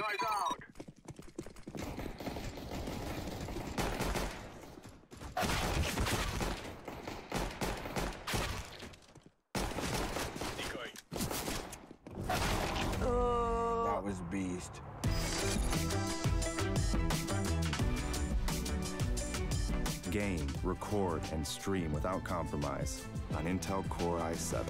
guys out. That was beast. Game, record, and stream without compromise on Intel Core i7.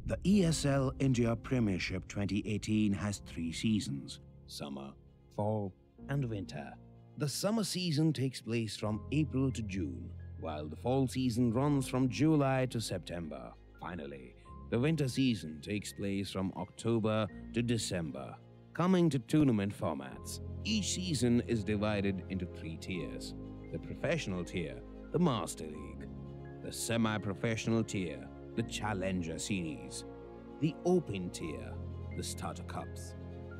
The ESL India Premiership 2018 has 3 seasons: summer, fall, and winter. The summer season takes place from April to June, while the fall season runs from July to September. Finally, the winter season takes place from October to December. Coming to tournament formats, each season is divided into 3 tiers: the professional tier, the Master League; the semi-professional tier, the Challenger Series; the Open tier, the Starter Cups.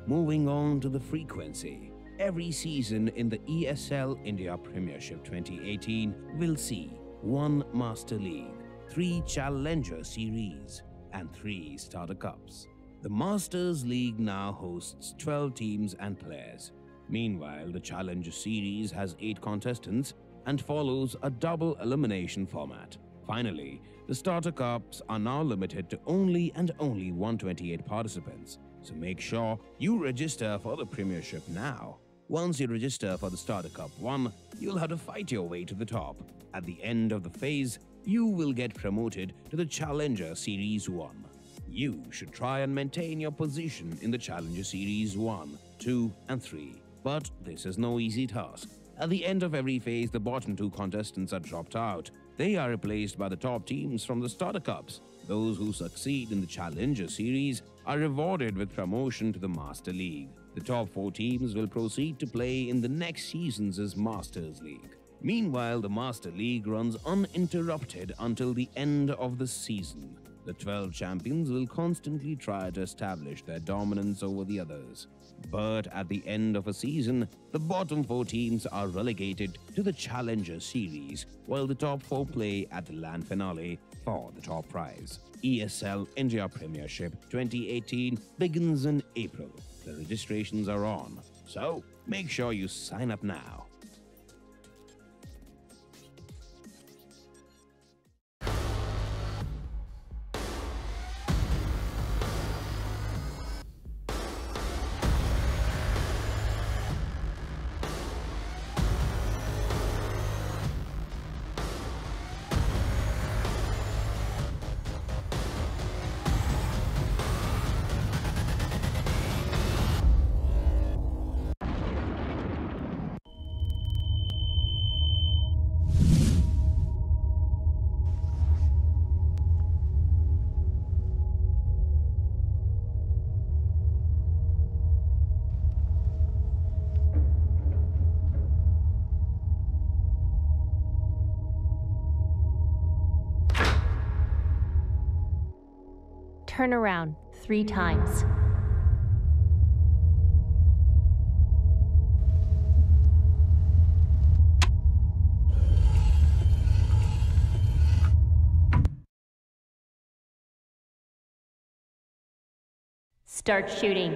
Moving on to the frequency, every season in the ESL India Premiership 2018 will see 1 Master League, 3 Challenger Series, and 3 Starter Cups. The Masters League now hosts 12 teams and players. Meanwhile, the Challenger Series has 8 contestants and follows a double elimination format. Finally, the Starter Cups are now limited to only 128 participants, so make sure you register for the Premiership now. Once you register for the Starter Cup 1, you'll have to fight your way to the top. At the end of the phase, you will get promoted to the Challenger Series 1. You should try and maintain your position in the Challenger Series 1, 2, and 3. But this is no easy task. At the end of every phase, the bottom 2 contestants are dropped out. They are replaced by the top teams from the Starter Cups. Those who succeed in the Challenger Series are rewarded with promotion to the Master League. The top 4 teams will proceed to play in the next season's Masters League. Meanwhile, the Master League runs uninterrupted until the end of the season. The 12 champions will constantly try to establish their dominance over the others. But at the end of a season, the bottom 4 teams are relegated to the Challenger Series, while the top 4 play at the land finale for the top prize. ESL India Premiership 2018 begins in April. The registrations are on, so make sure you sign up now. Turn around 3 times. Start shooting.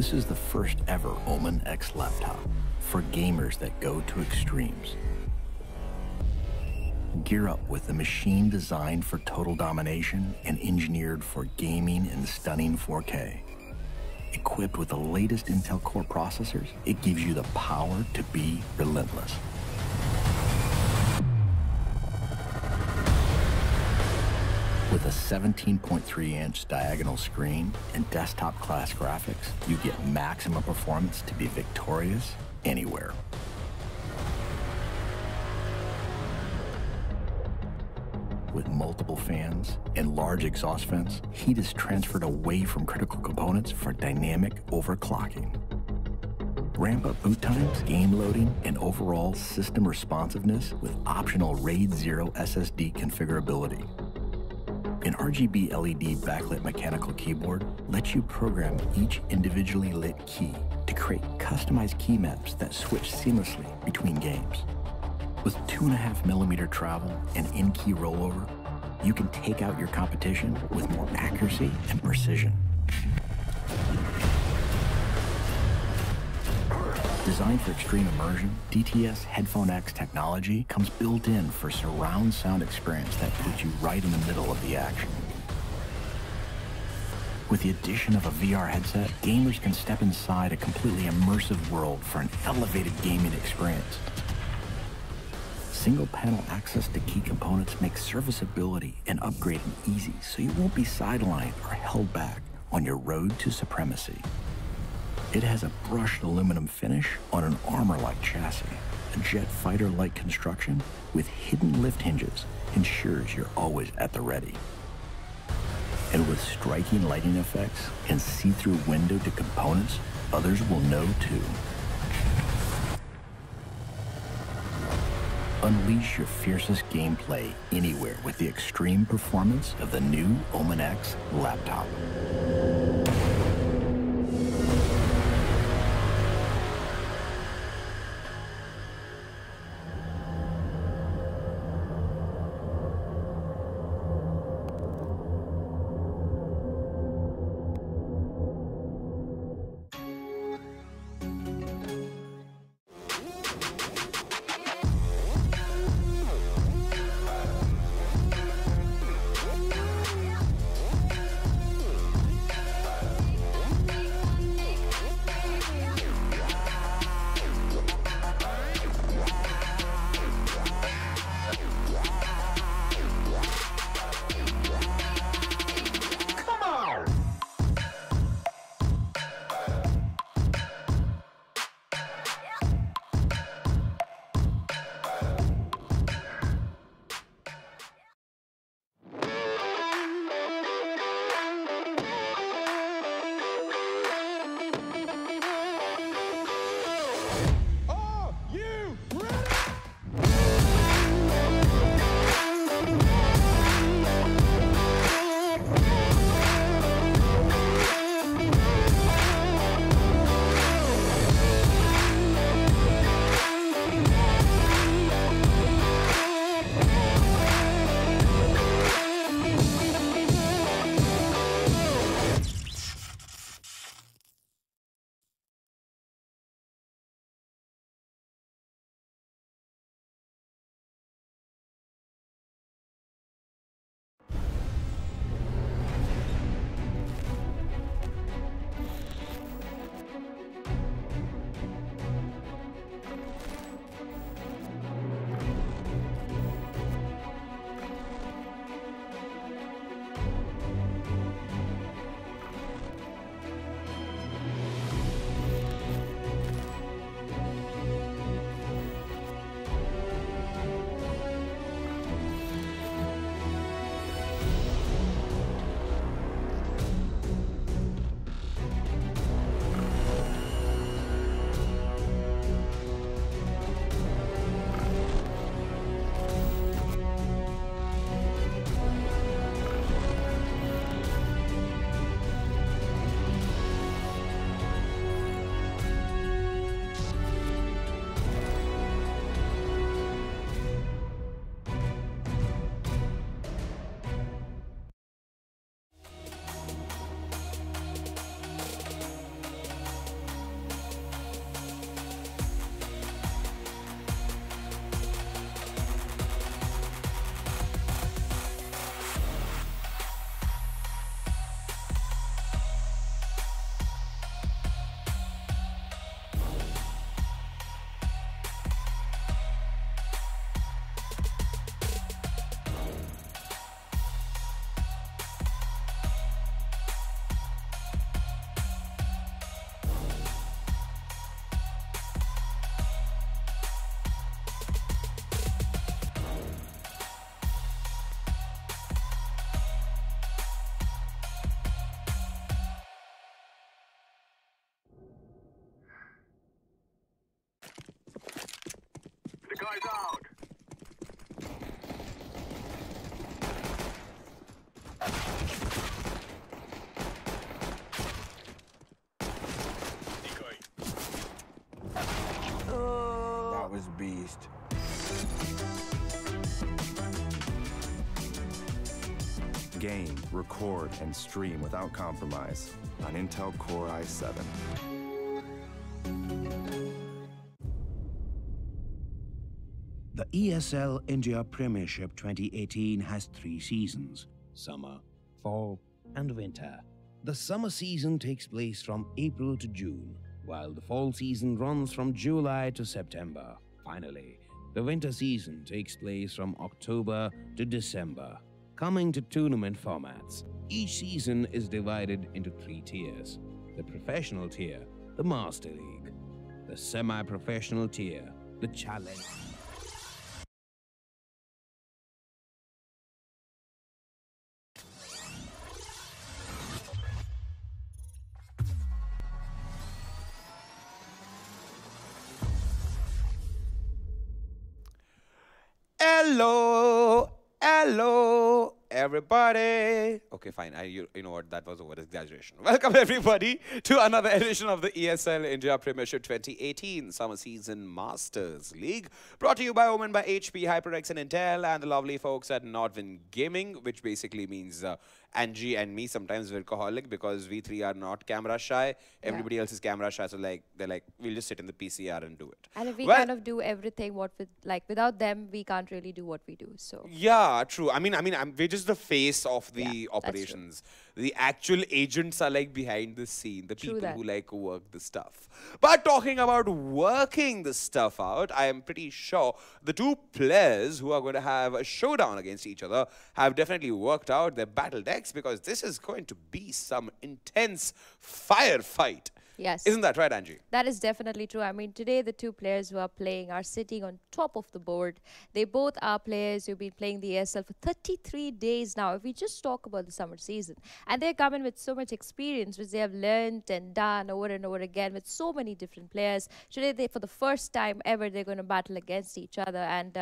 This is the first ever Omen X laptop for gamers that go to extremes. Gear up with a machine designed for total domination and engineered for gaming in stunning 4K. Equipped with the latest Intel Core processors, it gives you the power to be relentless. With a 17.3-inch diagonal screen and desktop-class graphics, you get maximum performance to be victorious anywhere. With multiple fans and large exhaust vents, heat is transferred away from critical components for dynamic overclocking. Ramp up boot times, game loading, and overall system responsiveness with optional RAID 0 SSD configurability. An RGB LED backlit mechanical keyboard lets you program each individually lit key to create customized key maps that switch seamlessly between games. With 2.5mm travel and in-key rollover, you can take out your competition with more accuracy and precision. Designed for extreme immersion, DTS Headphone X technology comes built in for surround sound experience that puts you right in the middle of the action. With the addition of a VR headset, gamers can step inside a completely immersive world for an elevated gaming experience. Single-panel access to key components makes serviceability and upgrading easy, so you won't be sidelined or held back on your road to supremacy. It has a brushed aluminum finish on an armor-like chassis. A jet fighter-like construction with hidden lift hinges ensures you're always at the ready. And with striking lighting effects and see-through window to components, others will know too. Unleash your fiercest gameplay anywhere with the extreme performance of the new Omen X laptop. That was beast. Game, record, and stream without compromise on Intel Core i7. The ESL India Premiership 2018 has 3 seasons: summer, fall, and winter. The summer season takes place from April to June, while the fall season runs from July to September. Finally, the winter season takes place from October to December. Coming to tournament formats, each season is divided into 3 tiers: the professional tier, the Master League; the semi-professional tier, the Challenge. Hello, everybody. Okay, fine. You know what? That was over exaggeration. Welcome, everybody, to another edition of the ESL India Premiership 2018 Summer Season Masters League. Brought to you by Omen by HP, HyperX, and Intel, and the lovely folks at Nordvin Gaming, which basically means Angie and me, sometimes workaholic, because we three are not camera shy. Everybody else is camera shy, so they're like, we'll just sit in the PCR and do it. And if we kind of do everything without them, we can't really do what we do. So yeah, true. I mean, we're just the face of the operations. The actual agents are like behind the scene, the people who like work the stuff. But talking about working the stuff out, I am pretty sure the 2 players who are going to have a showdown against each other have definitely worked out their battle decks, because this is going to be some intense firefight. yes. Isn't that right, Angie? That is definitely true. I mean, today the 2 players who are playing are sitting on top of the board. They both are players who've been playing the ESL for 33 days now. If we just talk about the summer season, and they're coming with so much experience, which they have learned and done over and over again with so many different players. Today, for the first time ever, they're going to battle against each other. And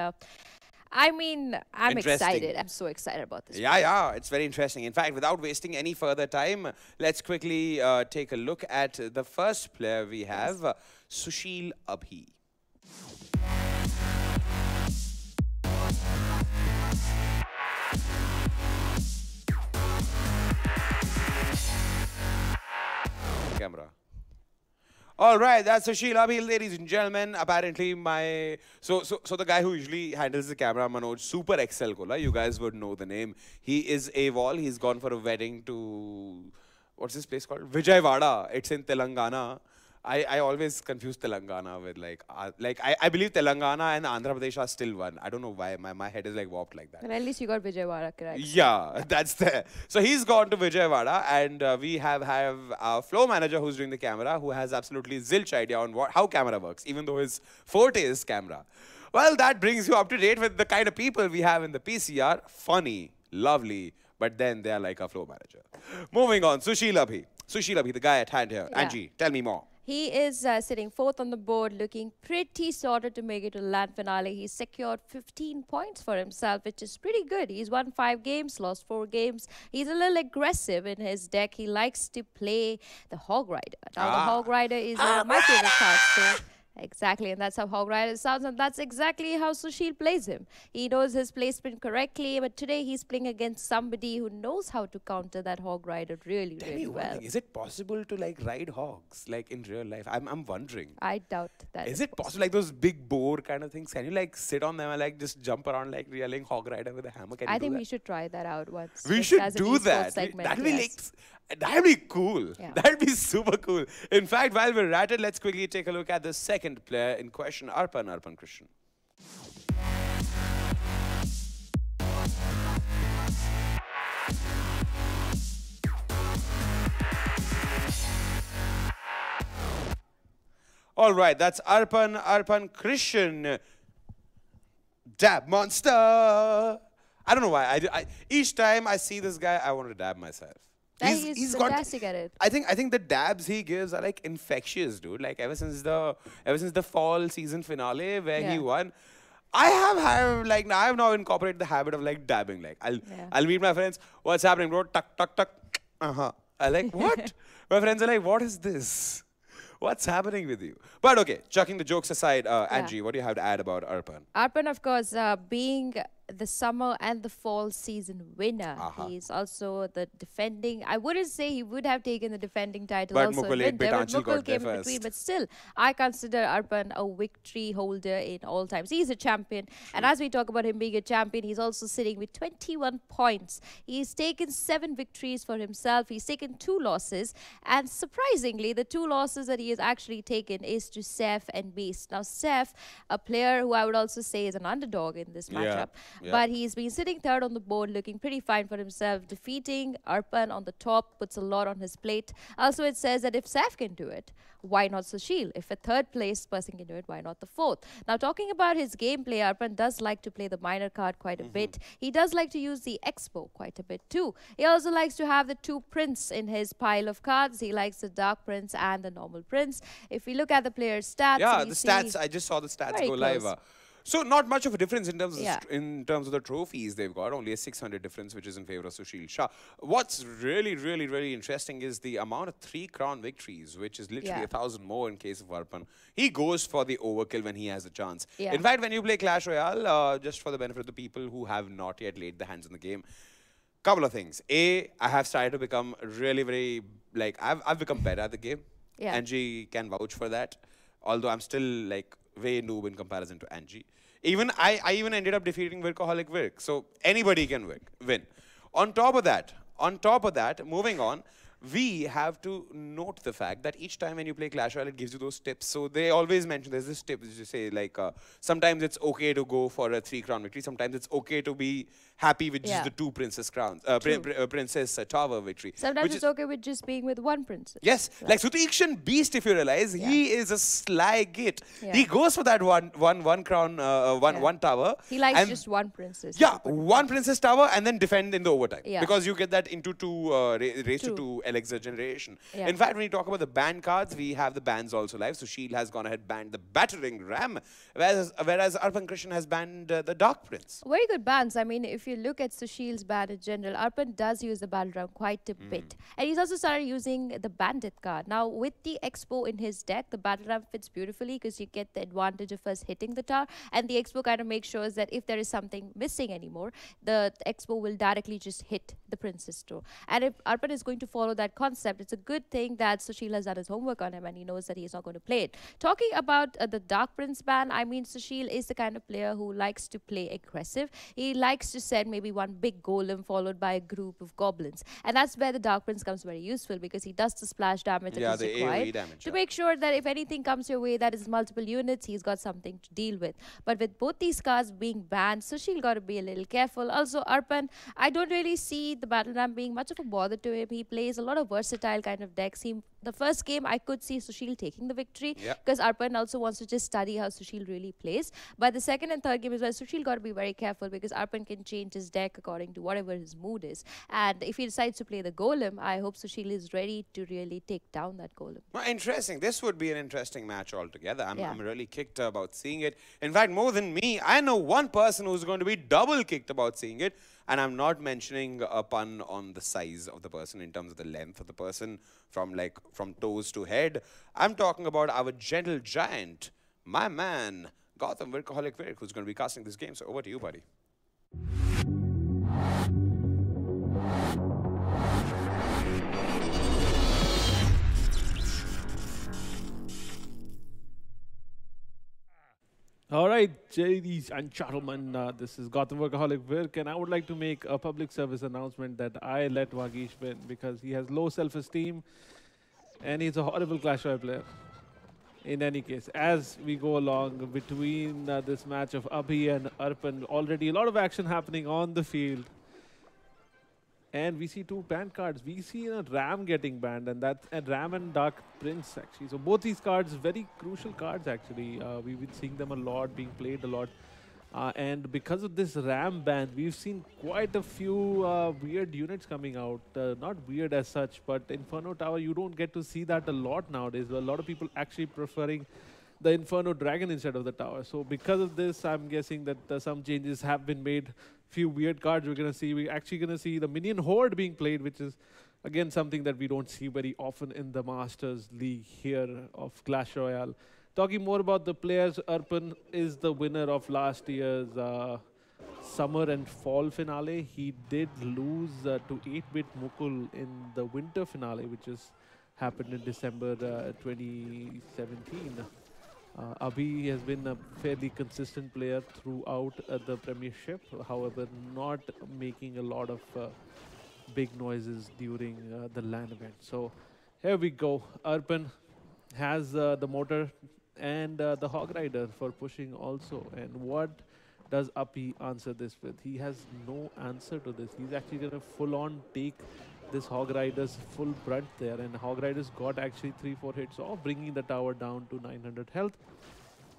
I mean, I'm excited. I'm so excited about this. Yeah, it's very interesting. In fact, without wasting any further time, let's quickly take a look at the first player we have, Sushil Abhi. Camera. All right, that's Sushil Abhi, ladies and gentlemen. Apparently, so the guy who usually handles the camera, Manoj, Super Excel Kola, you guys would know the name. He is AWOL. He's gone for a wedding to, what's this place called? Vijayawada. It's in Telangana. I always confuse Telangana with I believe Telangana and Andhra Pradesh are still one. I don't know why my head is like warped like that. But at least you got Vijayawada correct. Yeah, that's there. So he's gone to Vijayawada, and we have our flow manager who's doing the camera, who has absolutely zilch idea on how camera works, even though his forte is camera. Well, that brings you up to date with the kind of people we have in the PCR. Funny, lovely, but then they're like a flow manager. Moving on, Sushil Abhi. Sushil Abhi, the guy at hand here. Yeah. Angie, tell me more. He is sitting 4th on the board, looking pretty sorted to make it to the land finale. He's secured 15 points for himself, which is pretty good. He's won 5 games, lost 4 games. He's a little aggressive in his deck. He likes to play the Hog Rider. Now, the Hog Rider is one of my favorite cards, too. Exactly, and that's how Hog Rider sounds, and that's exactly how Sushil plays him. He knows his placement correctly, but today he's playing against somebody who knows how to counter that Hog Rider really, really well. Is it possible to ride hogs in real life? I'm wondering. I doubt that. Is it possible, like those big boar kind of things? Can you sit on them and just jump around like yelling Hog Rider with a hammer? I think we should try that out once. We should do that. That'd be that'd be cool. Yeah. That'd be super cool. In fact, while we're at it, let's quickly take a look at the second player in question, Arpan Christian. All right, that's Arpan Christian. Dab monster. I don't know why. Each time I see this guy, I want to dab myself. He's fantastic at it. I think the dabs he gives are infectious, dude. Ever since the fall season finale where he won, I have now incorporated the habit of like dabbing. Like I'll meet my friends. What's happening, bro? Tuck, tuck, tuck. I like what? My friends are like, what is this? What's happening with you? But okay, chucking the jokes aside, Angie, what do you have to add about Arpan? Arpan, of course, being the summer and the fall season winner. He's also the defending. I wouldn't say he would have taken the defending title but also. Mukul 8-bit Anchal got there came in first. between, but still, I consider Arpan a victory holder in all times. He's a champion. And as we talk about him being a champion, he's also sitting with 21 points. He's taken 7 victories for himself. He's taken 2 losses. And surprisingly, the 2 losses that he has actually taken is to Seth and Beast. Now, Seth, a player who I would also say is an underdog in this matchup. But he's been sitting third on the board, looking pretty fine for himself. Defeating Arpan on the top puts a lot on his plate. Also, it says that if Seth can do it, why not Sushil? If a third place person can do it, why not the fourth? Now, talking about his gameplay, Arpan does like to play the minor card quite a bit. He does like to use the Expo quite a bit too. He also likes to have the 2 prints in his pile of cards. He likes the Dark Prince and the normal prince. If we look at the player's stats, the stats. I just saw the stats go live. So not much of a difference in terms of in terms of the trophies they've got. Only a 600 difference, which is in favor of Sushil Shah. What's really interesting is the amount of 3 crown victories, which is literally 1,000 more in case of Arpan. He goes for the overkill when he has a chance. In fact, when you play Clash Royale, just for the benefit of the people who have not yet laid their hands on the game, couple of things. A, I have started to become very like I've become better at the game. Angie can vouch for that. Although I'm still like way noob in comparison to Angie. Even I even ended up defeating Workaholic Virk. So anybody can win. On top of that, moving on, we have to note the fact that each time when you play Clash Royale, it gives you those tips. So they always mention, there's this tip, which you say, like, sometimes it's okay to go for a 3 crown victory. Sometimes it's okay to be happy with just the 2 princess crowns, princess tower victory. Sometimes it's okay with just being with 1 princess. Yes, like Sutikshan Beast, if you realize, he is a sly git. He goes for that one crown, one tower. He likes just 1 princess. Yeah, 1 princess tower and then defend in the overtime. Because you get that into 2 raised to 2 elixir generation. In fact, when you talk about the ban cards, we have the bans also live. Sushil has gone ahead banned the battering ram, whereas Arpan Krishnan has banned the Dark Prince. Very good bans. I mean, if you look at Sushil's ban in general, Arpan does use the battle ram quite a bit. And he's also started using the bandit card. Now, with the Expo in his deck, the battle ram fits beautifully because you get the advantage of us hitting the tower. And the Expo kind of makes sure that if there is something missing anymore, the Expo will directly just hit the princess store. And if Arpan is going to follow that concept, it's a good thing that Sushil has done his homework on him and he knows that he's not going to play it. Talking about the Dark Prince ban, I mean, Sushil is the kind of player who likes to play aggressive. He likes to set maybe one big golem followed by a group of goblins. And that's where the Dark Prince comes very useful because he does the splash damage that is required to make sure that if anything comes your way that is multiple units, he's got something to deal with. But with both these cards being banned, Sushil got to be a little careful. Also, Arpan, I don't really see the battle ram being much of a bother to him. He plays a lot of versatile kind of decks. The first game, I could see Sushil taking the victory because Arpan also wants to just study how Sushil really plays. But the second and third game is where Sushil got to be very careful because Arpan can change his deck according to whatever his mood is. And if he decides to play the golem, I hope Sushil is ready to really take down that golem. Well, interesting. This would be an interesting match altogether. I'm really kicked about seeing it. In fact, more than me, I know one person who's going to be double kicked about seeing it. And I'm not mentioning a pun on the size of the person in terms of the length of the person from toes to head. I'm talking about our gentle giant, my man, Gotham Workaholic Virk, who's going to be casting this game. So over to you, buddy. All right, ladies and gentlemen, this is Gotham Workaholic Virk, and I would like to make a public service announcement that I let Vagish win because he has low self-esteem and he's a horrible Clash Royale player. In any case, as we go along between this match of Abhi and Arpan, already a lot of action happening on the field. And we see 2 banned cards. We see a Ram getting banned, and that's a Ram and Dark Prince, actually. So both these cards, very crucial cards, actually. We've been seeing them a lot, being played a lot. And because of this Ram ban, we've seen quite a few weird units coming out. Not weird as such, but Inferno Tower, you don't get to see that a lot nowadays. A lot of people actually preferring the Inferno Dragon instead of the tower. So because of this, I'm guessing that some changes have been made. Few weird cards we're actually gonna see the Minion Horde being played, which is again something that we don't see very often in the Masters League here of Clash Royale. Talking more about the players, Arpan is the winner of last year's summer and fall finale. He did lose to 8-bit Mukul in the winter finale, which is happened in December 2017. Abhi has been a fairly consistent player throughout the Premiership, however, not making a lot of big noises during the LAN event. So here we go. Arpan has the motor and the Hog Rider for pushing also. And what does Abhi answer this with? He has no answer to this. He's actually going to full-on take this Hog Rider's full brunt there, and Hog Rider's got actually 3-4 hits off, bringing the tower down to 900 health.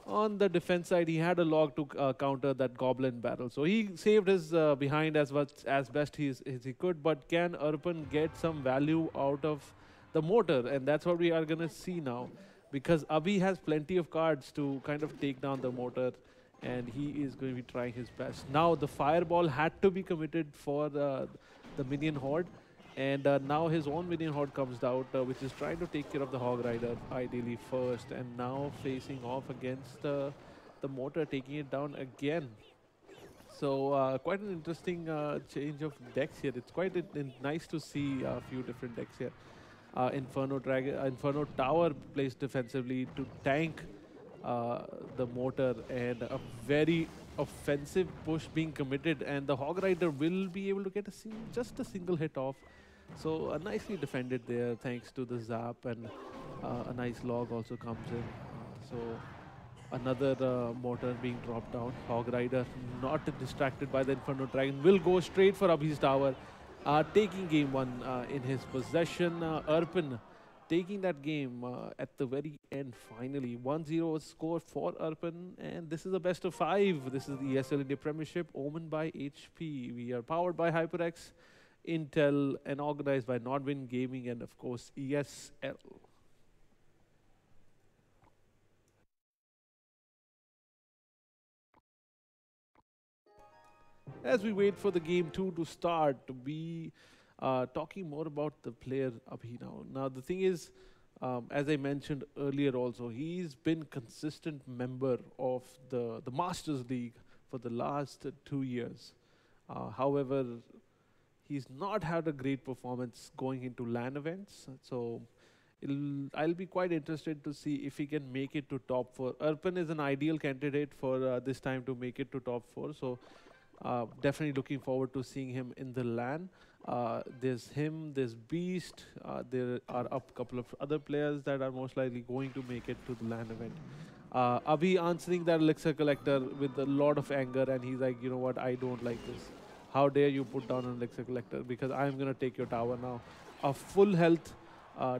On the defense side, he had a log to counter that Goblin battle, so he saved his behind as best as he could. But can Arpan get some value out of the motor? And that's what we are going to see now, because Abhi has plenty of cards to kind of take down the motor, and he is going to be trying his best. Now the Fireball had to be committed for the Minion Horde. And now his own Minion Horde comes out, which is trying to take care of the Hog Rider ideally first, and now facing off against the motor, taking it down again. So quite an interesting change of decks here. It's quite nice to see a few different decks here. Inferno Tower placed defensively to tank the motor, and a very offensive push being committed, and the Hog Rider will be able to get just a single hit off. So nicely defended there thanks to the zap, and a nice log also comes in. So another mortar being dropped down. Hog Rider, not distracted by the Inferno Dragon, will go straight for Abhi's tower, taking game one in his possession. Arpan taking that game at the very end finally. 1-0 score for Arpan, and this is a best of 5. This is the ESL India Premiership, owned by HP. We are powered by HyperX, Intel, and organized by Nodwin Gaming, and of course ESL. As we wait for the game 2 to start, we are talking more about the player Abhi now. Now the thing is, as I mentioned earlier also, he's been consistent member of the Masters League for the last 2 years. However, he's not had a great performance going into LAN events, so I'll be quite interested to see if he can make it to top 4. Arpan is an ideal candidate for this time to make it to top 4, so definitely looking forward to seeing him in the LAN. There's him, there's Beast, there are a couple of other players that are most likely going to make it to the LAN event. Abhi answering that Elixir Collector with a lot of anger, and he's like, you know what, I don't like this. How dare you put down an Elixir Collector, because I'm going to take your tower now. A full health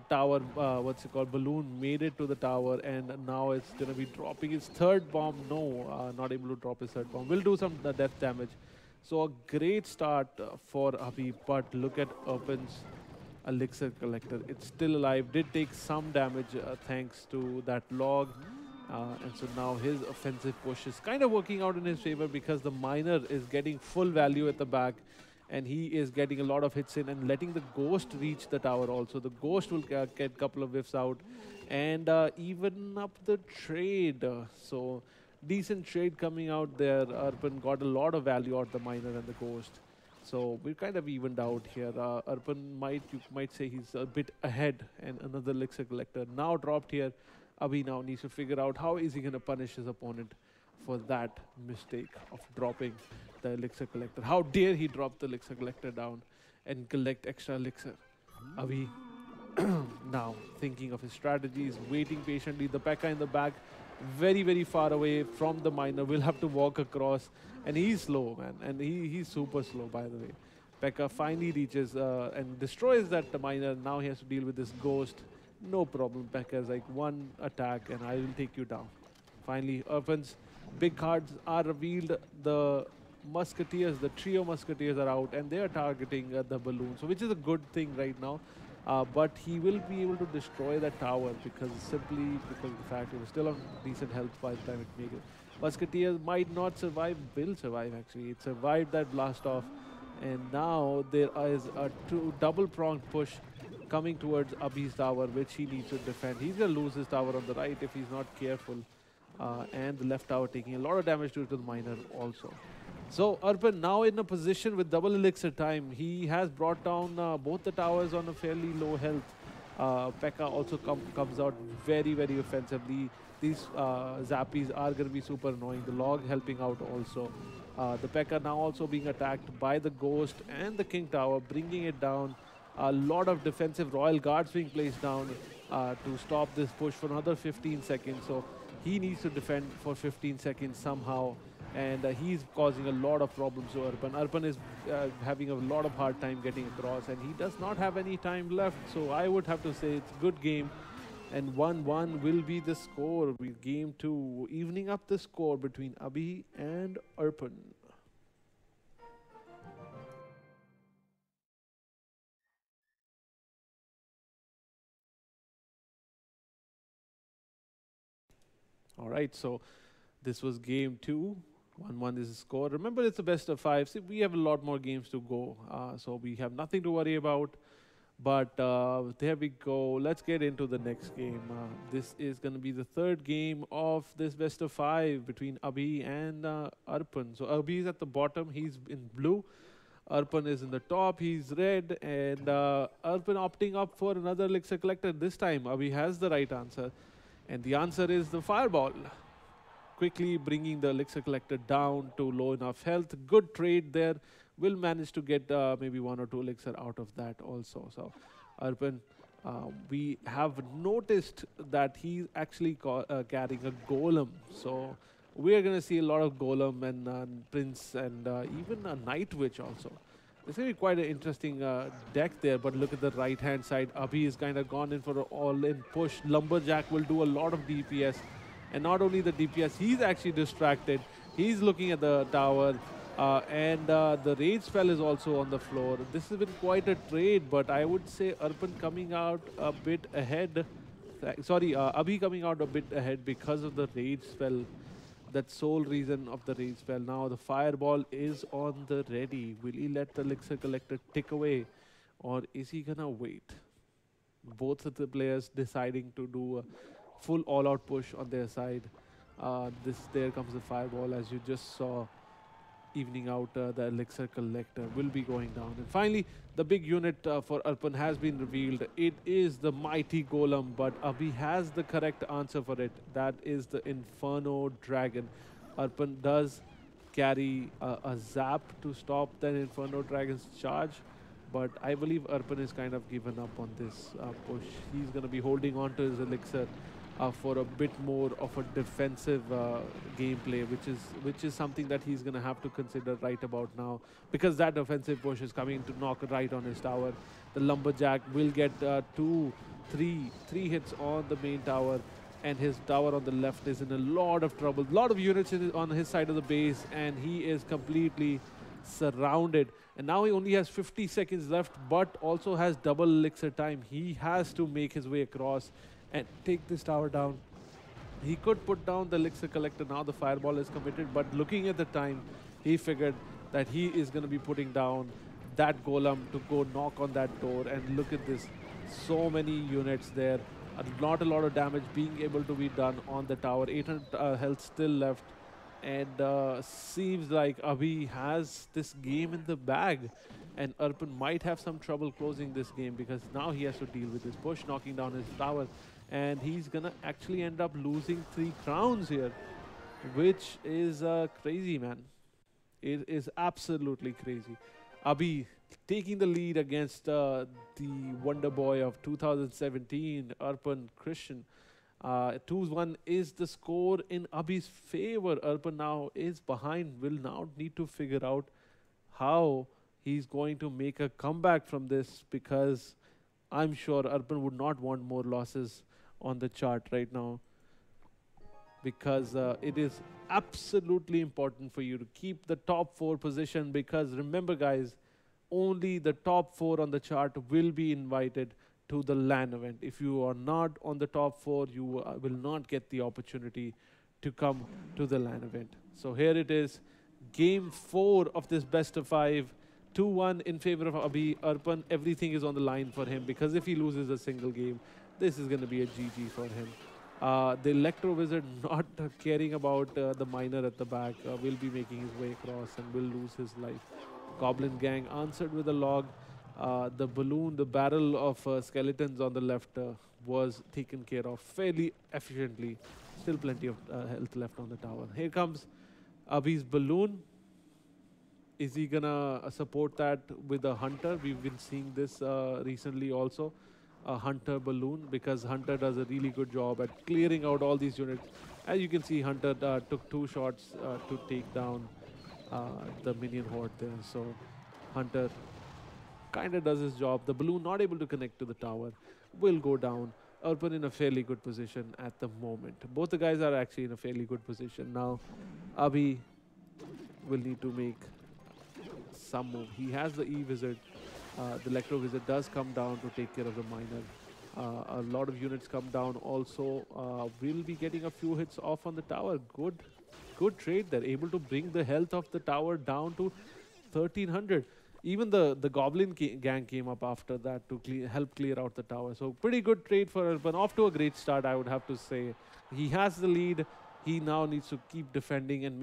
tower, balloon made it to the tower, and now it's going to be dropping his third bomb. No, not able to drop his third bomb. Will do some death damage. So a great start for Abhi, but look at Arpan's Elixir Collector. It's still alive, did take some damage thanks to that log. And so now his offensive push is kind of working out in his favor, because the miner is getting full value at the back, and he is getting a lot of hits in and letting the ghost reach the tower also. The ghost will get a couple of whiffs out and even up the trade. So decent trade coming out there. Arpan got a lot of value out the miner and the ghost. So we're kind of evened out here. Arpan you might say he's a bit ahead, and another Elixir Collector now dropped here. Abhi now needs to figure out how is he going to punish his opponent for that mistake of dropping the Elixir Collector. How dare he drop the Elixir Collector down and collect extra Elixir. Abhi now thinking of his strategies, waiting patiently. The P.E.K.K.A in the back, very, very far away from the miner, will have to walk across. And he's slow, man. And he's super slow, by the way. P.E.K.K.A finally reaches and destroys that miner. Now he has to deal with this ghost. No problem, P.E.K.K.A is like one attack and I will take you down. Finally, Arpan's big cards are revealed. The Musketeers, the trio Musketeers are out, and they are targeting the balloon, so which is a good thing right now. but he will be able to destroy that tower because of the fact it was still on decent health by the time it made it. Musketeers might not survive, will survive actually. It survived that blast off, and now there is a double-pronged push coming towards Abhi's tower, which he needs to defend. He's going to lose his tower on the right if he's not careful, and the left tower taking a lot of damage due to the miner also. So Arpan now in a position with double elixir time. He has brought down both the towers on a fairly low health. P.E.K.K.A also comes out very, very offensively. These Zappies are going to be super annoying. The log helping out also. The P.E.K.K.A now also being attacked by the Ghost and the King Tower, bringing it down. A lot of defensive Royal Guards being placed down to stop this push for another 15 seconds. So he needs to defend for 15 seconds somehow. And he's causing a lot of problems to Arpan. Arpan is having a lot of hard time getting across, and he does not have any time left. So I would have to say it's a good game. And 1-1 will be the score. Game 2, evening up the score between Abhi and Arpan. All right, so this was game 2. 1-1 is the score. Remember, it's a best of 5. See, we have a lot more games to go, so we have nothing to worry about. But there we go. Let's get into the next game. This is going to be the third game of this best of 5 between Abhi and Arpan. So Abhi is at the bottom. He's in blue. Arpan is in the top. He's red. And Arpan opting up for another elixir collector. This time, Abhi has the right answer. And the answer is the fireball. Quickly bringing the elixir collector down to low enough health. Good trade there. Will manage to get maybe 1 or 2 elixir out of that also. So Arpan, we have noticed that he's actually carrying a golem. So we are going to see a lot of golem and prince and even a night witch also. It's going to be quite an interesting deck there, but look at the right-hand side. Abhi is kind of gone in for an all-in push. Lumberjack will do a lot of DPS. And not only the DPS, he's actually distracted. He's looking at the tower. And the rage spell is also on the floor. This has been quite a trade, but I would say Arpan coming out a bit ahead. Abhi coming out a bit ahead because of the rage spell. That sole reason of the rage spell. Now the fireball is on the ready. Will he let the elixir collector tick away, or is he gonna wait? Both of the players deciding to do a full all-out push on their side. There comes the fireball, as you just saw. Evening out the elixir collector will be going down. And finally, the big unit for Arpan has been revealed. It is the mighty golem, but Abhi has the correct answer for it. That is the Inferno Dragon. Arpan does carry a zap to stop that Inferno Dragon's charge, but I believe Arpan is kind of given up on this push. He's going to be holding on to his elixir for a bit more of a defensive gameplay, which is something that he's going to have to consider right about now, because that offensive push is coming to knock right on his tower. The Lumberjack will get three hits on the main tower, and his tower on the left is in a lot of trouble. A lot of units on his side of the base, and he is completely surrounded. And now he only has 50 seconds left, but also has double elixir time. He has to make his way across and take this tower down. He could put down the elixir collector. Now the fireball is committed, but looking at the time, he figured that he is going to be putting down that golem to go knock on that door. And look at this, so many units there. Not a lot of damage being able to be done on the tower. 800 health still left, and seems like Abhi has this game in the bag. And Arpan might have some trouble closing this game, because now he has to deal with this push, knocking down his tower. And he's going to actually end up losing 3 crowns here, which is crazy, man. It is absolutely crazy. Abhi taking the lead against the Wonder Boy of 2017, Arpan Christian. 2-1 is the score in Abhi's favor. Arpan now is behind, will now need to figure out how he's going to make a comeback from this, because I'm sure Arpan would not want more losses on the chart right now, because it is absolutely important for you to keep the top 4 position, because remember guys, only the top 4 on the chart will be invited to the LAN event. If you are not on the top 4, you will not get the opportunity to come to the LAN event. So here it is, game 4 of this best of 5. 2-1 in favor of Abhi. Arpan, everything is on the line for him, because if he loses a single game, this is going to be a GG for him. The Electro Wizard not caring about the miner at the back, will be making his way across and will lose his life. Goblin Gang answered with a log. The balloon, the barrel of skeletons on the left was taken care of fairly efficiently. Still plenty of health left on the tower. Here comes Abhi's balloon. Is he gonna support that with a hunter? We've been seeing this recently also. A hunter balloon, because hunter does a really good job at clearing out all these units. As you can see, hunter took 2 shots to take down the minion horde there. So hunter kind of does his job. The balloon not able to connect to the tower, will go down. Arpan in a fairly good position at the moment. Both the guys are actually in a fairly good position. Now Abhi will need to make some move. He has the E-Wizard. The Electro Wizard does come down to take care of the miner. A lot of units come down also. Will be getting a few hits off on the tower. Good trade. They're able to bring the health of the tower down to 1300. Even the Goblin gang came up after that to help clear out the tower. So pretty good trade for Arpan. Off to a great start, I would have to say. He has the lead. He now needs to keep defending and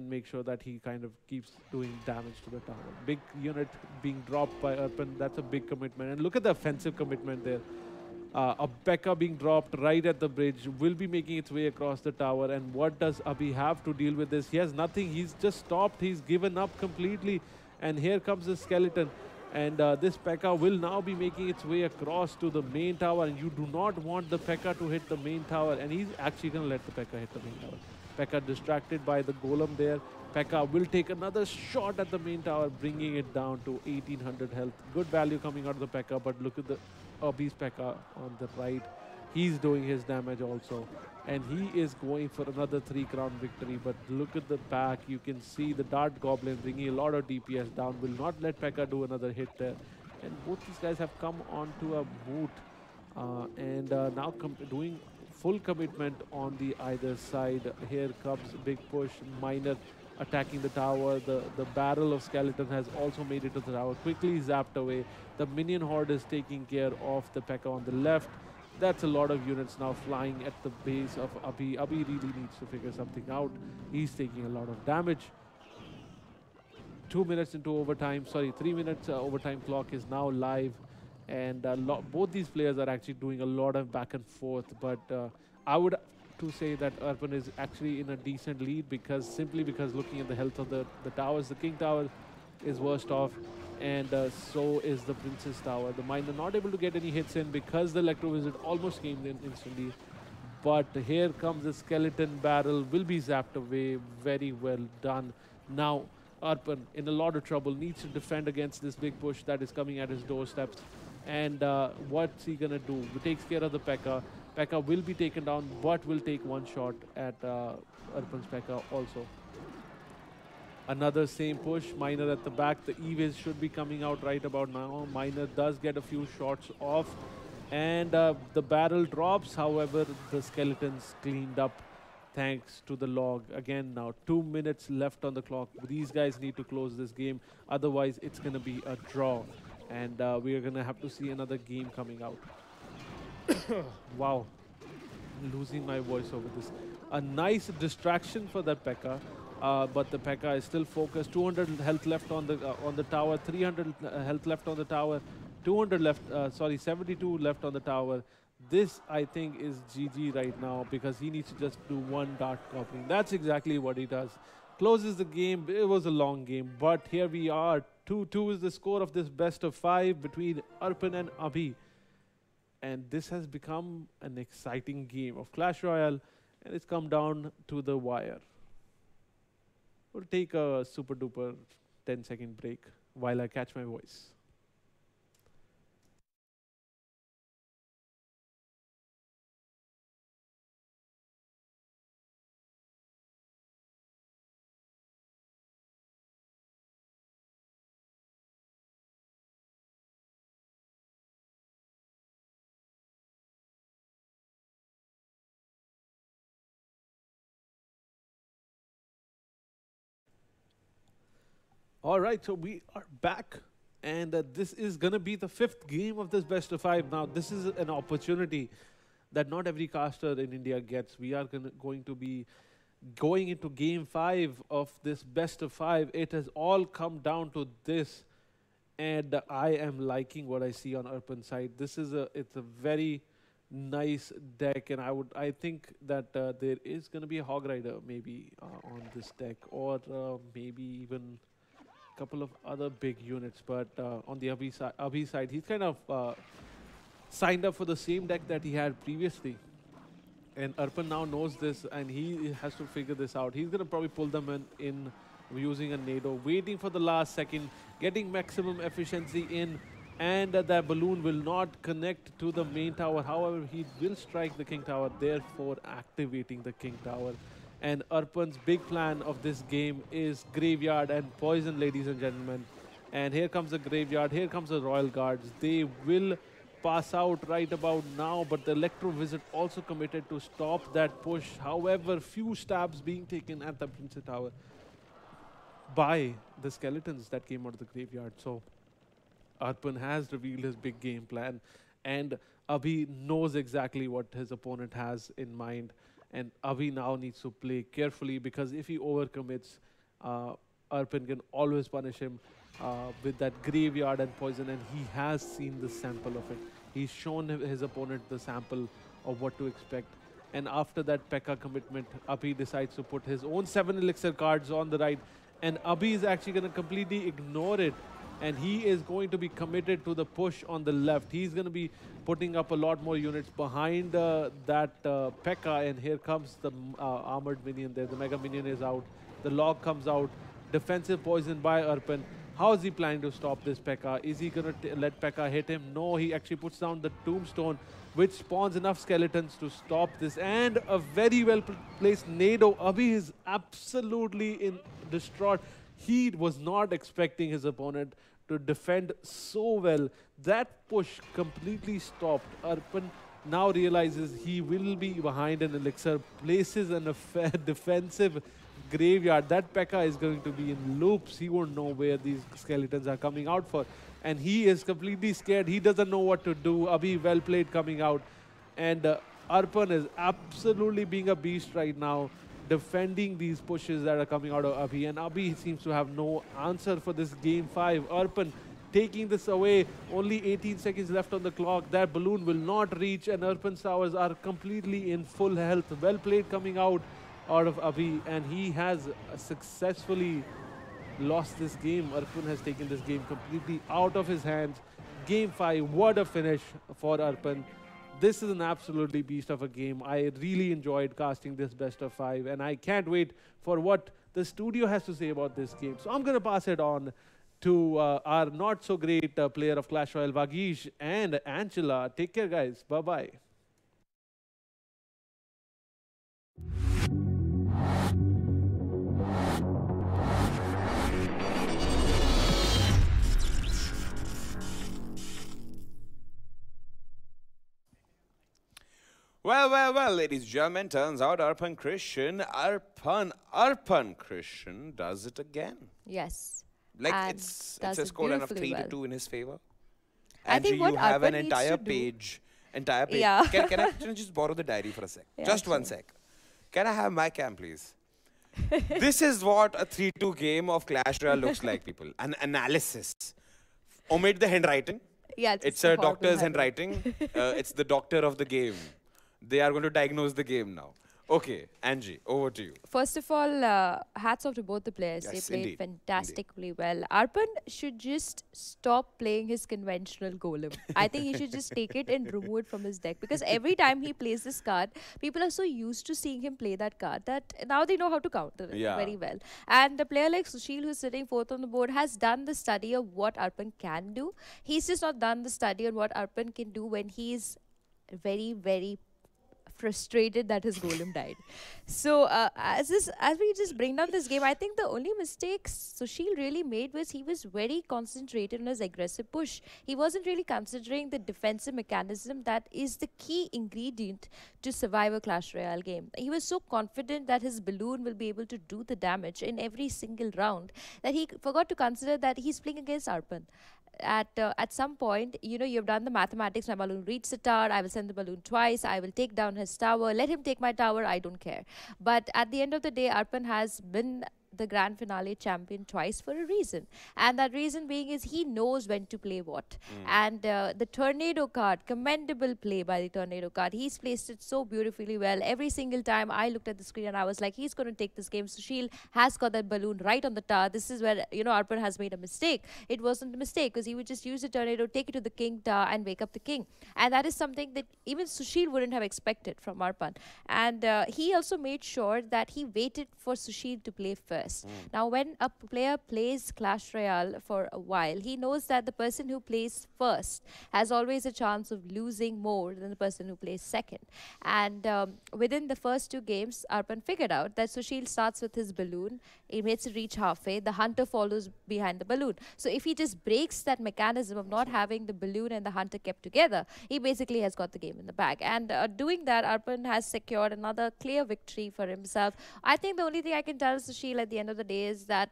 make sure that he kind of keeps doing damage to the tower. Big unit being dropped by Arpan. That's a big commitment. And look at the offensive commitment there. A P.E.K.K.A being dropped right at the bridge, will be making its way across the tower. And what does Abhi have to deal with this? He has nothing. He's just stopped. He's given up completely. And here comes the skeleton. And this P.E.K.K.A will now be making its way across to the main tower. And you do not want the P.E.K.K.A to hit the main tower. And he's actually going to let the P.E.K.K.A hit the main tower. P.E.K.K.A distracted by the golem there. P.E.K.K.A will take another shot at the main tower, bringing it down to 1800 health. Good value coming out of the P.E.K.K.A, but look at the Abhi's P.E.K.K.A on the right. He's doing his damage also. And he is going for another 3-crown victory. But look at the back. You can see the Dart Goblin bringing a lot of DPS down. Will not let P.E.K.K.A do another hit there. And both these guys have come onto a moot. Now doing full commitment on the either side. Here comes big push. Miner attacking the tower. The barrel of skeleton has also made it to the tower. Quickly zapped away. The minion horde is taking care of the P.E.K.K.A on the left. That's a lot of units now flying at the base of Abhi. Abhi really needs to figure something out. He's taking a lot of damage. 2 minutes into overtime, sorry, 3 minutes overtime clock is now live. And both these players are actually doing a lot of back and forth. But I would to say that Arpan is actually in a decent lead, simply because looking at the health of the towers, the King Tower is worst off. And so is the Princess Tower. The miner not able to get any hits in because the Electro Wizard almost came in instantly. But here comes the skeleton barrel, will be zapped away. Very well done. Now Arpan in a lot of trouble, needs to defend against this big push that is coming at his doorsteps. And what's he gonna do? He takes care of the P.E.K.K.A. P.E.K.K.A will be taken down, but will take one shot at Arpan's P.E.K.K.A also. Another same push, Miner at the back. The E-Wiz should be coming out right about now. Miner does get a few shots off. And the barrel drops. However, the skeletons cleaned up thanks to the log. Again now, 2 minutes left on the clock. These guys need to close this game. Otherwise, it's going to be a draw. And we are going to have to see another game coming out. Wow. Losing my voice over this. A nice distraction for that P.E.K.K.A. But the P.E.K.K.A is still focused. 200 health left on the tower. 300 health left on the tower. 200 left. 72 left on the tower. This, I think, is GG right now because he needs to just do one dart goblin. That's exactly what he does. Closes the game. It was a long game, but here we are. 2-2 is the score of this best of 5 between Arpan and Abhi. And this has become an exciting game of Clash Royale, and it's come down to the wire. We'll take a super duper 10-second break while I catch my voice. All right, so we are back, and this is going to be the 5th game of this best of 5. Now, this is an opportunity that not every caster in India gets. We are going to be going into game 5 of this best of 5. It has all come down to this, and I am liking what I see on Arpan's side. It's a very nice deck, and I think that there is going to be a Hog Rider maybe on this deck, or maybe even a couple of other big units. But on the Abhi side, he's kind of signed up for the same deck that he had previously. And Arpan now knows this, and he has to figure this out. He's going to probably pull them in using a Nado, waiting for the last second, getting maximum efficiency in, and that balloon will not connect to the main tower. However, he will strike the King Tower, therefore activating the King Tower. And Arpan's big plan of this game is Graveyard and Poison, ladies and gentlemen. And here comes the Graveyard, here comes the Royal Guards. They will pass out right about now, but the Electro Wizard also committed to stop that push. However, few stabs being taken at the Princess Tower by the skeletons that came out of the Graveyard. So Arpan has revealed his big game plan, and Abhi knows exactly what his opponent has in mind, and Abhi now needs to play carefully, because if he overcommits, Arpan can always punish him with that Graveyard and Poison, and he has seen the sample of it. He's shown his opponent the sample of what to expect. And after that P.E.K.K.A commitment, Abhi decides to put his own 7 elixir cards on the right, and Abhi is actually going to completely ignore it, and he is going to be committed to the push on the left. He's going to be putting up a lot more units behind that P.E.K.K.A, and here comes the armored minion there. The Mega Minion is out. The log comes out. Defensive poison by Arpan. How is he planning to stop this P.E.K.K.A? Is he going to let P.E.K.K.A hit him? No, he actually puts down the Tombstone, which spawns enough skeletons to stop this. And a very well-placed Nado. Abhi is absolutely distraught. He was not expecting his opponent to defend so well. That push completely stopped. Arpan now realizes he will be behind an elixir, places a defensive Graveyard. That P.E.K.K.A is going to be in loops. He won't know where these skeletons are coming out for. And he is completely scared. He doesn't know what to do. Abhi, well played coming out. And Arpan is absolutely being a beast right now, defending these pushes that are coming out of Abhi. And Abhi seems to have no answer for this game 5. Arpan taking this away. Only 18 seconds left on the clock. That balloon will not reach, and Arpan's towers are completely in full health. Well played coming out of Abhi, and he has successfully lost this game. Arpan has taken this game completely out of his hands. Game 5, what a finish for Arpan. This is an absolutely beast of a game. I really enjoyed casting this best of 5, and I can't wait for what the studio has to say about this game. So I'm going to pass it on to our not so great player of Clash Royale, Vagish and Angela. Take care, guys. Bye-bye. Well, ladies and gentlemen, turns out Arpan Christian does it again. Yes. Like, And it's does a it scoreline of beautifully 3-2 well. in his favor. I think Angie, what you have an Arpan needs entire to do- page. Yeah. Can I just borrow the diary for a sec? Yeah, Just one sure. sec. Can I have my cam, please? This is what a 3-2 game of Clash Royale looks like, people. An analysis. Omit the handwriting. Yeah, It's a a horrible doctor's handwriting. handwriting. It's the doctor of the game. They are going to diagnose the game now. Okay, Angie, over to you. First of all, hats off to both the players. Yes, They played indeed. fantastically well. Arpan should just stop playing his conventional golem. I think he should just take it and remove it from his deck, because every time he plays this card, people are so used to seeing him play that card that now they know how to counter it Yeah. very well. And a player like Sushil, who's sitting 4th on the board, has done the study of what Arpan can do. He's just not done the study on what Arpan can do when he's very, very frustrated that his golem died. So as we just bring down this game, I think the only mistake Sushil really made was he was very concentrated on his aggressive push. He wasn't really considering the defensive mechanism that is the key ingredient to survive a Clash Royale game. He was so confident that his balloon will be able to do the damage in every single round that he forgot to consider that he's playing against Arpan. At some point, you know, you've done the mathematics. My balloon reached the tower. I will send the balloon twice. I will take down his tower. Let him take my tower. I don't care. But at the end of the day, Arpan has been the grand finale champion twice for a reason, and that reason being is he knows when to play what. And the tornado card, commendable play by the tornado card. He's placed it so beautifully well. Every single time I looked at the screen and I was like, he's going to take this game. Sushil has got that balloon right on the tower. This is where, you know, Arpan has made a mistake. It wasn't a mistake because he would just use the tornado, take it to the king tower and wake up the king, and that is something that even Sushil wouldn't have expected from Arpan. And he also made sure that he waited for Sushil to play first. Now, when a player plays Clash Royale for a while, he knows that the person who plays first has always a chance of losing more than the person who plays second. And within the first two games, Arpan figured out that Sushil starts with his balloon, he makes it reach halfway, the hunter follows behind the balloon. So if he just breaks that mechanism of not having the balloon and the hunter kept together, he basically has got the game in the bag. And doing that, Arpan has secured another clear victory for himself. I think the only thing I can tell Sushil at the end of the day is that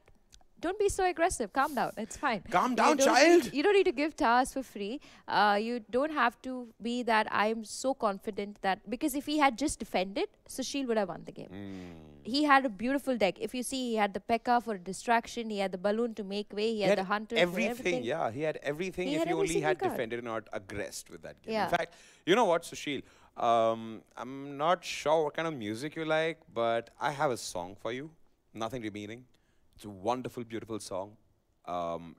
don't be so aggressive. Calm down. It's fine. Calm down, child. You don't need to give towers for free. You don't have to be that I'm so confident that, because if he had just defended, Sushil would have won the game. He had a beautiful deck. If you see, he had the P.E.K.K.A for a distraction. He had the balloon to make way. He had the hunter for everything. Yeah, he had everything if he only had defended and not aggressed with that game. Yeah. In fact, you know what, Sushil? I'm not sure what kind of music you like, but I have a song for you. Nothing remeaning. It's a wonderful, beautiful song.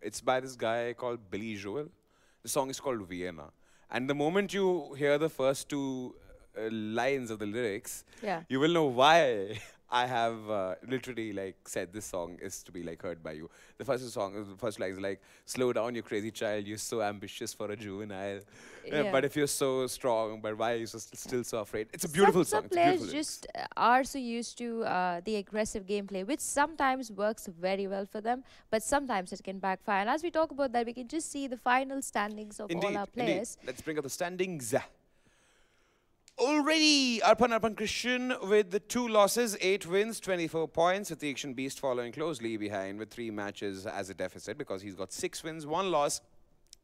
It's by this guy called Billy Joel. The song is called Vienna. And the moment you hear the first two lines of the lyrics, you will know why I have literally like said this song is to be like heard by you. The first line is like, slow down, you crazy child, you're so ambitious for a juvenile. But if you're so strong, but why are you still so afraid? It's a beautiful song. Some players just are so used to the aggressive gameplay, which sometimes works very well for them, but sometimes it can backfire. And as we talk about that, we can just see the final standings of all our players. Let's bring up the standings. Already, Arpan Christian with the 2 losses, 8 wins, 24 points. With the Action Beast following closely behind with 3 matches as a deficit because he's got 6 wins, 1 loss.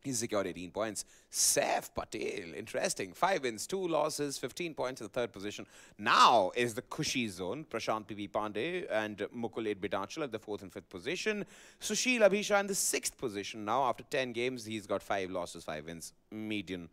He's secured 18 points. Saif Patel, interesting. 5 wins, 2 losses, 15 points in the 3rd position. Now is the cushy zone. Prashant P.V. Pandey and Mukul 8-bit Anchal at the 4th and 5th position. Sushil Abhisha in the 6th position. Now, after 10 games, he's got 5 losses, 5 wins, median.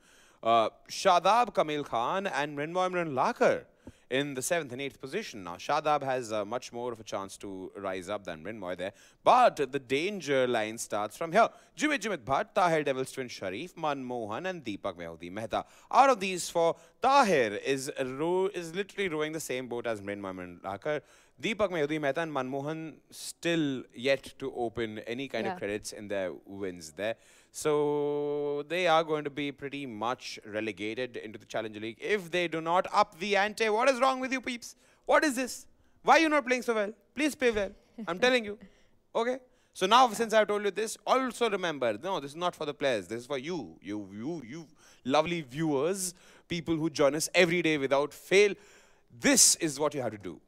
Shadab Kamil Khan and Mrinmoy Imran Lakar in the 7th and 8th position. Now, Shadab has much more of a chance to rise up than Mrinmoy there. But the danger line starts from here. Jimit Bhatt, Tahir Devil's twin Sharif, Manmohan and Deepak Mehdi Mehta. Out of these 4, Tahir is literally rowing the same boat as Mrinmoy Imran Lakar. Deepak Mehdi Mehta and Manmohan still yet to open any kind of credits in their wins there. So they are going to be pretty much relegated into the Challenger League if they do not up the ante. What is wrong with you peeps? What is this? Why are you not playing so well? Please play well. I'm telling you. Okay? So now since I've told you this, also remember, no, this is not for the players. This is for you. You lovely viewers, people who join us every day without fail. This is what you have to do.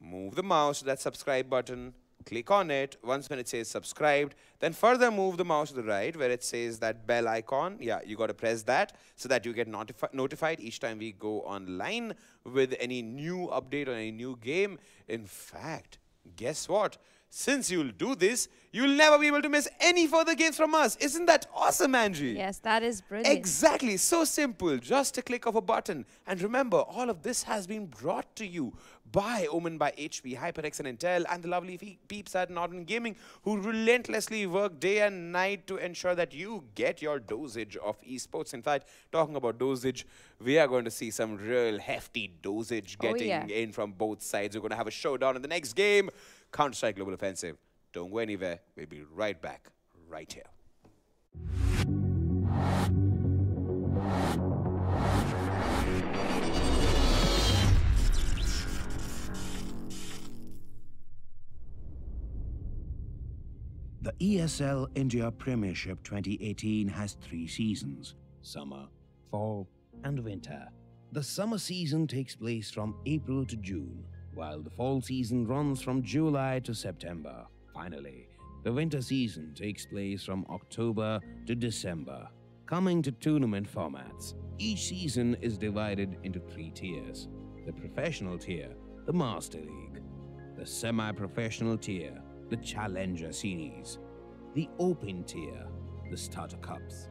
Move the mouse to that subscribe button. Click on it. Once when it says subscribed, then further move the mouse to the right where it says that bell icon. Yeah, you got to press that so that you get notified each time we go online with any new update or any new game. In fact, guess what? Since you'll do this, you'll never be able to miss any further games from us. Isn't that awesome, Angie? Yes, that is brilliant. Exactly. So simple. Just a click of a button. And remember, all of this has been brought to you by Omen by HP, HyperX and Intel, and the lovely peeps at Northern Gaming who relentlessly work day and night to ensure that you get your dosage of esports. In fact, talking about dosage, we are going to see some real hefty dosage getting in from both sides. We're going to have a showdown in the next game. Counter-Strike Global Offensive. Don't go anywhere. We'll be right back, right here. The ESL India Premiership 2018 has 3 seasons: summer, fall, and winter. The summer season takes place from April to June, while the fall season runs from July to September. Finally, the winter season takes place from October to December. Coming to tournament formats, each season is divided into 3 tiers: the professional tier, the Master League; the semi-professional tier, the Challenger Series; the Open tier, the Starter Cups.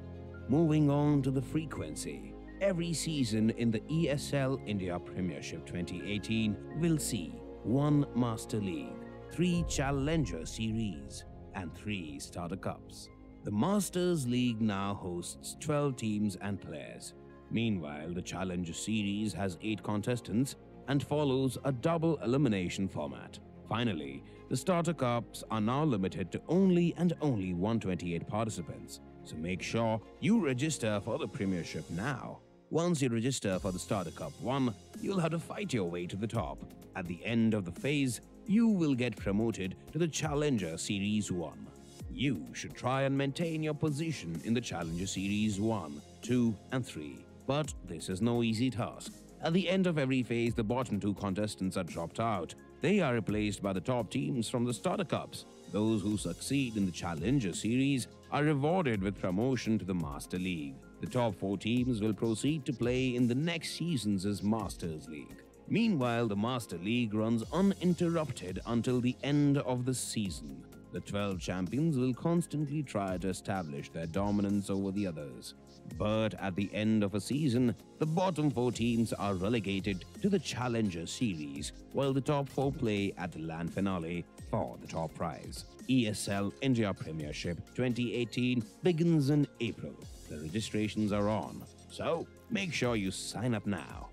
Moving on to the frequency, every season in the ESL India Premiership 2018 will see 1 Master League, 3 Challenger Series, and 3 Starter Cups. The Masters League now hosts 12 teams and players. Meanwhile, the Challenger Series has 8 contestants and follows a double elimination format. Finally, the Starter Cups are now limited to only 128 participants, so make sure you register for the Premiership now. Once you register for the Starter Cup 1, you'll have to fight your way to the top. At the end of the phase, you will get promoted to the Challenger Series 1. You should try and maintain your position in the Challenger Series 1, 2, and 3. But this is no easy task. At the end of every phase, the bottom 2 contestants are dropped out. They are replaced by the top teams from the Starter Cups. Those who succeed in the Challenger Series are rewarded with promotion to the Master League. The top 4 teams will proceed to play in the next season's Masters League. Meanwhile, the Master League runs uninterrupted until the end of the season. The 12 champions will constantly try to establish their dominance over the others. But at the end of a season, the bottom 4 teams are relegated to the Challenger Series, while the top 4 play at the LAN finale for the top prize. ESL India Premiership 2018 begins in April. The registrations are on, so make sure you sign up now.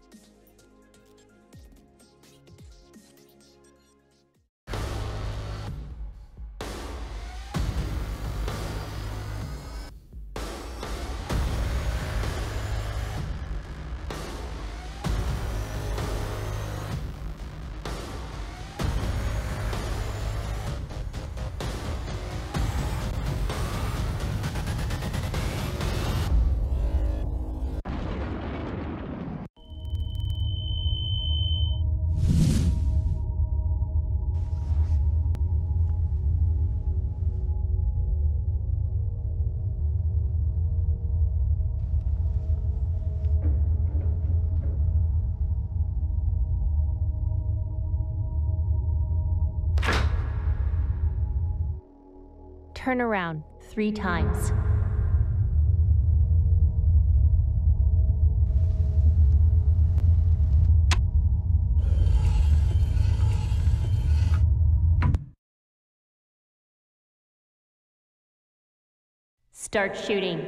Turn around 3 times. Start shooting.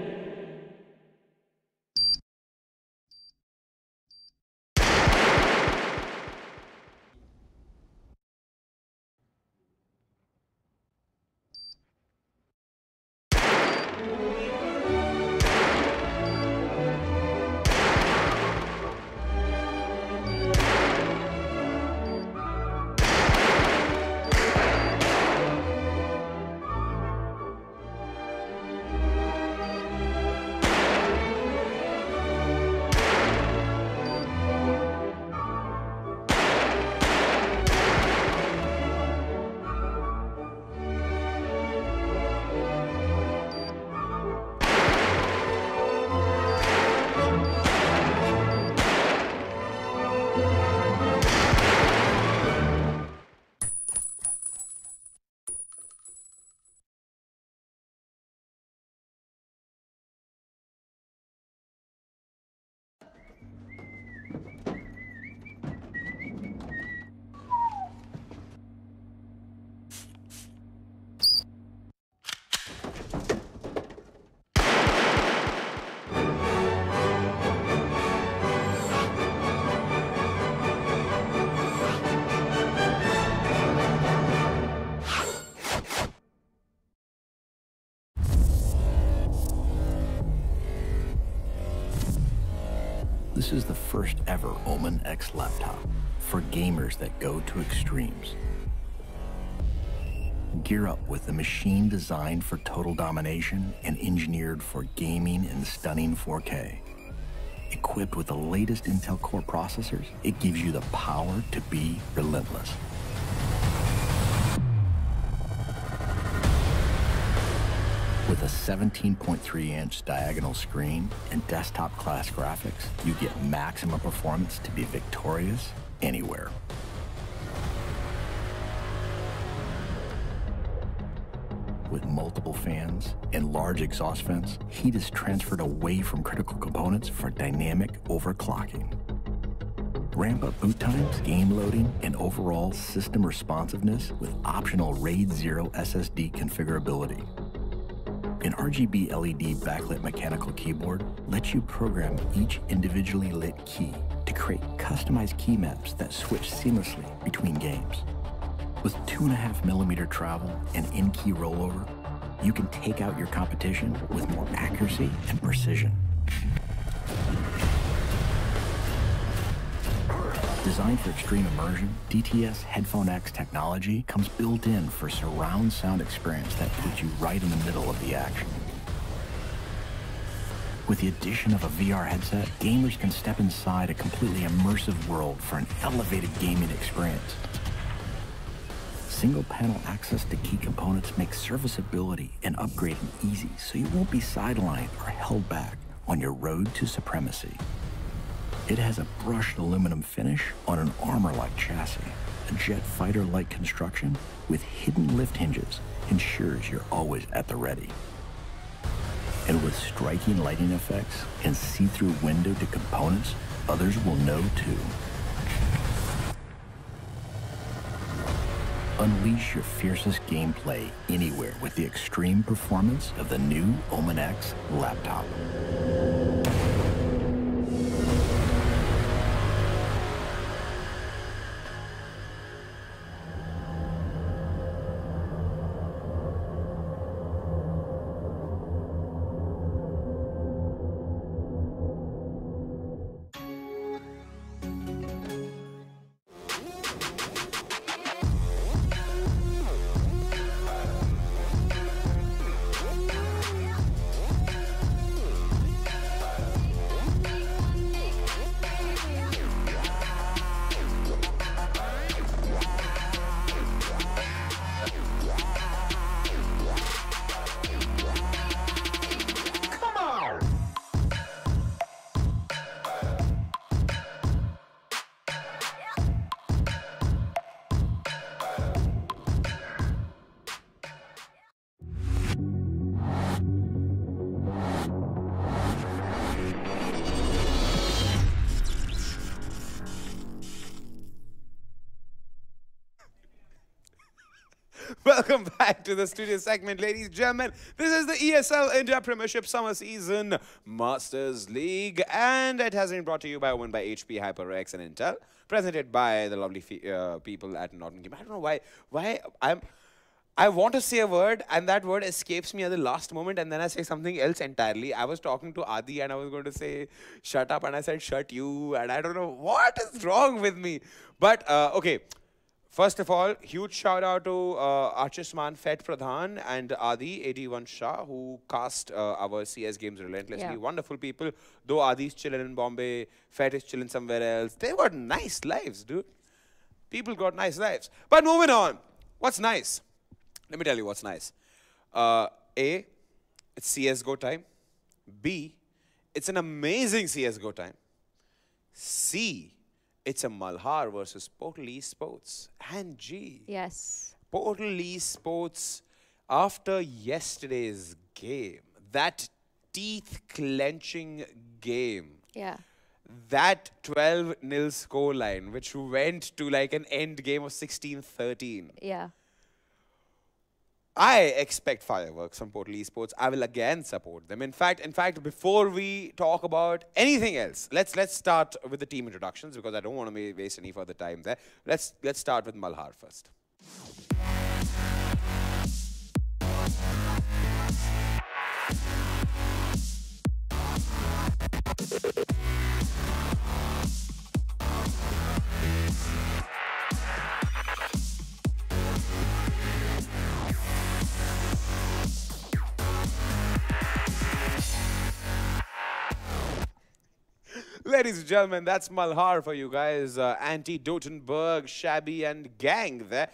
This is the first ever Omen X laptop for gamers that go to extremes. Gear up with the machine designed for total domination and engineered for gaming in stunning 4K. Equipped with the latest Intel Core processors, it gives you the power to be relentless. With a 17.3-inch diagonal screen and desktop-class graphics, you get maximum performance to be victorious anywhere. With multiple fans and large exhaust vents, heat is transferred away from critical components for dynamic overclocking. Ramp up boot times, game loading, and overall system responsiveness with optional RAID 0 SSD configurability. An RGB LED backlit mechanical keyboard lets you program each individually lit key to create customized key maps that switch seamlessly between games. With 2.5mm travel and in-key rollover, you can take out your competition with more accuracy and precision. Designed for extreme immersion, DTS Headphone X technology comes built in for surround sound experience that puts you right in the middle of the action. With the addition of a VR headset, gamers can step inside a completely immersive world for an elevated gaming experience. Single panel access to key components makes serviceability and upgrading easy, so you won't be sidelined or held back on your road to supremacy. It has a brushed aluminum finish on an armor-like chassis. A jet fighter-like construction with hidden lift hinges ensures you're always at the ready. And with striking lighting effects and see-through window to components, others will know too. Unleash your fiercest gameplay anywhere with the extreme performance of the new Omen X laptop. Welcome back to the studio segment, ladies and gentlemen. This is the ESL India Premiership Summer Season Masters League, and it has been brought to you by Owen by HP, HyperX, and Intel, presented by the lovely people at Norton Game. I don't know why I want to say a word, and that word escapes me at the last moment, and then I say something else entirely. I was talking to Adi, and I was going to say, shut up, and I said, shut you, and I don't know what is wrong with me. But, okay. First of all, huge shout out to Archisman Fet Pradhan and Adi 81 Shah, who cast our CS games relentlessly. Yeah. Wonderful people. Though Adi's chilling in Bombay, Fet is chilling somewhere else. They got nice lives, dude. People got nice lives. But moving on, what's nice? Let me tell you what's nice. A, it's CSGO time. B, it's an amazing CSGO time. C, it's a Malhar versus Portal Esports. And G. Yes. Portal Esports, after yesterday's game, that teeth-clenching game, yeah, that 12-0 scoreline, which went to like an end game of 16-13. Yeah. I expect fireworks from Portal Esports. I will again support them. In fact, before we talk about anything else, let's start with the team introductions, because I don't want to waste any further time there. Let's start with Malhar first. ladies and gentlemen, that's Malhar for you guys. Anti-Dotenberg, Shabby and Gang there.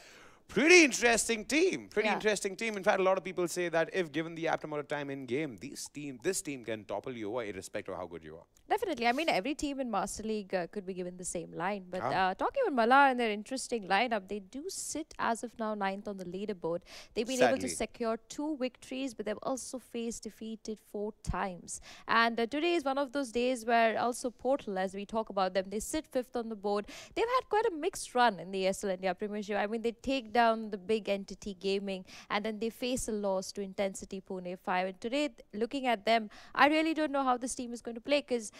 Pretty interesting team. Pretty interesting team. In fact, a lot of people say that if given the apt amount of time in game, this team can topple you over irrespective of how good you are. Definitely. I mean, every team in Master League could be given the same line. But talking about Malhar and their interesting lineup, they do sit as of now 9th on the leaderboard. They've been able to secure 2 victories, but they've also faced defeated 4 times. And today is one of those days where also Portal, as we talk about them, they sit 5th on the board. They've had quite a mixed run in the ESL India Premiership. I mean, they take down the big entity Gaming, and then they face a loss to Intensity Pune 5. And today, looking at them, I really don't know how this team is going to play, because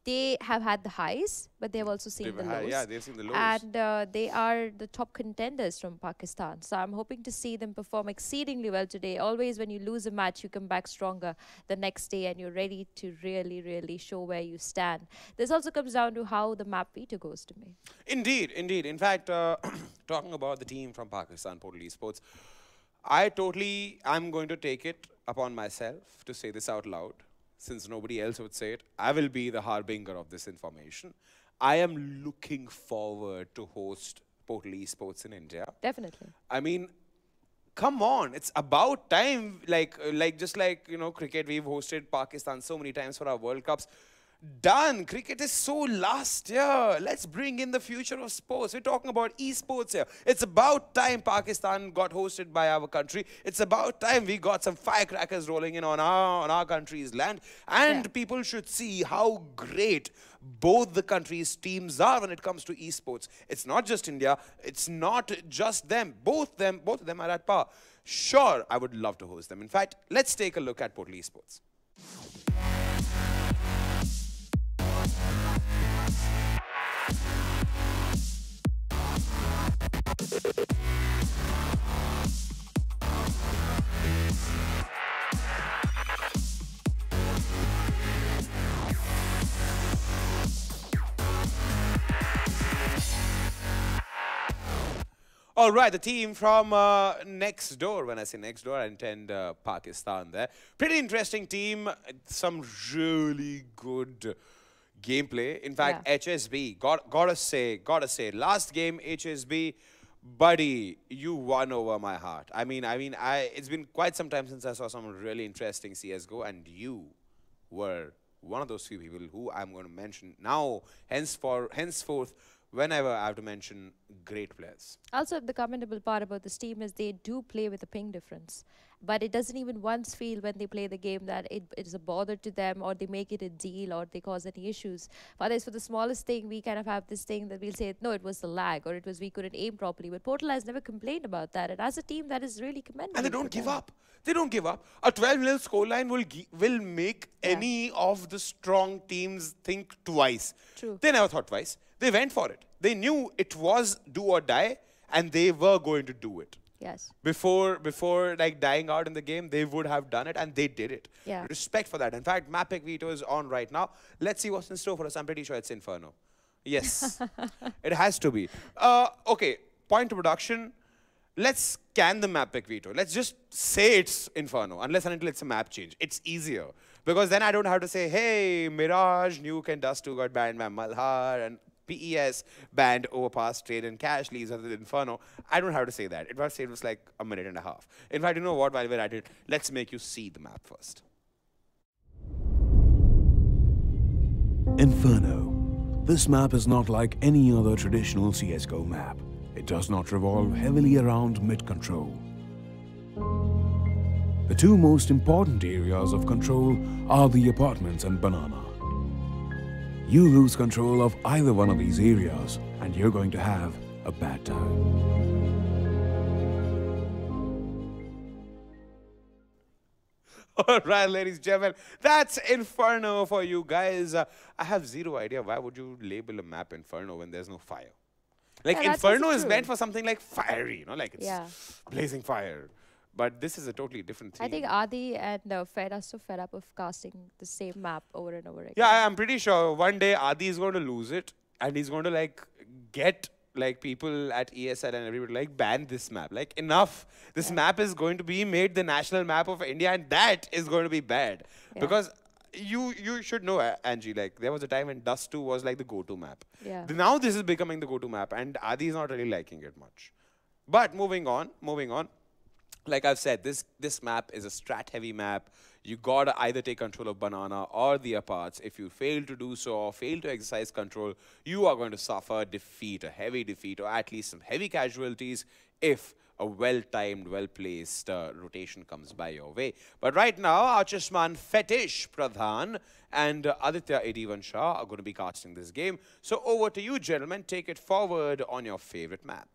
they have had the highs, but they have also seen the lows. Yeah, they've seen the lows. And they are the top contenders from Pakistan. So I'm hoping to see them perform exceedingly well today. Always when you lose a match, you come back stronger the next day and you're ready to really, really show where you stand. This also comes down to how the map veto goes to me. Indeed, indeed. In fact, talking about the team from Pakistan, Portal Esports, I'm going to take it upon myself to say this out loud. Since nobody else would say it, I will be the harbinger of this information. I am looking forward to host Portal Esports in India. Definitely. I mean, come on, it's about time. Just like, you know, cricket, we've hosted Pakistan so many times for our World Cups. Done. Cricket is so last year. Let's bring in the future of sports. We're talking about esports here. It's about time Pakistan got hosted by our country. It's about time we got some firecrackers rolling in on our country's land. And people should see how great both the countries' teams are when it comes to esports. It's not just India. It's not just them. Both of them are at par. Sure, I would love to host them. In fact, let's take a look at Portal Esports. All right, the team from next door. When I say next door, I intend Pakistan there. Pretty interesting team. Some really good gameplay. In fact, HSB, gotta say, last game, HSB, buddy, you won over my heart. It's been quite some time since I saw some really interesting CSGO, and you were one of those few people who I'm going to mention now, henceforth, whenever I have to mention great players. Also, the commendable part about this team is they do play with a ping difference. But it doesn't even once feel when they play the game that it is a bother to them, or they make it a deal, or they cause any issues. For the smallest thing, we kind of have this thing that we'll say, no, it was the lag, or it was we couldn't aim properly. But Portal has never complained about that. And as a team, that is really commendable. And they don't give up. They don't give up. A 12-0 scoreline will make any of the strong teams think twice. True. They never thought twice. They went for it. They knew it was do or die, and they were going to do it. Yes. Before like dying out in the game, they would have done it, and they did it. Yeah. Respect for that. In fact, map pick veto is on right now. Let's see what's in store for us. I'm pretty sure it's Inferno. Yes. It has to be. Okay, point to production. Let's scan the map pick veto. Let's just say it's Inferno, unless and until it's a map change. It's easier. Because then I don't have to say, hey, Mirage, Nuke, and Dust 2 got banned by Malhar, and PES banned Overpass, Trade, and Cash leaves other than Inferno. I don't have to say that. It was like a minute and a half. In fact, you know what? While we're at it, let's make you see the map first. Inferno. This map is not like any other traditional CSGO map. It does not revolve heavily around mid-control. The two most important areas of control are the apartments and Banana. You lose control of either one of these areas, and you're going to have a bad time. All right, ladies and gentlemen, that's Inferno for you guys. I have zero idea why would you label a map Inferno when there's no fire. Like, Inferno is meant for something like fiery, you know, like it's blazing fire. But this is a totally different thing. I think Adi and Fed are so fed up of casting the same map over and over again. Yeah, I'm pretty sure one day Adi is going to lose it, and he's going to like get like people at ESL and everybody like ban this map. Like, enough. This map is going to be made the national map of India, and that is going to be bad. Because you should know, Angie, like there was a time when Dust 2 was like the go-to map. Yeah. Now this is becoming the go-to map, and Adi is not really liking it much. But moving on. Like I've said, this map is a strat-heavy map. You gotta either take control of Banana or the Aparts. If you fail to do so or fail to exercise control, you are going to suffer defeat, a heavy defeat, or at least some heavy casualties if a well-timed, well-placed rotation comes by your way. But right now, Archishman Fetish Pradhan and Aditya Edivan Shah are going to be casting this game. So over to you, gentlemen. Take it forward on your favorite map.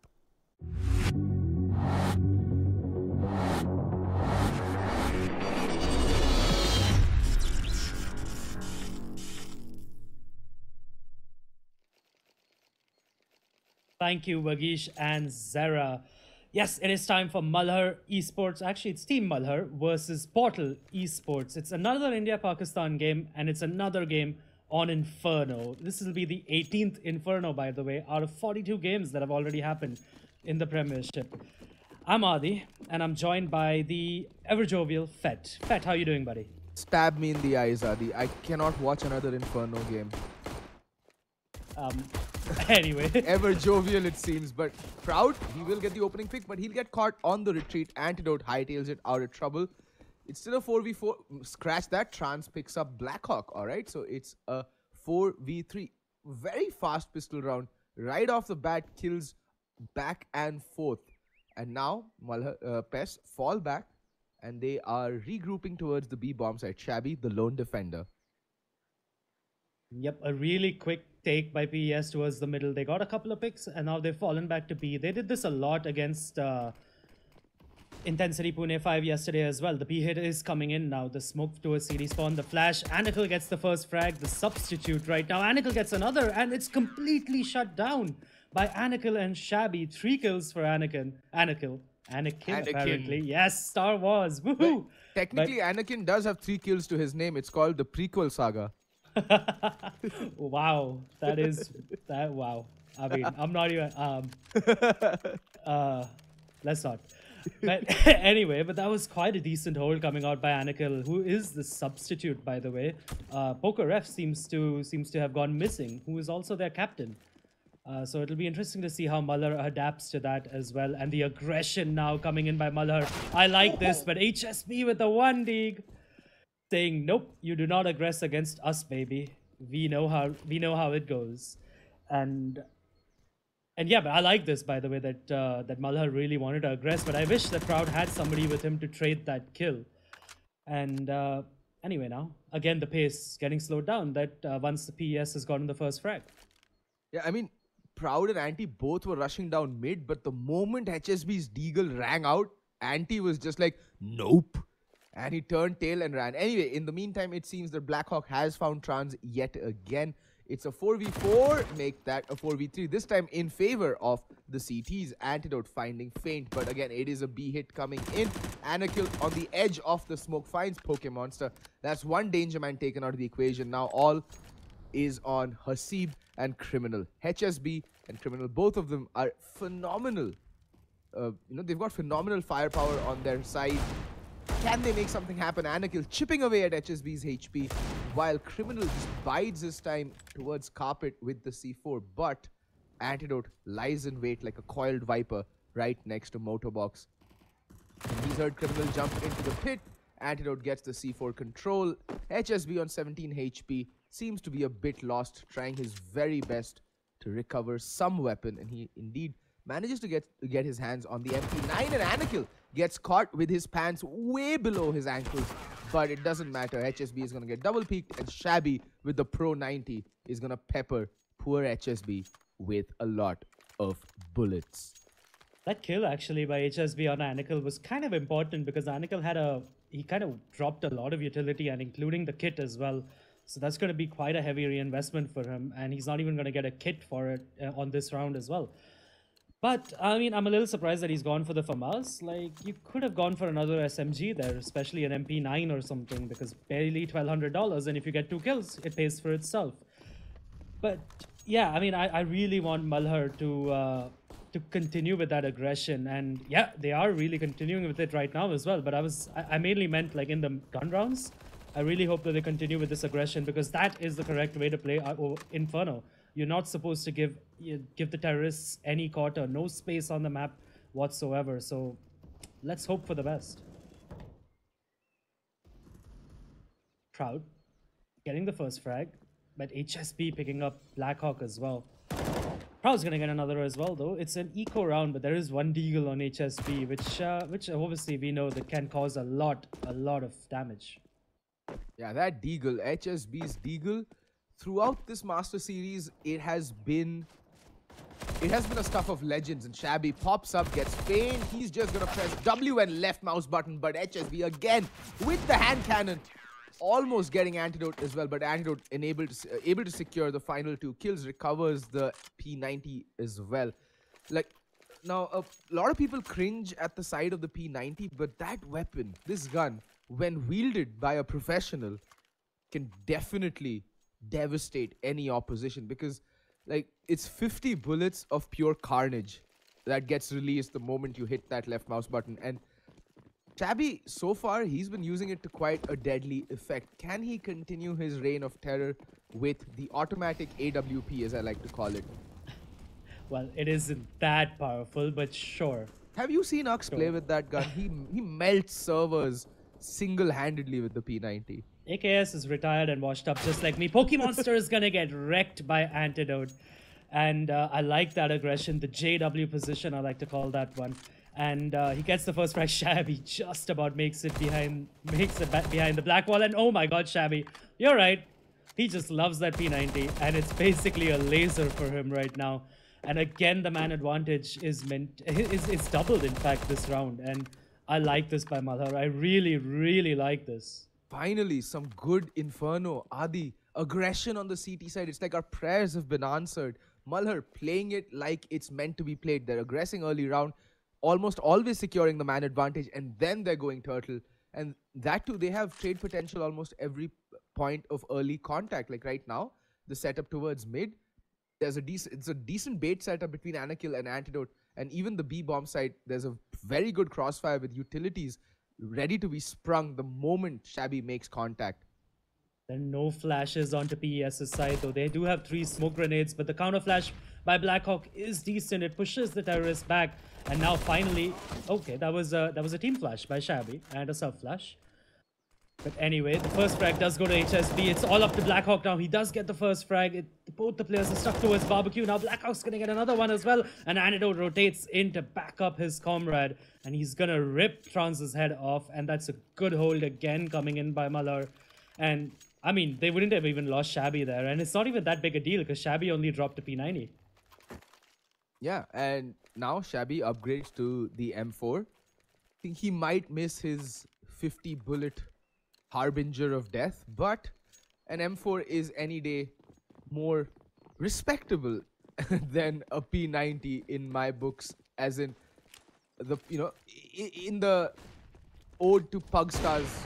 Thank you, Vagish and Zara. Yes, it is time for Malhar Esports. Actually, it's Team Malhar versus Portal Esports. It's another India-Pakistan game, and it's another game on Inferno. This will be the 18th Inferno, by the way, out of 42 games that have already happened in the Premiership. I'm Adi, and I'm joined by the ever-jovial Fet. Fet, how you doing, buddy? Stab me in the eyes, Adi. I cannot watch another Inferno game. Anyway. Ever jovial, it seems, but Proud, he will get the opening pick, but he'll get caught on the retreat. Antidote hightails it out of trouble. It's still a 4v4. Scratch that. Trans picks up Blackhawk, alright? So it's a 4v3. Very fast pistol round. Right off the bat, kills back and forth. And now, PES fall back, and they are regrouping towards the B bomb side. Shabby, the lone defender. Yep, a really quick take by PES towards the middle. They got a couple of picks, and now they've fallen back to B. They did this a lot against Intensity Pune 5 yesterday as well. The B hit is coming in now. The smoke towards CD spawn, the flash. Anakel gets the first frag, the substitute right now. Anakel gets another, and it's completely shut down by Anakel and Shabby. 3 kills for Anakin, apparently. Yes, Star Wars. Woohoo! Technically, Anakin does have 3 kills to his name. It's called the prequel saga. Wow, wow. I mean, I'm not even let's not. But anyway, but that was quite a decent hold coming out by Anakel, who is the substitute, by the way. Poker Ref seems to have gone missing, who is also their captain. So it'll be interesting to see how Malhar adapts to that as well. And the aggression now coming in by Malhar. I like this, but HSB with the 1 dig. Saying, nope, you do not aggress against us, baby. We know how it goes. And yeah, but I like this, by the way, that that Malhar really wanted to aggress, but I wish that Proud had somebody with him to trade that kill. And anyway, now again the pace getting slowed down. That once the PES has gotten the first frag. Yeah, I mean, Proud and Anti both were rushing down mid, but the moment HSB's Deagle rang out, Anti was just like, nope. And he turned tail and ran. Anyway, in the meantime, it seems that Blackhawk has found Trans yet again. It's a 4v4, make that a 4v3. This time in favor of the CTs. Antidote finding Feint, but again, it is a B hit coming in. Anakel on the edge of the smoke finds Pokemonster. That's one danger man taken out of the equation. Now all is on Hasib and Criminal. HSB and Criminal, both of them are phenomenal. They've got phenomenal firepower on their side. Can they make something happen? Anakel chipping away at HSB's HP, while Criminal just bides his time towards Carpet with the C4. But Antidote lies in wait like a coiled viper right next to Motorbox. And he's heard Criminal jump into the pit. Antidote gets the C4 control. HSB on 17 HP seems to be a bit lost, trying his very best to recover some weapon. And he indeed manages to get his hands on the MP9, and Anakel gets caught with his pants way below his ankles, but it doesn't matter. HSB is going to get double peaked, and Shabby with the Pro 90 is going to pepper poor HSB with a lot of bullets. That kill actually by HSB on Anakel was kind of important because Anakel he kind of dropped a lot of utility, and including the kit as well. So that's going to be quite a heavy reinvestment for him, and he's not even going to get a kit for it on this round as well. But, I mean, I'm a little surprised that he's gone for the FAMAS. Like, you could have gone for another SMG there, especially an MP9 or something, because barely $1,200, and if you get 2 kills, it pays for itself. But, yeah, I mean, I really want Malhar to continue with that aggression, and yeah, they are really continuing with it right now as well. But I mainly meant, like, in the gun rounds, I really hope that they continue with this aggression, because that is the correct way to play Inferno. You're not supposed to give the terrorists any quarter, no space on the map whatsoever. So let's hope for the best. Proud getting the first frag, but HSB picking up Blackhawk as well. Proud's gonna get another as well, though. It's an eco round, but there is one deagle on HSB, which obviously we know that can cause a lot of damage. Yeah, that deagle, HSB's deagle, throughout this Master Series, it has been a stuff of legends. And Shabby pops up, gets faint. He's just gonna press W and left mouse button, but HSB again with the hand cannon, almost getting Antidote as well, but Antidote able to secure the final 2 kills, recovers the P90 as well. Like, now a lot of people cringe at the sight of the P90, but that weapon, this gun, when wielded by a professional, can definitely devastate any opposition, because like it's 50 bullets of pure carnage that gets released the moment you hit that left mouse button. And Shabby, so far, he's been using it to quite a deadly effect. Can he continue his reign of terror with the automatic AWP, as I like to call it? Well, it isn't that powerful, but sure. Have you seen Ux play with that gun? He melts servers single-handedly with the P90. AKS is retired and washed up just like me. Pokemonster is gonna get wrecked by Antidote. And I like that aggression, the JW position, I like to call that one. And he gets the first frag. Shabby just about makes it behind the black wall. And oh my god, Shabby, you're right. He just loves that P90, and it's basically a laser for him right now. And again, the man advantage is doubled, in fact, this round. And I like this by Malhar. I really like this. Finally, some good Inferno, Adi, aggression on the CT side. It's like our prayers have been answered. Malhar playing it like it's meant to be played. They're aggressing early round, almost always securing the man advantage, and then they're going turtle. And that too, they have trade potential almost every point of early contact. Like right now, the setup towards mid, it's a decent bait setup between Anakil and Antidote. And even the B bomb side, there's a very good crossfire with utilities ready to be sprung the moment Shabby makes contact. There are no flashes onto PES's side, though. They do have 3 smoke grenades, but the counter flash by Blackhawk is decent. It pushes the terrorists back. And now finally, okay, that was a team flash by Shabby and a self flash. But anyway, the first frag does go to HSB. It's all up to Blackhawk now. He does get the first frag. Both the players are stuck towards Barbecue. Now Blackhawk's going to get another one as well. And Antidote rotates in to back up his comrade. And he's going to rip Trans's head off. And that's a good hold again coming in by Malhar. And, I mean, they wouldn't have even lost Shabby there. And it's not even that big a deal because Shabby only dropped a P90. Yeah, and now Shabby upgrades to the M4. I think he might miss his 50-bullet harbinger of death, but an M4 is any day more respectable than a P90 in my books, as in the in the ode to Pugstars.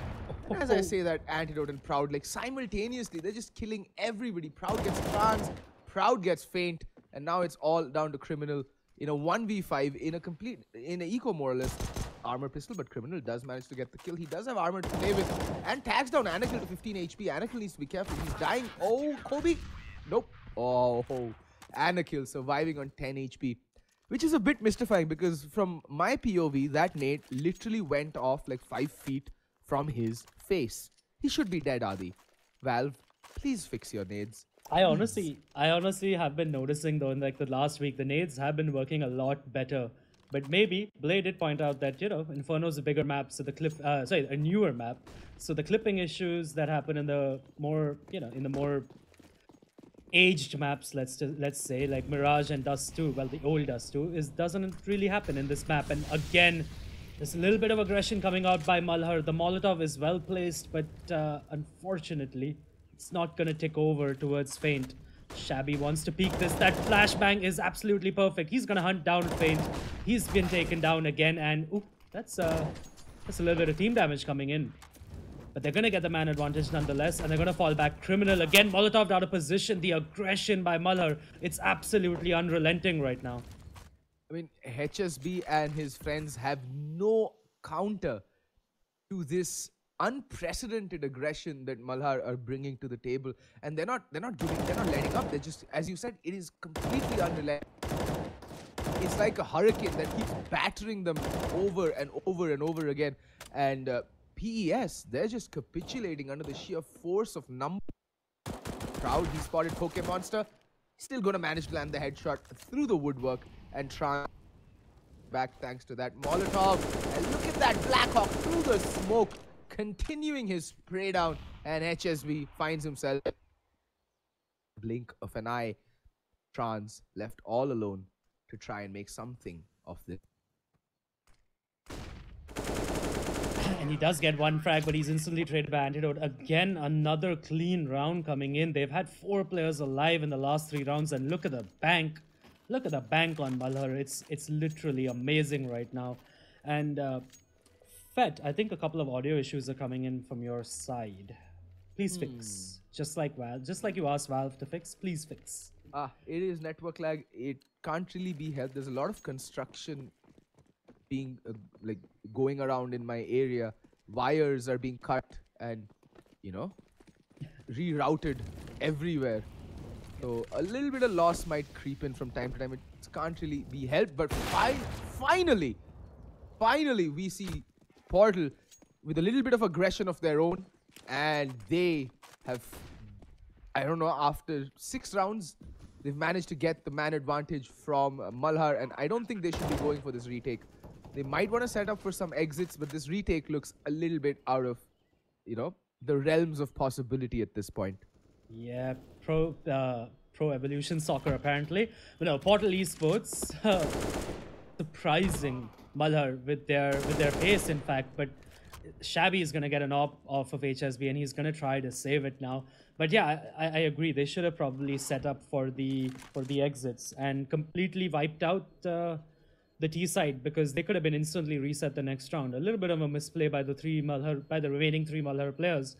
As I say that, Antidote and Proud, like simultaneously, they're just killing everybody. Proud gets trans, Proud gets faint, and now it's all down to Criminal in a 1v5 in a eco more or less armor pistol, but Criminal does manage to get the kill. He does have armor to play with and tags down Anakil to 15 HP. Anakil needs to be careful. He's dying. Oh, Kobe. Nope. Oh, Anakil surviving on 10 HP, which is a bit mystifying because from my POV, that nade literally went off like 5 feet from his face. He should be dead, Adi. Valve, please fix your nades. I honestly have been noticing though in like the last week, the nades have been working a lot better. But maybe Blade did point out that, Inferno's a bigger map, so the a newer map. So the clipping issues that happen in the more, in the more aged maps, let's say, like Mirage and Dust 2, well, the old Dust 2, doesn't really happen in this map. And again, there's a little bit of aggression coming out by Malhar. The Molotov is well placed, but unfortunately, it's not going to tick over towards Feint. Shabby wants to peek this. That flashbang is absolutely perfect. He's going to hunt down Feint. He's been taken down again, and ooh, that's a little bit of team damage coming in. But they're going to get the man advantage nonetheless, and they're going to fall back. Criminal again, Molotov out of position. The aggression by Malhar, it's absolutely unrelenting right now. I mean, HSB and his friends have no counter to this unprecedented aggression that Malhar are bringing to the table, and they're not letting up. They're just, as you said, it is completely unrelenting. It's like a hurricane that keeps battering them over and over and over again. And PES, they're just capitulating under the sheer force of number. Proud, he spotted Pokemonster. Still going to manage to land the headshot through the woodwork and try back thanks to that Molotov. And look at that Blackhawk through the smoke, continuing his spray down. And HSB finds himself blink of an eye. Trans left all alone to try and make something of this. And he does get one frag, but he's instantly traded by Antidote. Again, another clean round coming in. They've had 4 players alive in the last 3 rounds, and look at the bank. Look at the bank on Malhar. It's literally amazing right now. And Fet, I think a couple of audio issues are coming in from your side. Please fix. Just like you asked Valve to fix, please fix. It is network lag. It can't really be helped. There's a lot of construction being like going around in my area. Wires are being cut and, you know, rerouted everywhere. So a little bit of loss might creep in from time to time. It can't really be helped. But finally we see Portal with a little bit of aggression of their own, and they have, I don't know, after 6 rounds, they've managed to get the man advantage from Malhar, and I don't think they should be going for this retake. They might want to set up for some exits, but this retake looks a little bit out of, you know, the realms of possibility at this point. Yeah, Pro Evolution Soccer apparently. But no, Portal Esports surprising Malhar with their pace, in fact. But Shabby is gonna get an op off of HSB, and he's gonna try to save it now. But yeah, I agree. They should have probably set up for the exits and completely wiped out the T side, because they could have been instantly reset the next round. A little bit of a misplay by the remaining 3 Malhar players.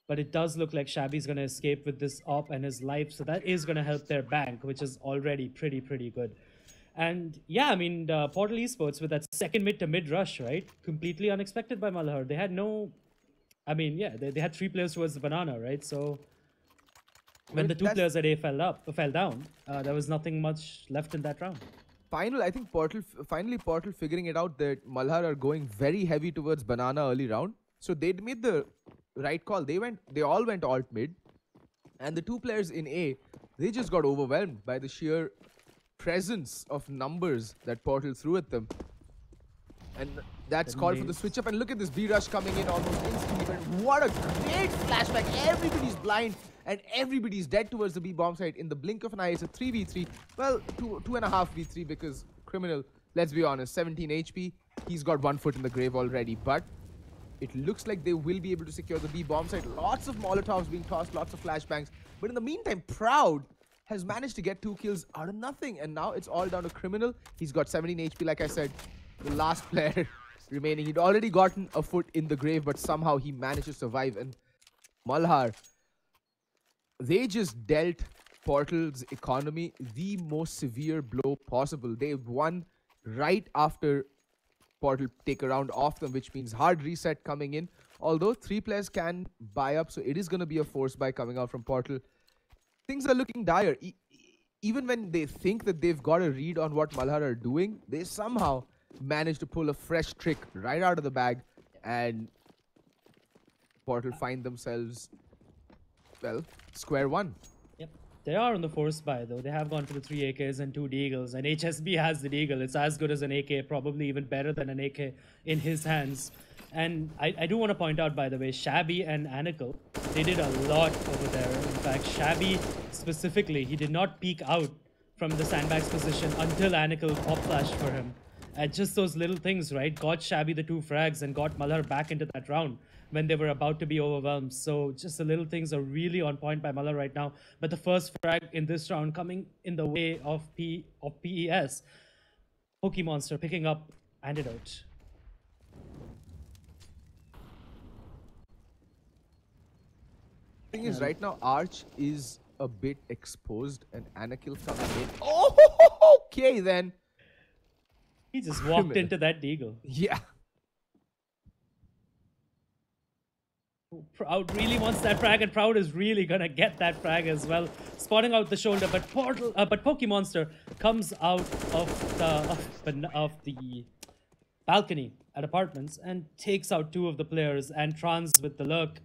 But it does look like Shabby's going to escape with this op and his life. So that is going to help their bank, which is already pretty good. And yeah, I mean, Portal Esports with that second mid to mid rush, right? Completely unexpected by Malhar. They had no... I mean, yeah, they had 3 players towards the banana, right? So when the 2 players at A fell down, there was nothing much left in that round. I think finally Portal figuring it out that Malhar are going very heavy towards banana early round. So they made the right call. They all went alt mid, and the 2 players in A, they just got overwhelmed by the sheer presence of numbers that Portal threw at them. And that's called for the switch up. And look at this B rush coming in almost instantly. And what a great flashback! Everybody's blind and everybody's dead towards the B bomb site. In the blink of an eye, it's a 3v3. Well, 2.5v3, because Criminal, let's be honest, 17 HP. He's got 1 foot in the grave already, but it looks like they will be able to secure the B bomb site. Lots of Molotovs being tossed, lots of flashbangs. But in the meantime, Proud has managed to get 2 kills out of nothing. And now it's all down to Criminal. He's got 17 HP, like I said. The last player remaining. He'd already gotten a foot in the grave, but somehow he managed to survive. And Malhar, they just dealt Portal's economy the most severe blow possible. They won right after Portal take a round off them, which means hard reset coming in. Although 3 players can buy up, so it is going to be a force buy coming out from Portal. Things are looking dire. Even when they think that they've got a read on what Malhar are doing, they somehow manage to pull a fresh trick right out of the bag, and Portal find themselves, well, square one. Yep. They are on the force buy, though. They have gone for the 3 AKs and 2 Deagles, and HSB has the Deagle. It's as good as an AK, probably even better than an AK in his hands. And I do want to point out, by the way, Shabby and Anakel, they did a lot over there. In fact, Shabby specifically, he did not peek out from the sandbags position until Anakel pop flashed for him. And just those little things, right, got Shabby the 2 frags and got Malhar back into that round when they were about to be overwhelmed. So just the little things are really on point by Malhar right now. But the first frag in this round coming in the way of PES, Pokemonster picking up Antidote. Thing is, right now Arch is a bit exposed, and Anakel coming in. Oh, okay then. He just walked into that Deagle. Yeah. Proud really wants that frag, and Proud is really gonna get that frag as well. Spotting out the shoulder, but Pokemonster comes out of the balcony at apartments and takes out two of the players, and Trans with the lurk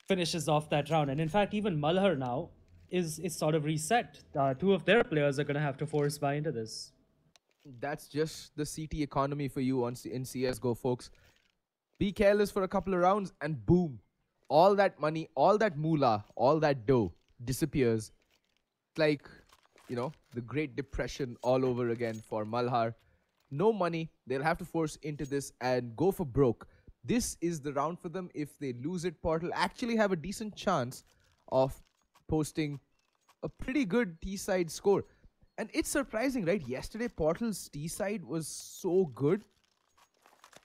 finishes off that round. And in fact, even Malhar now is sort of reset. Two of their players are gonna have to force buy into this. That's just the CT economy for you in CSGO, folks. Be careless for a couple of rounds and boom, all that money, all that moolah, all that dough disappears. It's like, you know, the Great Depression all over again for Malhar. No money, they'll have to force into this and go for broke. This is the round for them. If they lose it, Portal actually have a decent chance of posting a pretty good T-side score. And it's surprising, right? Yesterday, Portal's T-side was so good.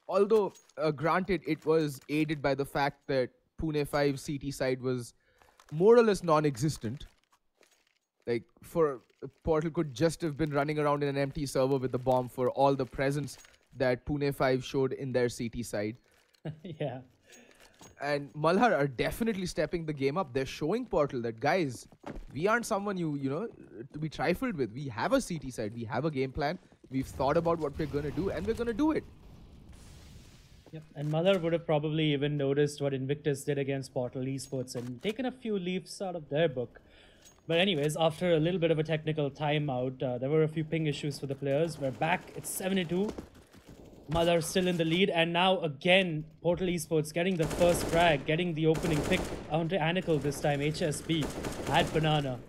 Although, granted, it was aided by the fact that Pune 5 CT side was more or less non-existent. Like, Portal could just have been running around in an empty server with the bomb for all the presence that Pune 5 showed in their CT side. Yeah. And Malhar are definitely stepping the game up. They're showing Portal that, guys, we aren't someone you know, to be trifled with. We have a CT side. We have a game plan. We've thought about what we're going to do, and we're going to do it. Yep. And Malhar would have probably even noticed what Invictus did against Portal Esports and taken a few leaves out of their book. But anyways, after a little bit of a technical timeout, there were a few ping issues for the players. We're back. It's 7-2. Malhar still in the lead. And now again, Portal Esports getting the first frag, getting the opening pick onto Anacle this time. HSB at Banana.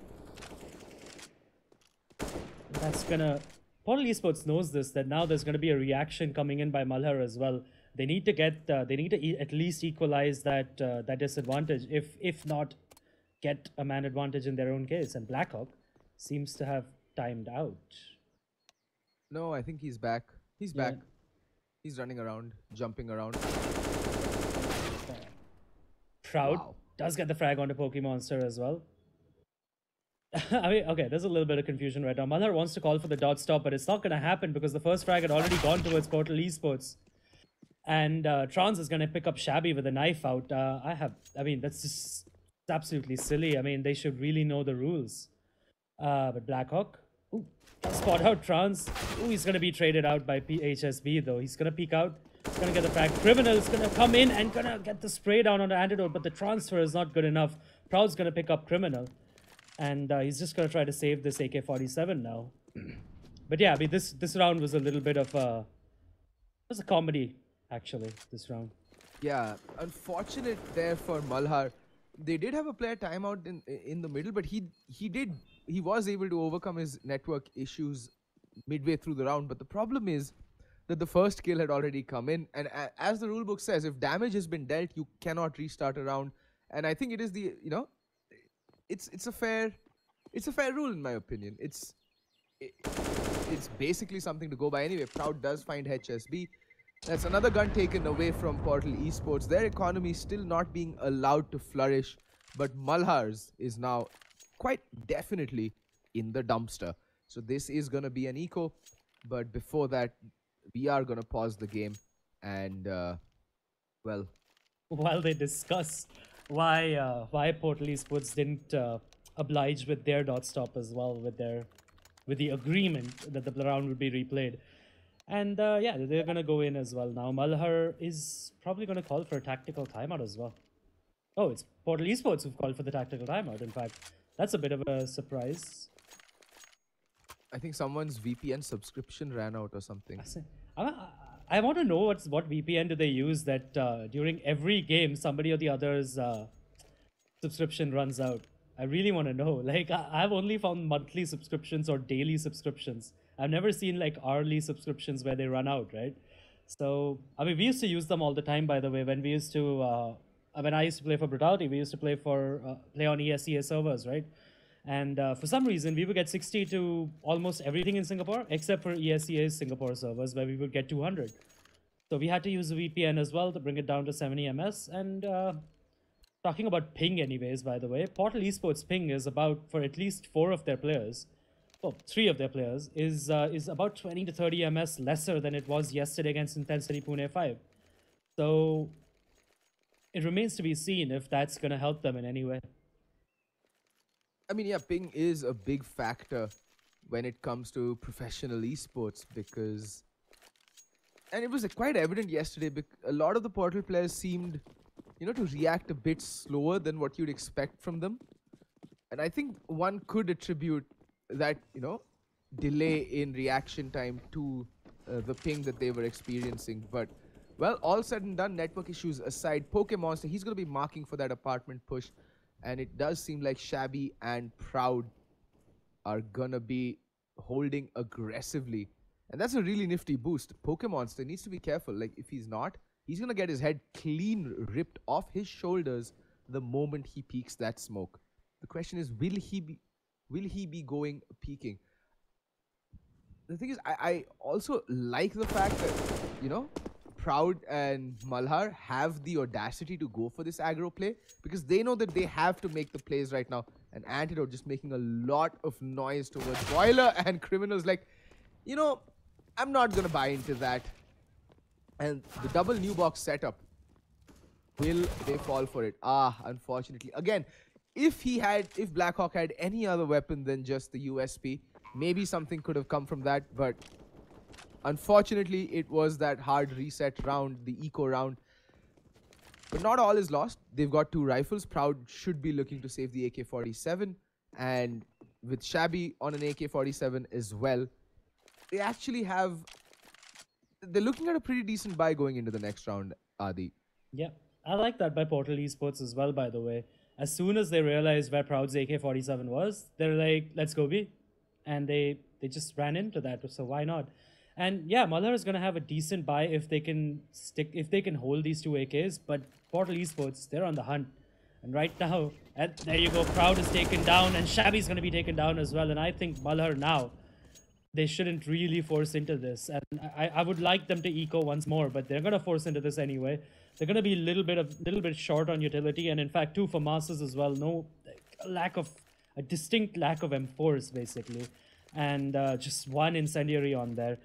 That's gonna... Portal Esports knows this, that now there's going to be a reaction coming in by Malhar as well. They need to get, at least equalize that that disadvantage. If not, get a man advantage in their own case. And Blackhawk seems to have timed out. No, I think he's back. He's back. He's running around, jumping around. Proud does get the frag onto Pokemonster as well. I mean, okay, there's a little bit of confusion right now. Malhar wants to call for the dot stop, but it's not going to happen because the first frag had already gone towards Portal Esports. And Trans is going to pick up Shabby with a knife out. I mean, that's just absolutely silly. I mean, they should really know the rules. But Blackhawk, ooh, spot out Trans. Ooh, he's going to be traded out by HSB though. He's going to peek out. He's going to get the frag. Criminal is going to come in and going to get the spray down on the antidote, but the transfer is not good enough. Proud's going to pick up Criminal. And he's just going to try to save this AK-47 now. But yeah, I mean, this round was a little bit of a... It was a comedy, actually, this round. Yeah, unfortunate there for Malhar. They did have a player timeout in the middle, but he was able to overcome his network issues midway through the round. But the problem is that the first kill had already come in. And as the rulebook says, if damage has been dealt, you cannot restart a round. And I think it is the, you know... It's a fair rule in my opinion. It's basically something to go by anyway. Proud does find HSB. That's another gun taken away from Portal Esports. Their economy still not being allowed to flourish, but Malhar's is now quite definitely in the dumpster. So this is gonna be an eco, but before that, we are gonna pause the game and well, while they discuss why Portal Esports didn't oblige with their dot stop as well, with the agreement that the round would be replayed. And yeah, they're gonna go in as well now. Malhar is probably gonna call for a tactical timeout as well. Oh, it's Portal Esports who've called for the tactical timeout, in fact. That's a bit of a surprise. I think someone's VPN subscription ran out or something. I want to know what VPN do they use that during every game somebody or the other's subscription runs out. I really want to know. Like, I've only found monthly subscriptions or daily subscriptions. I've never seen like hourly subscriptions where they run out, right? So, I mean, we used to use them all the time, by the way, when we used to, when I used to play for Brutality, we used to play on ESEA servers, right? And for some reason, we would get 60 to almost everything in Singapore, except for ESEA's Singapore servers, where we would get 200. So we had to use a VPN as well to bring it down to 70 ms. And talking about ping anyways, by the way, Portal Esports ping is about, for at least 4 of their players, well, 3 of their players, is about 20 to 30 ms lesser than it was yesterday against Intensity Pune 5. So it remains to be seen if that's going to help them in any way. I mean, yeah, ping is a big factor when it comes to professional esports because... And it was quite evident yesterday because a lot of the Portal players seemed, to react a bit slower than what you'd expect from them. And I think one could attribute that, delay in reaction time to the ping that they were experiencing. But, well, all said and done, network issues aside, Pokemonster, he's going to be marking for that apartment push. And it does seem like Shabby and Proud are going to be holding aggressively. And that's a really nifty boost. Pokemonster needs to be careful. Like, if he's not, he's going to get his head clean ripped off his shoulders the moment he peeks that smoke. The question is, will he be going peeking? The thing is, I also like the fact that, Proud and Malhar have the audacity to go for this aggro play because they know that they have to make the plays right now. And Antidote just making a lot of noise towards Boiler and Criminals like, I'm not going to buy into that. And the double new box setup, will they fall for it? Unfortunately. Again, if Blackhawk had any other weapon than just the USP, maybe something could have come from that. But unfortunately, it was that hard reset round, the eco round. But not all is lost. They've got 2 rifles. Proud should be looking to save the AK-47. And with Shabby on an AK-47 as well, they actually have... They're looking at a pretty decent buy going into the next round, Adi. Yeah, I like that by Portal Esports as well, by the way. As soon as they realized where Proud's AK-47 was, they're like, let's go B. And they just ran into that, so why not? And yeah, Malhar is going to have a decent buy if they can hold these 2 AKs. But Portal Esports, they're on the hunt. And right now, and there you go, Proud is taken down and Shabby's going to be taken down as well. And I think Malhar now, they shouldn't really force into this. And I would like them to eco once more, but they're going to force into this anyway. They're going to be a little bit short on utility. And in fact, 2 for Masters as well. A distinct lack of M4s basically. And just 1 incendiary on there.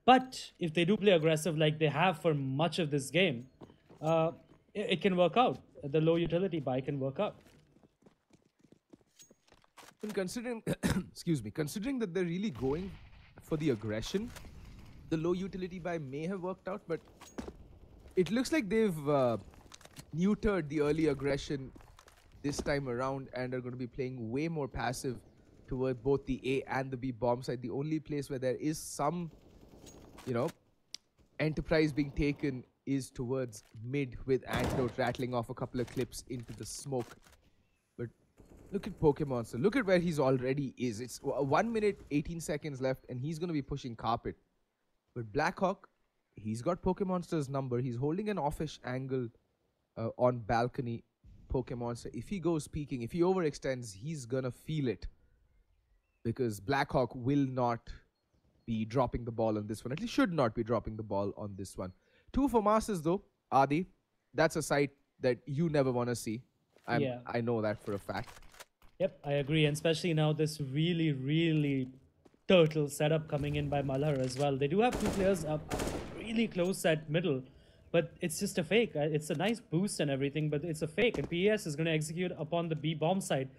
But if they do play aggressive like they have for much of this game, it can work out. The low utility buy can work out. And considering, considering that they're really going for the aggression, the low utility buy may have worked out, but it looks like they've neutered the early aggression this time around and are going to be playing way more passive toward both the A and the B bomb side. The only place where there is some, enterprise being taken is towards mid with Antidote rattling off a couple of clips into the smoke. But look at Pokemonster. Look at where he's already is. It's 1 minute, 18 seconds left, and he's going to be pushing carpet. But Blackhawk, he's got Pokemonster's number. He's holding an offish angle on balcony. Pokemonster, if he goes peeking, if he overextends, he's going to feel it. Because Blackhawk will not be dropping the ball on this one. At least should not be dropping the ball on this one. 2 for Masters though, Adi. That's a sight that you never want to see. I know that for a fact. Yep, I agree. And especially now this really, really turtle setup coming in by Malhar as well. They do have 2 players up really close at middle. But it's just a fake. It's a nice boost and everything, but it's a fake. And PES is going to execute upon the B bomb side.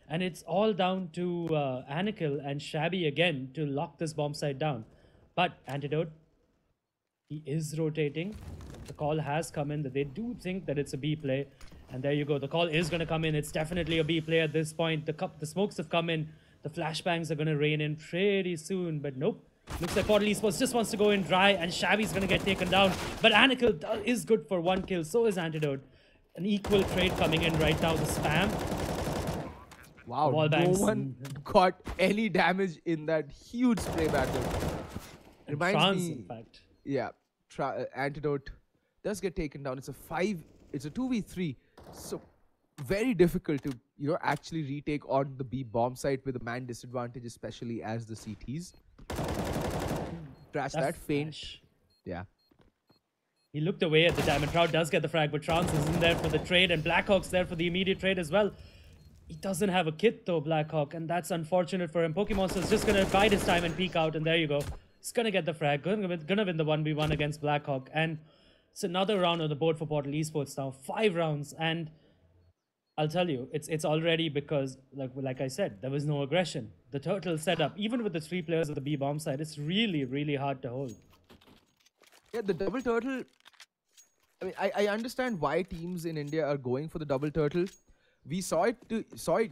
And it's all down to Anakel and Shabby again to lock this bomb site down. But Antidote, he is rotating. The call has come in that they do think that it's a B play. And there you go. The call is going to come in. It's definitely a B play at this point. The smokes have come in. The flashbangs are going to rain in pretty soon. But nope. Looks like Portal Esports just wants to go in dry. And Shabby's going to get taken down. But Anakel is good for 1 kill. So is Antidote. An equal trade coming in right now. The spam. Wow, no one got any damage in that huge spray battle. Reminds me, in fact. Yeah, Antidote does get taken down. It's a 2v3, so very difficult to actually retake on the B bomb site with a man disadvantage, especially as the CTs. Trash that feint. Yeah. He looked away at the time, and Proud does get the frag, but Trance isn't there for the trade, and Blackhawk's there for the immediate trade as well. He doesn't have a kit though, Blackhawk, and that's unfortunate for him. Pokemonster's just going to bide his time and peek out, and there you go. He's going to get the frag, going to win the 1v1 against Blackhawk. And It's another round on the board for Portal Esports now. 5 rounds, and I'll tell you, it's already because, like I said, there was no aggression. The turtle setup, even with the 3 players at the B bomb side, it's really, really hard to hold. Yeah, the double turtle. I mean, I understand why teams in India are going for the double turtle. We saw it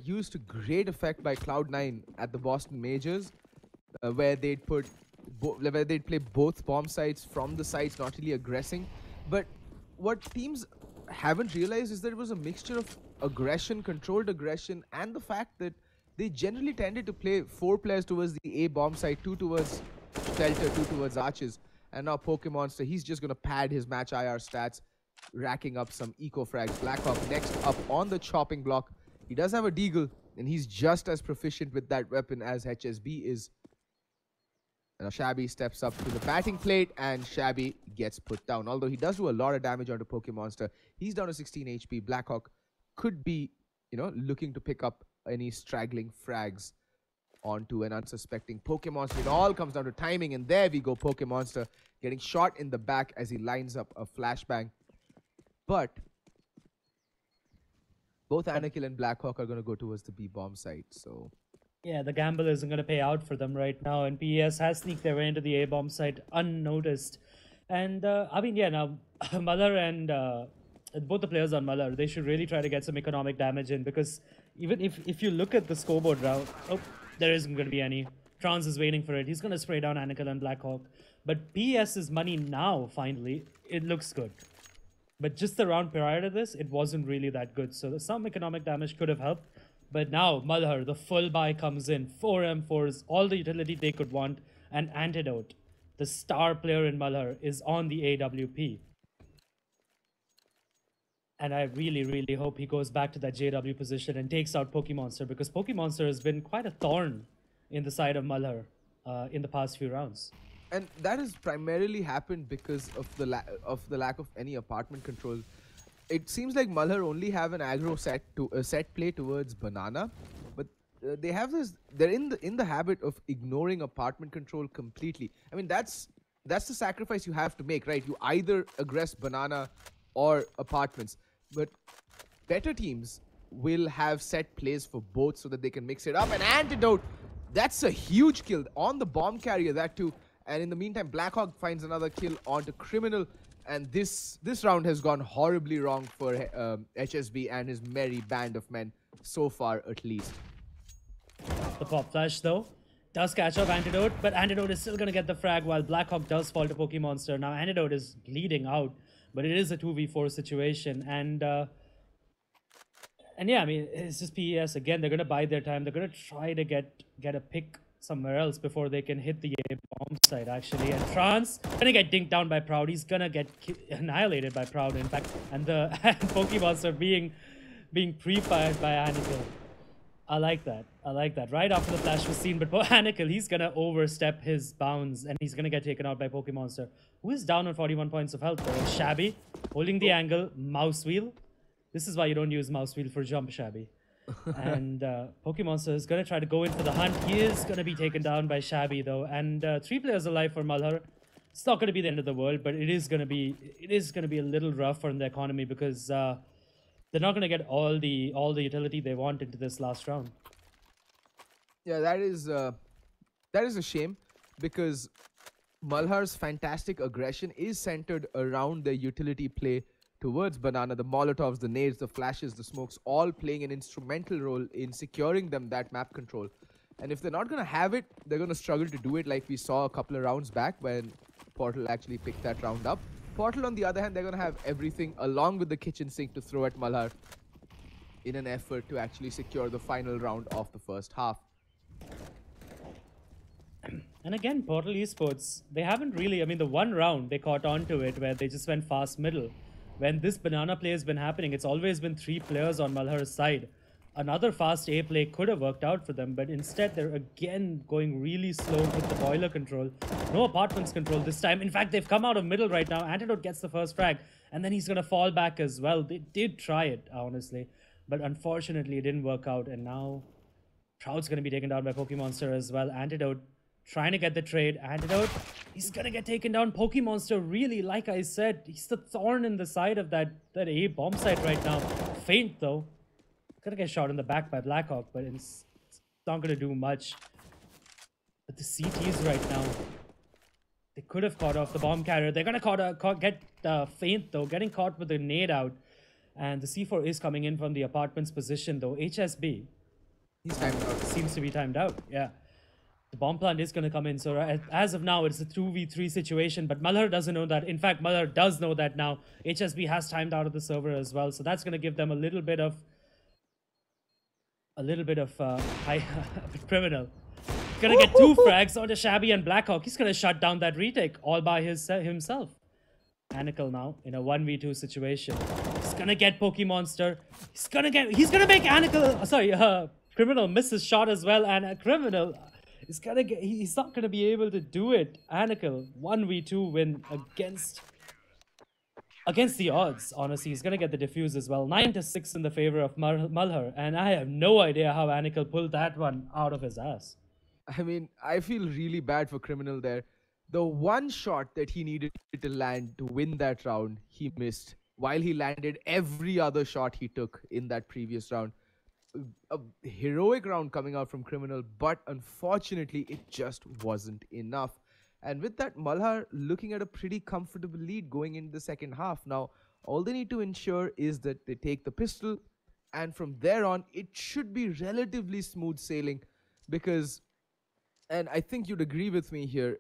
used to great effect by Cloud9 at the Boston Majors, where they'd play both bomb sites from the sides, not really aggressing. But what teams haven't realized is that it was a mixture of aggression, controlled aggression, and the fact that they generally tended to play 4 players towards the A bomb site, 2 towards Shelter, 2 towards Arches. And now Pokemonster, he's just going to pad his match IR stats, racking up some eco frags. Blackhawk next up on the chopping block. He does have a Deagle, and he's just as proficient with that weapon as HSB is. And Shabby steps up to the batting plate, and Shabby gets put down. Although he does do a lot of damage onto Pokemonster, he's down to 16 HP. Blackhawk could be, looking to pick up any straggling frags onto an unsuspecting Pokemonster. It all comes down to timing, and there we go. Pokemonster getting shot in the back as he lines up a flashbang. But both Anakin and Blackhawk are going to go towards the B bomb site, so yeah, the gamble isn't going to pay out for them right now, and PES has sneaked their way into the A bomb site unnoticed. And I mean, yeah, now Malhar and both the players on Malhar, they should really try to get some economic damage in, because even if you look at the scoreboard route, there isn't going to be any. Trans is waiting for it. He's going to spray down Anakin and Blackhawk. But PES's money now, finally, it looks good. But just the round prior to this, it wasn't really that good. So some economic damage could have helped. But now, Malhar, the full buy comes in. 4 M4s, all the utility they could want. And Antidote, the star player in Malhar, is on the AWP. And I really, really hope he goes back to that JW position and takes out Pokemonster, because Pokemonster has been quite a thorn in the side of Malhar in the past few rounds. And that has primarily happened because of the lack of any apartment control. It seems like Malhar only have an aggro set play towards Banana, but they have this. They're in the habit of ignoring apartment control completely. I mean, that's the sacrifice you have to make, right? You either aggress Banana or apartments, but better teams will have set plays for both so that they can mix it up. And Antidote, that's a huge kill on the bomb carrier, that too. And in the meantime, Blackhawk finds another kill onto Criminal. And this round has gone horribly wrong for HSB and his merry band of men, so far at least. The pop flash, though, does catch up Antidote, but Antidote is still going to get the frag while Blackhawk does fall to Pokemonster. Now, Antidote is bleeding out, but it is a 2v4 situation. And yeah, I mean, it's just PES. Again, they're going to bide their time. They're going to try to get a pick somewhere else before they can hit the A bomb site, actually. And Trans gonna get dinked down by Proud. He's gonna get annihilated by Proud, in fact. And the Pokemonster being pre-fired by Anakin. I like that. I like that. Right after the flash was seen, but Anakin, he's gonna overstep his bounds and he's gonna get taken out by Pokemonster, who is down on 41 points of health, though. Shabby holding the angle, mouse wheel. This is why you don't use mouse wheel for jump, Shabby. And Pokemonster is going to try to go in for the hunt. He is going to be taken down by Shabby, though. And 3 players alive for Malhar. It's not going to be the end of the world, but it is going to be a little rough on the economy, because they're not going to get all the utility they want into this last round. Yeah, that is a shame, because Malhar's fantastic aggression is centered around their utility play towards Banana. The Molotovs, the nades, the flashes, the smokes, all playing an instrumental role in securing them that map control. And if they're not going to have it, they're going to struggle to do it, like we saw a couple of rounds back when Portal actually picked that round up. Portal, on the other hand, they're going to have everything along with the kitchen sink to throw at Malhar in an effort to actually secure the final round of the first half. And again, Portal Esports, they haven't really, I mean, the one round they caught on to it where they just went fast middle. When this Banana play has been happening, it's always been 3 players on Malhar's side. Another fast A play could have worked out for them, but instead they're again going really slow with the boiler control. No apartments control this time. In fact, they've come out of middle right now. Antidote gets the first frag, and then he's going to fall back as well. They did try it, honestly, but unfortunately it didn't work out. And now Proud's going to be taken down by Pokemonster as well. Antidote trying to get the trade. Antidote, he's gonna get taken down. Pokemonster, really, like I said, he's the thorn in the side of that A bomb site right now. Faint though. Gonna get shot in the back by Blackhawk, but it's not gonna do much. But the CTs right now, they could have caught off the bomb carrier. They're gonna get Faint though, getting caught with a nade out. And the C4 is coming in from the apartment's position though. HSB, he's timed out. Seems to be timed out, yeah. The bomb plant is going to come in. So as of now, it's a 2v3 situation. But Malhar doesn't know that. In fact, Malhar does know that now. HSB has timed out of the server as well. So that's going to give them a little bit of high criminal. Gonna get 2 frags onto Shabby and Blackhawk. He's going to shut down that retake all by himself. Anakel now in a 1v2 situation. He's going to get Pokemonster. He's going to make Anakel, Criminal miss his shot as well. And Criminal... He's not gonna be able to do it. Anakel 1v2 win against the odds. Honestly, he's gonna get the defuse as well. 9-6 in the favor of Malhar, and I have no idea how Anakel pulled that one out of his ass. I mean, I feel really bad for Criminal there. The one shot that he needed to land to win that round, he missed, while he landed every other shot he took in that previous round. A heroic round coming out from Criminal, but unfortunately it just wasn't enough. And with that, Malhar looking at a pretty comfortable lead going into the second half. Now all they need to ensure is that they take the pistol, and from there on it should be relatively smooth sailing, because, and I think you'd agree with me here,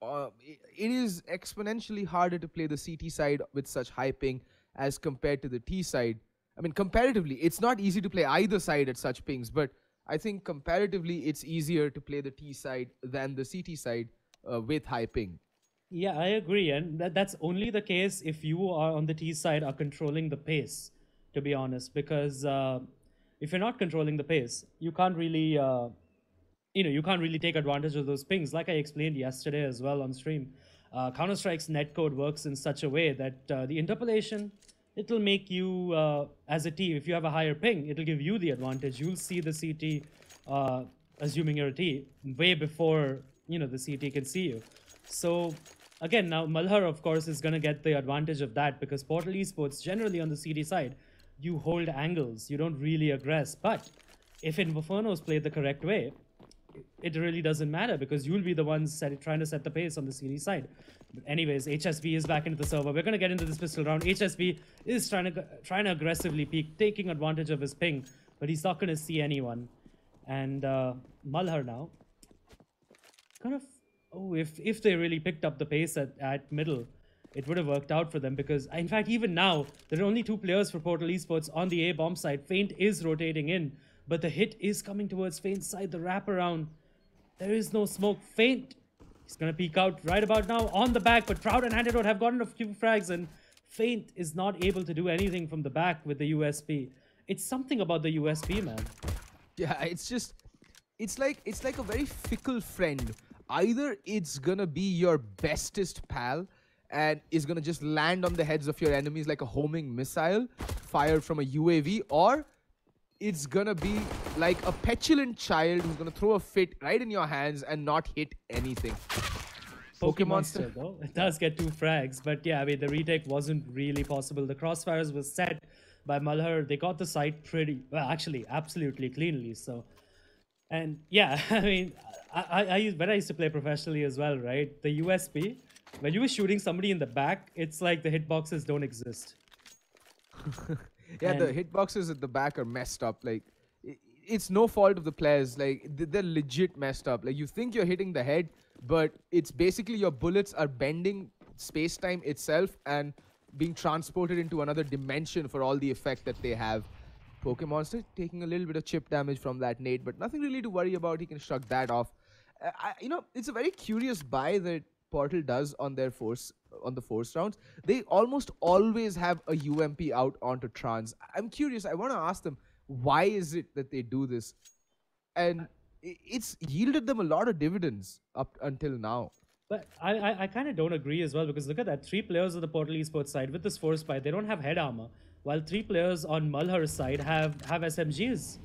it is exponentially harder to play the CT side with such high ping as compared to the T side. I mean, comparatively, it's not easy to play either side at such pings, but I think comparatively, it's easier to play the T side than the CT side with high ping. Yeah, I agree. And that's only the case if you are on the T side are controlling the pace, to be honest. Because if you're not controlling the pace, you can't really, you can't really take advantage of those pings. Like I explained yesterday as well on stream, Counter-Strike's netcode works in such a way that the interpolation, it'll make you, as a team, if you have a higher ping, it'll give you the advantage. You'll see the CT, assuming you're a T, way before, the CT can see you. So, again, now Malhar, of course, is going to get the advantage of that, because Portal Esports, generally on the CT side, you hold angles. You don't really aggress. But if Inferno's played the correct way, it really doesn't matter, because you'll be the ones trying to set the pace on the CT side. But anyways, HSB is back into the server. We're going to get into this pistol round. HSB is trying to aggressively peek, taking advantage of his ping, but he's not going to see anyone. And Malhar now, kind of, if they really picked up the pace at middle, it would have worked out for them, because, in fact, even now, there are only 2 players for Portal Esports on the A bomb side. Faint is rotating in, but the hit is coming towards Faint's side, the wraparound. There is no smoke. Faint, he's going to peek out right about now on the back, but Proud and Antidote have gotten a few frags, and Faint is not able to do anything from the back with the USP. It's something about the USP, man. Yeah, it's like a very fickle friend. Either it's gonna be your bestest pal and is gonna just land on the heads of your enemies like a homing missile fired from a UAV, or it's gonna be like a petulant child who's gonna throw a fit right in your hands and not hit anything. Pokemonster, though, it does get 2 frags, but yeah, I mean, the retake wasn't really possible. The crossfires was set by Malhar. They got the site pretty, well, actually, absolutely cleanly, so. And yeah, I mean, when I used to play professionally as well, right? The USP, when you were shooting somebody in the back, it's like the hitboxes don't exist. Yeah, the hitboxes at the back are messed up. Like, it's no fault of the players. Like, they're legit messed up. Like, you think you're hitting the head, but it's basically your bullets are bending space-time itself and being transported into another dimension for all the effect that they have. Pokemonster taking a little bit of chip damage from that nade, but nothing really to worry about. He can shrug that off. It's a very curious buy that Portal does on their on the force rounds. They almost always have a UMP out onto Trans. I'm curious. I want to ask them, why is it that they do this? And it's yielded them a lot of dividends up until now. But I kind of don't agree as well, because look at that. 3 players on the Portal Esports side with this force buy, they don't have head armor, while 3 players on Malhar's side have SMGs.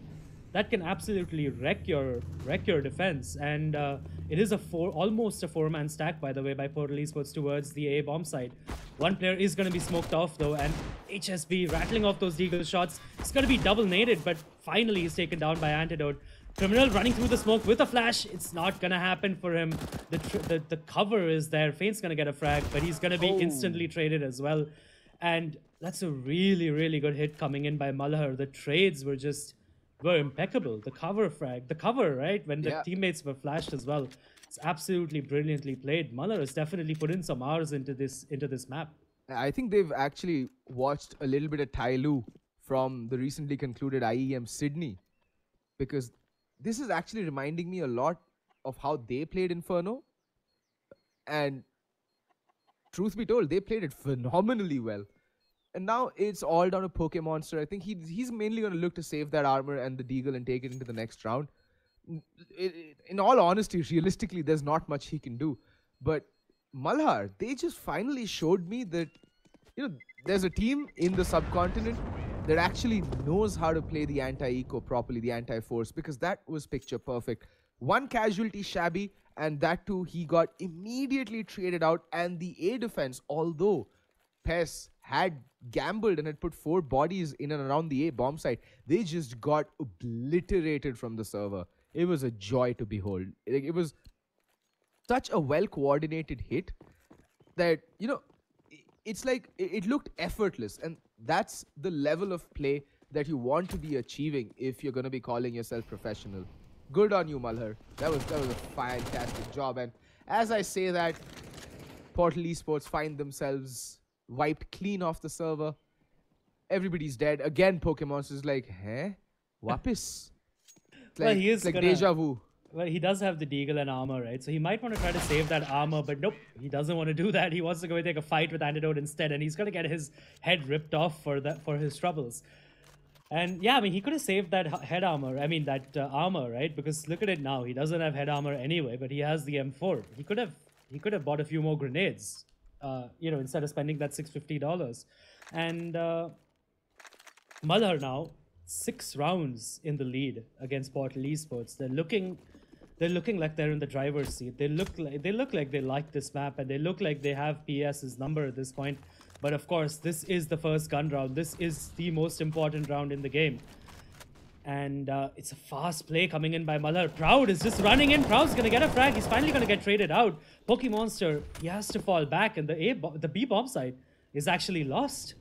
that can absolutely wreck your defense. And it is almost a four-man stack, by the way, by Portal Esports towards the A bomb side. One player is going to be smoked off though, and HSB rattling off those deagle shots. It's going to be double naded, but finally he's taken down by Antidote. Criminal running through the smoke with a flash. It's not going to happen for him. The cover is there. Feint's going to get a frag, but he's going to be instantly traded as well. And that's a really, really good hit coming in by Malhar. The trades were impeccable. The cover frag, the cover, right? When the teammates were flashed as well. It's absolutely brilliantly played. Malhar has definitely put in some hours into this map. I think they've actually watched a little bit of Tai Lu from the recently concluded IEM Sydney, because this is actually reminding me a lot of how they played Inferno. And truth be told, they played it phenomenally well. And now it's all down to Pokemonster. I think he's mainly going to look to save that armor and the deagle and take it into the next round. In all honesty, realistically, there's not much he can do. But Malhar, they just finally showed me that, there's a team in the subcontinent that actually knows how to play the anti-eco properly, the anti-force, because that was picture perfect. One casualty shabby, and that too, he got immediately traded out. And the A defense, although PES had gambled and had put 4 bodies in and around the A bomb site, they just got obliterated from the server. It was a joy to behold. It was such a well-coordinated hit that, it's like it looked effortless. And that's the level of play that you want to be achieving if you're going to be calling yourself professional. Good on you, Malhar. That was a fantastic job. And as I say that, Portal Esports find themselves wiped clean off the server. Everybody's dead. Again, Pokemonster's like, Wapis. Well, he is like deja vu. Well, he does have the deagle and armor, right? So he might want to try to save that armor, but nope, he doesn't want to do that. He wants to go and take a fight with Antidote instead, and he's going to get his head ripped off for his troubles. And yeah, I mean, he could have saved that head armor. I mean, that armor, right? Because look at it now. He doesn't have head armor anyway, but he has the M4. He could have bought a few more grenades, instead of spending that $650. And Malhar now 6 rounds in the lead against Portal Esports. They're looking like they're in the driver's seat. They look like they like this map, and they look like they have PS's number at this point. But of course, this is the first gun round. This is the most important round in the game. And it's a fast play coming in by Malhar. Proud is just running in. Proud's going to get a frag. He's finally going to get traded out. Pokemonster, he has to fall back. And the B bomb site is actually lost.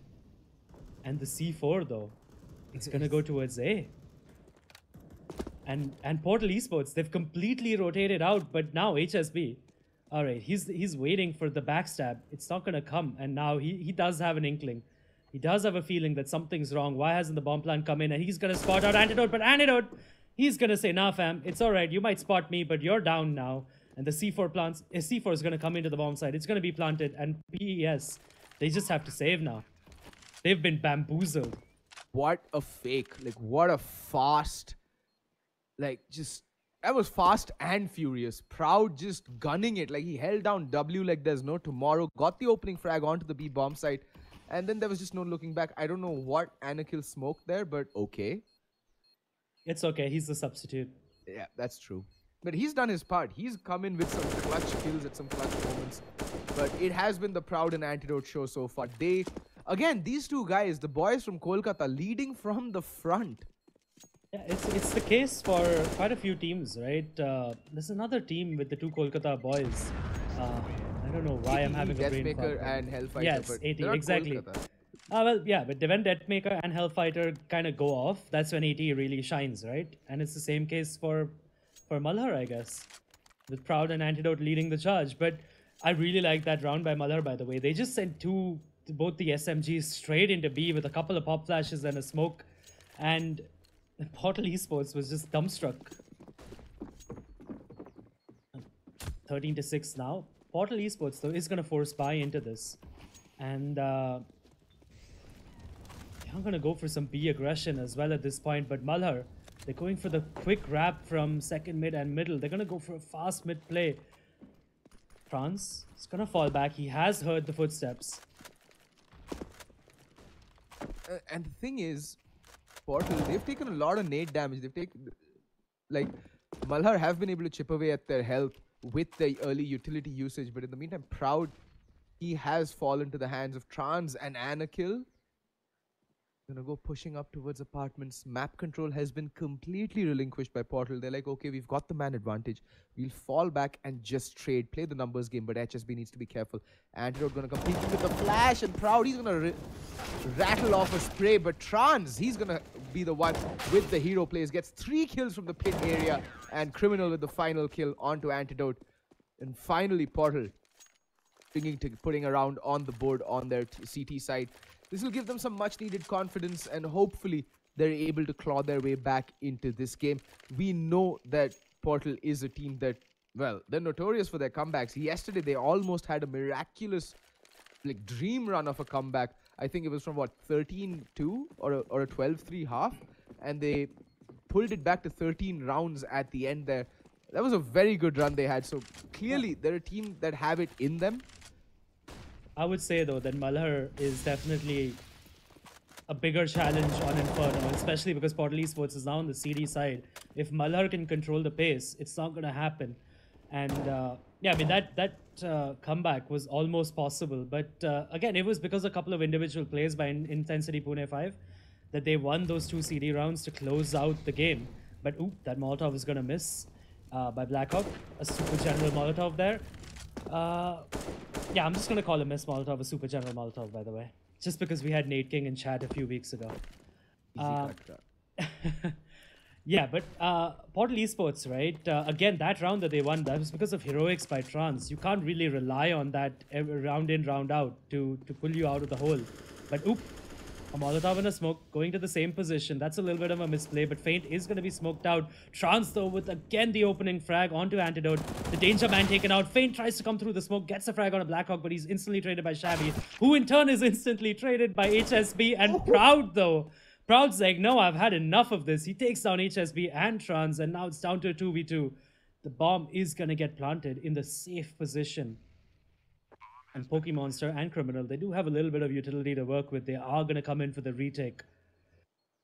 And the C4, though, it's going to go towards A. And Portal Esports, they've completely rotated out. But now HSB, all right, he's waiting for the backstab. It's not going to come. And now he does have an inkling. He does have a feeling that something's wrong. Why hasn't the bomb plan come in? And he's going to spot out Antidote. But Antidote, he's going to say, nah, fam, it's all right. You might spot me, but you're down now. And the C4 is going to come into the bomb site. It's going to be planted. And PES, they just have to save now. They've been bamboozled. What a fake. Like, what a fast. That was fast and furious. Proud just gunning it. Like, he held down W like there's no tomorrow. Got the opening frag onto the B bomb site. And then there was just no looking back. I don't know what Anakil smoked there, but okay. It's okay. He's the substitute. Yeah, that's true. But he's done his part. He's come in with some clutch kills at some clutch moments. But it has been the Proud and Antidote show so far. Again, these two guys, the boys from Kolkata, leading from the front. Yeah, it's the case for quite a few teams, right? There's another team with the 2 Kolkata boys. I don't know why I'm having a brain fog. And Hellfighter. Yes, but 80, exactly. Well, yeah, but when Deathmaker and Hellfighter kind of go off, that's when 80 really shines, right? And it's the same case for Malhar, I guess, with Proud and Antidote leading the charge. But I really like that round by Malhar, by the way. They just sent both the SMGs straight into B with a couple of pop flashes and a smoke. And Portal Esports was just dumbstruck. 13-6 now. Portal Esports, though, is going to force buy into this. And they're going to go for some B aggression as well at this point. But Malhar, they're going for the quick wrap from second mid and middle. They're going to go for a fast mid play. France is going to fall back. He has heard the footsteps. And the thing is, Portal, they've taken a lot of nade damage. They've taken, like, Malhar have been able to chip away at their health with the early utility usage, but in the meantime, Proud, he has fallen to the hands of Trans and Anakil. Gonna go pushing up towards apartments. Map control has been completely relinquished by Portal. They're like, okay, we've got the man advantage. We'll fall back and just trade, play the numbers game, but HSB needs to be careful. Antidote gonna compete with the flash, and Proud, he's gonna rattle off a spray, but Trans, he's gonna be the one with the hero plays. Gets 3 kills from the pit area, and Criminal with the final kill onto Antidote. And finally, Portal putting around on the board on their CT side. This will give them some much needed confidence, and hopefully they're able to claw their way back into this game. We know that Portal is a team that, well, they're notorious for their comebacks. Yesterday they almost had a miraculous, like, dream run of a comeback. I think it was from what, 13-2 or a 12-3 half, and they pulled it back to 13 rounds at the end there. That was a very good run they had. So clearly they're a team that have it in them. I would say, though, that Malhar is definitely a bigger challenge on Inferno, especially because Portal Esports is now on the CD side. If Malhar can control the pace, it's not going to happen. And yeah, I mean, that comeback was almost possible. But again, it was because a couple of individual plays by Intensity Pune 5 that they won those 2 CD rounds to close out the game. But oop, that Molotov is going to miss by Blackhawk. A super general Molotov there. Yeah, I'm just going to call a miss Molotov a super general Molotov, by the way. Just because we had Nate King in chat a few weeks ago. Yeah, but Portal Esports, right? Again, that round that they won, that was because of heroics by Trans. You can't really rely on that round in, round out to pull you out of the hole. But oop, a Molotov and a smoke going to the same position. That's a little bit of a misplay, but Feint is going to be smoked out. Trans, though, with again the opening frag onto Antidote. The Danger Man taken out. Feint tries to come through the smoke, gets a frag on a Blackhawk, but he's instantly traded by Shabby, who in turn is instantly traded by HSB. And Proud, though. Proud's like, no, I've had enough of this. He takes down HSB and Trans, and now it's down to a 2v2. The bomb is going to get planted in the safe position. And Pokemonster and Criminal, they do have a little bit of utility to work with. They are going to come in for the retake.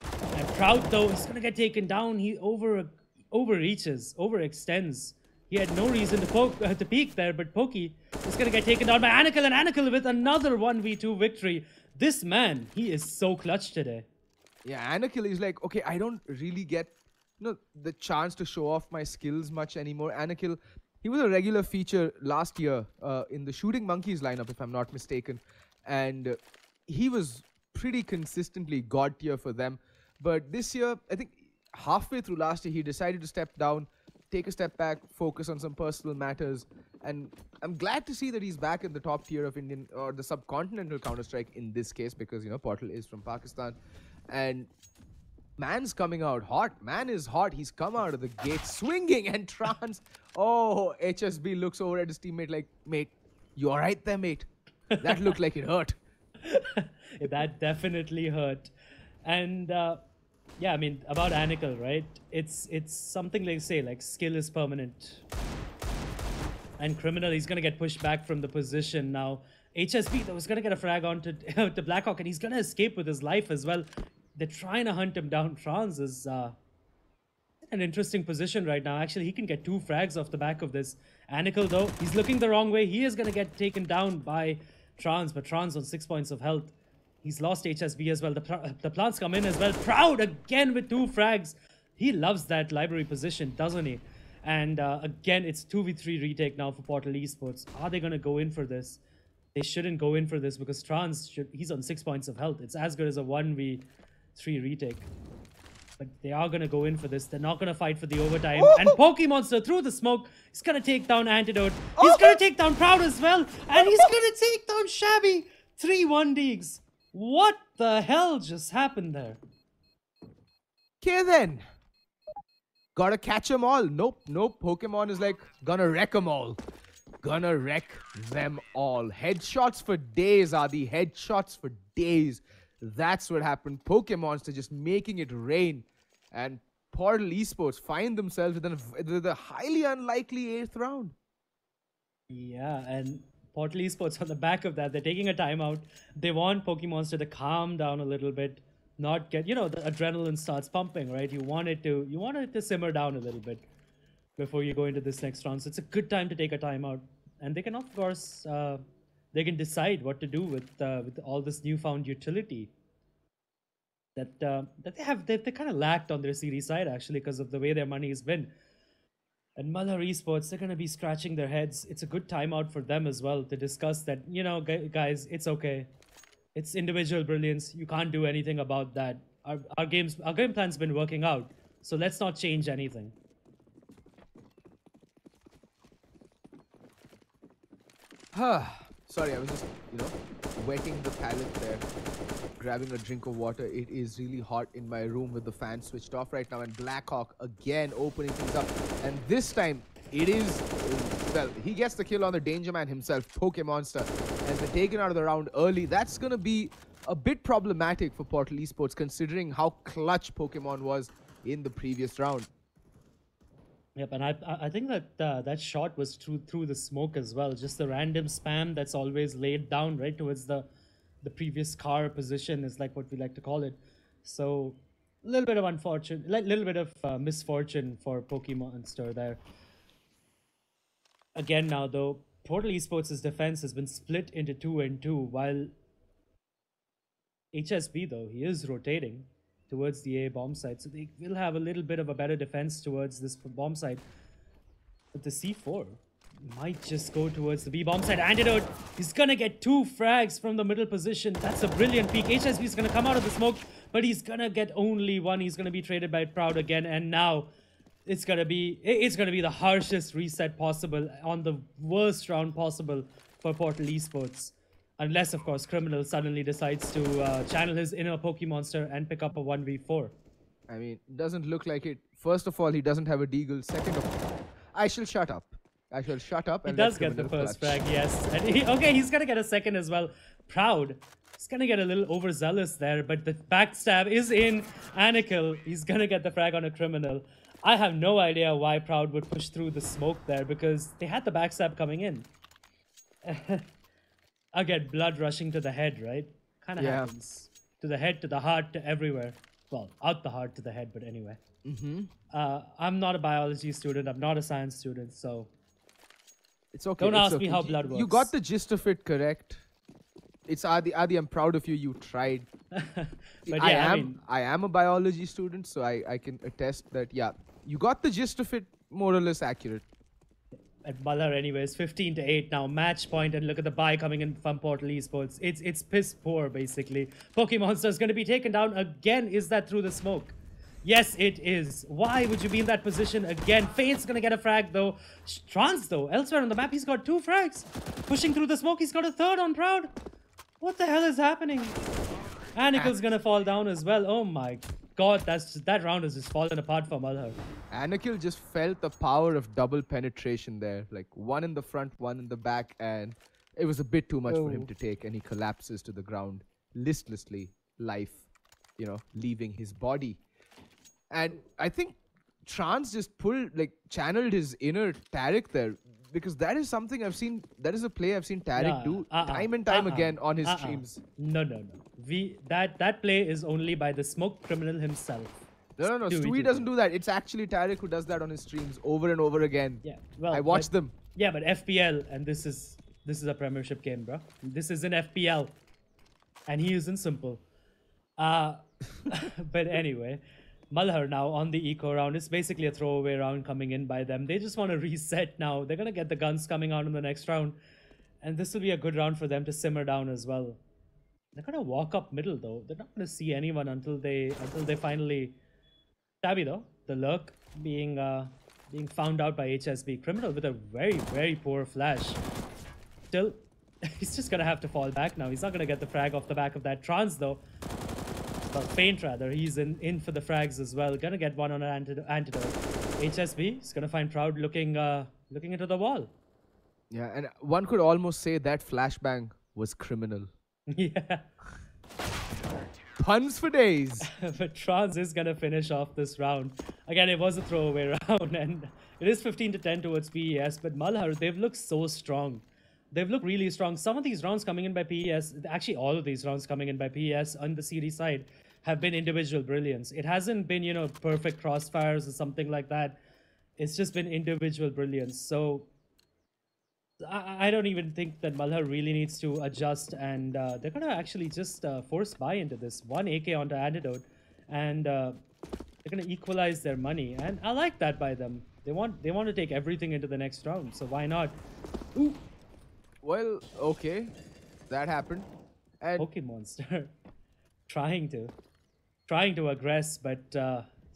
And Proud, though, is going to get taken down. He overreaches, overextends. He had no reason to peek there, but Pokey is going to get taken down by Anakil, and Anakil with another 1v2 victory. This man, he is so clutch today. Yeah, Anakil is like, okay, I don't really get the chance to show off my skills much anymore. Anakil, he was a regular feature last year in the Shooting Monkeys lineup, if I'm not mistaken. And he was pretty consistently god tier for them. But this year, I think halfway through last year, he decided to step down, take a step back, focus on some personal matters. And I'm glad to see that he's back in the top tier of Indian or the subcontinental Counter-Strike in this case, because, you know, Portal is from Pakistan. And man's coming out hot. Man is hot. He's come out of the gate swinging, and Trans. Oh, HSB looks over at his teammate like, mate, you all right there, mate? That looked like it hurt. That definitely hurt. And yeah, I mean, about Anakil, right? It's something like, say, like skill is permanent. And Criminal, he's going to get pushed back from the position now. HSB, though, is going to get a frag onto to Blackhawk, and he's going to escape with his life as well. They're trying to hunt him down. Trans is an interesting position right now. Actually, he can get 2 frags off the back of this. Anakil, though, he's looking the wrong way. He is going to get taken down by Trans, but Trans on 6 points of health. He's lost HSB as well. The plants come in as well. Proud again with 2 frags. He loves that library position, doesn't he? And again, it's 2v3 retake now for Portal Esports. Are they going to go in for this? They shouldn't go in for this because Trans, he's on 6 points of health. It's as good as a 1v3 retake. But they are going to go in for this. They're not going to fight for the overtime. And Pokemonster through the smoke, he's going to take down Antidote. He's going to take down Proud as well. And he's going to take down Shabby. 3-1 Deegs. What the hell just happened there? Okay then. Gotta catch them all. Nope. Pokemon is like, gonna wreck them all. Gonna wreck them all. Headshots for days, Adi. Headshots for days. That's what happened. Pokemonster just making it rain. And Portal Esports find themselves with a highly unlikely 8th round. Yeah, and Portal Esports on the back of that, they're taking a timeout. They want Pokemonster to calm down a little bit, not get, you know, the adrenaline starts pumping, right? You want it to simmer down a little bit before you go into this next round. So it's a good time to take a timeout, and they can, of course, they can decide what to do with all this newfound utility that they have. They kind of lacked on their series side, actually, because of the way their money has been. And Malhar Esports, they're going to be scratching their heads. It's a good timeout for them as well to discuss that, you know, guys, it's okay. It's individual brilliance. You can't do anything about that. Our game plan's been working out, so let's not change anything. Sorry, I was just, wetting the palate there, grabbing a drink of water. It is really hot in my room with the fan switched off right now, and Blackhawk again opening things up. And this time, it is, well, he gets the kill on the Danger Man himself, Pokemonster, and they're taken out of the round early. That's going to be a bit problematic for Portal Esports, considering how clutch Pokemon was in the previous round. Yep, and I think that that shot was through the smoke as well. Just the random spam that's always laid down right towards the previous car position is like what we like to call it. So a little bit of misfortune for Pokemonster there. Again now though, Portal Esports' defense has been split into 2 and 2, while HSB though, he is rotating towards the A bomb site, so they will have a little bit of a better defense towards this bomb site. But the C4 might just go towards the B bomb site. Antidote, he's gonna get 2 frags from the middle position. That's a brilliant peek. HSB is gonna come out of the smoke, but he's gonna get only 1. He's gonna be traded by Proud again, and now it's gonna be the harshest reset possible on the worst round possible for Portal Esports. Unless, of course, Criminal suddenly decides to channel his inner Pokemonster and pick up a 1v4. I mean, doesn't look like it. First of all, he doesn't have a deagle. Second of all, I shall shut up. I shall shut up. He does get the first frag, yes. And he's going to get a second as well. Proud. He's going to get a little overzealous there, but the backstab is in. Anakill, he's going to get the frag on a Criminal. I have no idea why Proud would push through the smoke there, because they had the backstab coming in. Again, blood rushing to the head, right? Kind of happens. To the head, to the heart, to everywhere. Well, out the heart to the head, but anyway. I'm not a biology student. I'm not a science student, so... It's okay. Don't ask me how blood works. You got the gist of it correct. It's Adi, I'm proud of you. You tried. But yeah, I am a biology student, so I can attest that, yeah, you got the gist of it more or less accurate. At Malhar anyways, 15-8 now, match point, and look at the buy coming in from Portal Esports. It's piss poor, basically. Pokemonster is going to be taken down again. Is that through the smoke? Yes, it is. Why would you be in that position again? Faint's going to get a frag, though. Trans, though, elsewhere on the map, he's got 2 frags. Pushing through the smoke, he's got a 3rd on Proud. What the hell is happening? Anikil's going to fall down as well. Oh my god, that round has just fallen apart for Malhar. Anakill just felt the power of double penetration there. Like 1 in the front, 1 in the back, and it was a bit too much for him to take, and he collapses to the ground listlessly, life, leaving his body. And I think Trans just channeled his inner Tariq there, because that is something I've seen, that is a play I've seen Tariq do time and time again on his streams. No. That play is only by the smoke criminal himself. No. Stewie doesn't do that. It's actually Tariq who does that on his streams over and over again. Yeah, well, I watch them. Yeah, but FPL, and this is a Premiership game, bro. This is an FPL, and he isn't simple. But anyway, Malhar now on the eco round. It's basically a throwaway round coming in by them. They just want to reset now. They're gonna get the guns coming out in the next round, and this will be a good round for them to simmer down as well. They're gonna walk up middle though. They're not gonna see anyone until they finally. Tabby though, the lurk being found out by HSB. Criminal with a very, very poor flash. Still, he's just gonna have to fall back now. He's not gonna get the frag off the back of that. Trans though, well, Faint rather, he's in for the frags as well. Gonna get one on an antidote. HSB is gonna find Proud looking into the wall. Yeah, and one could almost say that flashbang was criminal. Yeah. Puns for days. But Trans is going to finish off this round. Again, it was a throwaway round, and it is 15-10 towards PES, but Malhar, they've looked so strong. They've looked really strong. Some of these rounds coming in by PES, actually all of these rounds coming in by PES on the series side, have been individual brilliance. It hasn't been, you know, perfect crossfires or something like that. It's just been individual brilliance. So I don't even think that Malhar really needs to adjust, and they're going to actually just force buy into this. 1 AK onto Antidote, and they're going to equalize their money. And I like that by them. They want to take everything into the next round, so why not? Ooh. Well, okay. That happened. And Pokemonster trying to aggress, but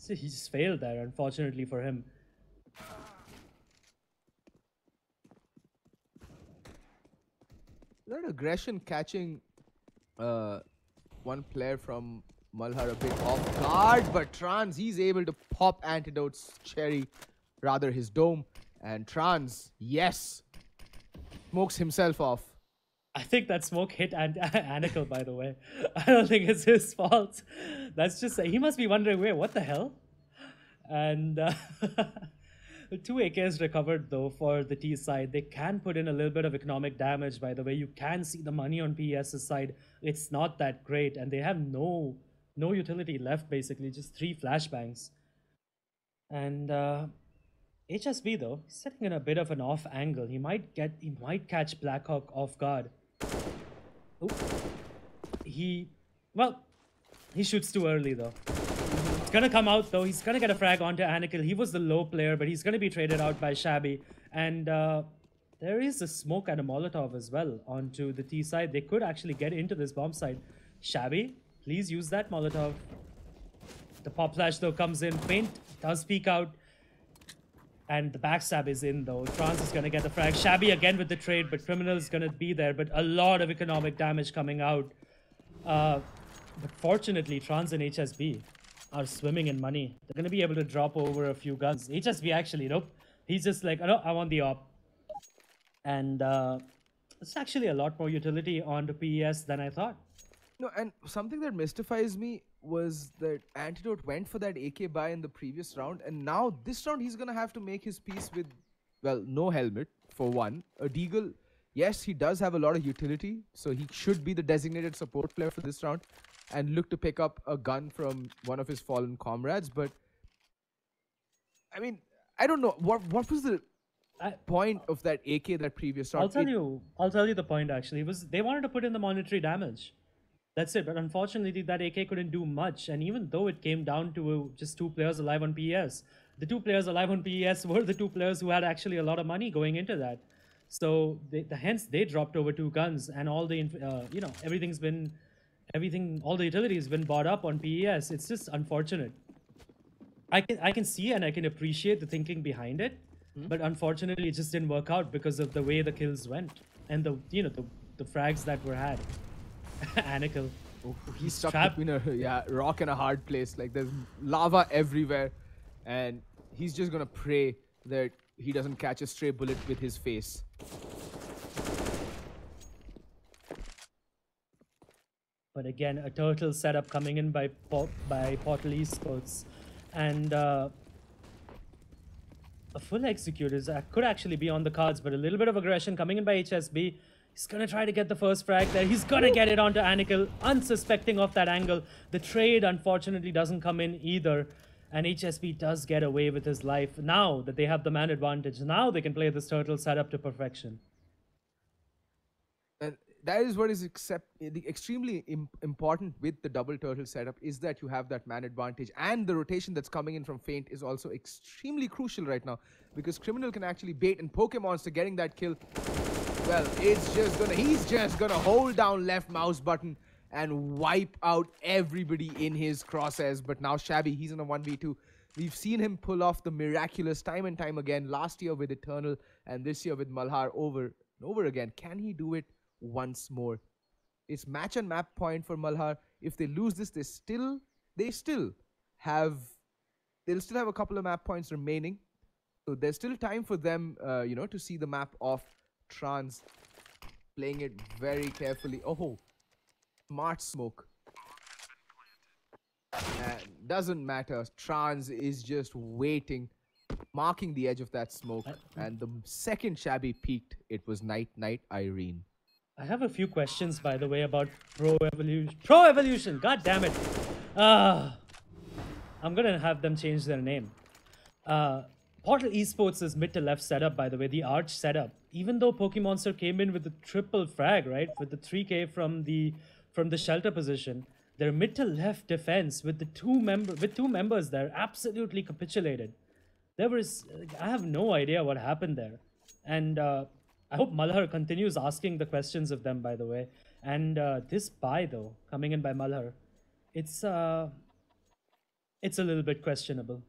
he just failed there, unfortunately for him. That aggression catching one player from Malhar a bit off guard, but Trans, he's able to pop Antidote's cherry, rather his dome, and Trans, yes, smokes himself off. I think that smoke hit Anakel, by the way. I don't think it's his fault. That's just, he must be wondering, wait, what the hell? And 2 AKs recovered, though, for the T side. They can put in a little bit of economic damage, by the way. You can see the money on PES's side. It's not that great, and they have no utility left, basically, just 3 flashbangs. And HSB, though, he's sitting in a bit of an off angle. He might catch Blackhawk off guard. Ooh. He shoots too early, though. It's gonna come out, though. He's gonna get a frag onto Anakel. He was the low player, but he's gonna be traded out by Shabby. And there is a smoke and a Molotov as well onto the T side. They could actually get into this bomb side. Shabby, please use that Molotov. The pop flash, though, comes in. Paint does peek out. And the backstab is in, though. Trans is going to get the frag. Shabby again with the trade, but Criminal is going to be there. But a lot of economic damage coming out. But fortunately, Trans and HSB are swimming in money. They're going to be able to drop over a few guns. HSB actually, nope. He's just like, oh, no, I want the op. And it's actually a lot more utility onto PES than I thought. No, and something that mystifies me was that Antidote went for that AK buy in the previous round, and now this round he's gonna have to make his peace with, well, no helmet for one. A Deagle, yes, he does have a lot of utility, so he should be the designated support player for this round and look to pick up a gun from one of his fallen comrades. But I mean, I don't know what was the point of that AK that previous round. I'll tell you the point. Actually, it was they wanted to put in the monetary damage. That's it, but unfortunately that AK couldn't do much, and even though it came down to just 2 players alive on PES, the 2 players alive on PES were the 2 players who had actually a lot of money going into that. So hence they dropped over 2 guns, and all the you know, all the utility has been bought up on PES. It's just unfortunate. I can see and I can appreciate the thinking behind it, but unfortunately it just didn't work out because of the way the kills went and the frags that were had. Anakel. Oh, he's stuck between a rock and a hard place. Like there's lava everywhere, and he's just gonna pray that he doesn't catch a stray bullet with his face. But again, a turtle setup coming in by Portal Esports, and a full executors could actually be on the cards, but a little bit of aggression coming in by HSB. He's going to try to get the first frag there. He's going to get it onto Anakel, unsuspecting of that angle. The trade, unfortunately, doesn't come in either. And HSB does get away with his life. Now that they have the man advantage, now they can play this turtle setup to perfection. And that is what is extremely important with the double turtle setup, is that you have that man advantage. And the rotation that's coming in from Feint is also extremely crucial right now, because Criminal can actually bait and Pokemonster getting that kill. Well, he's just gonna hold down left mouse button and wipe out everybody in his crosshairs. But now Shabby, he's in a 1v2. We've seen him pull off the miraculous time and time again, last year with Eternal and this year with Malhar over and over again. Can he do it once more? It's match and map point for Malhar. If they lose this, they'll still have a couple of map points remaining. So there's still time for them, to see the map off. Trans playing it very carefully. Oh, smart smoke. Doesn't matter. Trans is just waiting, marking the edge of that smoke. And the second Shabby peaked, it was night Irene. I have a few questions, by the way, about Pro Evolution. Pro Evolution, god damn it. I'm gonna have them change their name. Portal Esports is mid to left setup, by the way, the arch setup. Even though Pokemonster came in with the triple frag, right, with the 3K from the shelter position, their mid to left defense with the two members there absolutely capitulated. I have no idea what happened there, and I hope Malhar continues asking the questions of them, by the way. And this buy though, coming in by Malhar, it's a little bit questionable.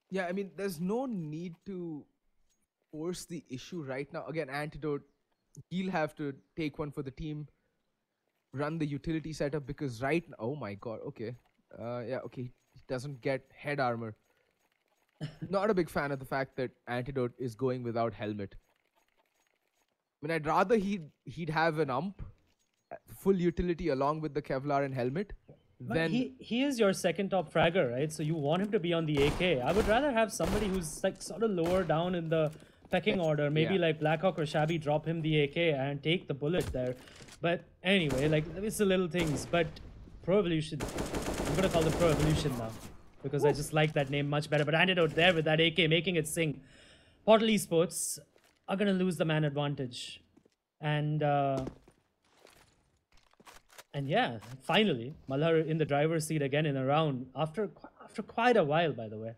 Yeah, I mean, there's no need to force the issue right now. Again, Antidote, he'll have to take one for the team, run the utility setup, because right now, oh my god, okay. Yeah, okay, he doesn't get head armor. Not a big fan of the fact that Antidote is going without helmet. I mean, I'd rather he'd have an ump, full utility along with the Kevlar and helmet. But Then he is your second top fragger, right? So you want him to be on the AK. I would rather have somebody who's like sort of lower down in the pecking order. Maybe like Blackhawk or Shabby drop him the AK and take the bullet there. But anyway, like it's the little things. But Pro Evolution, I'm gonna call them Pro Evolution now because I just like that name much better. But Antidote there with that AK making it sing. Portal Esports are gonna lose the man advantage, and yeah, finally, Malhar in the driver's seat again in a round after quite a while, by the way.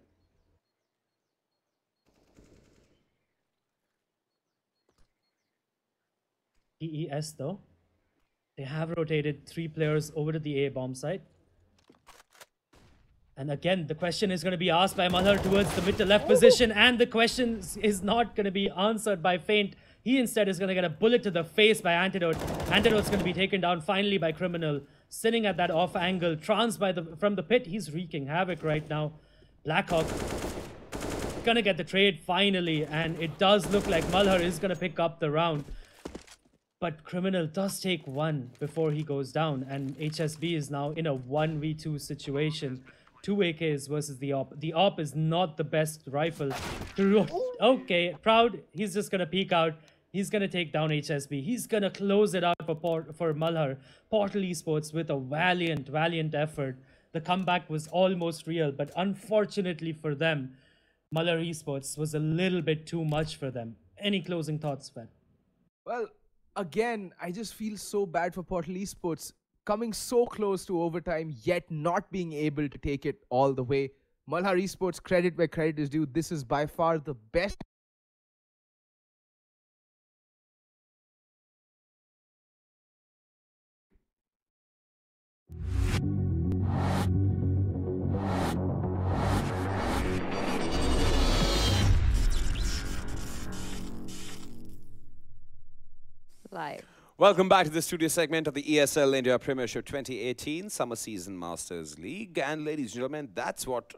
EES though, they have rotated 3 players over to the A bomb site. And again, the question is going to be asked by Malhar towards the mid to left position, and the question is not going to be answered by Feint. He instead is going to get a bullet to the face by Antidote. Antidote's going to be taken down finally by Criminal. Sitting at that off angle. Trans from the pit. He's wreaking havoc right now. Blackhawk going to get the trade finally. And it does look like Malhar is going to pick up the round. But Criminal does take one before he goes down. And HSB is now in a 1v2 situation. 2 AKs versus the AWP. The AWP is not the best rifle. Okay, Proud. He's just going to peek out. He's going to take down HSB. He's going to close it out for Malhar. Portal Esports with a valiant effort. The comeback was almost real, but unfortunately for them, Malhar Esports was a little bit too much for them. Any closing thoughts, Sven? well, again, I just feel so bad for Portal Esports. Coming so close to overtime, yet not being able to take it all the way. Malhar Esports, credit where credit is due. This is by far the best. Live. Welcome back to the studio segment of the ESL India Premiership 2018 Summer Season Masters League. And ladies and gentlemen, that's what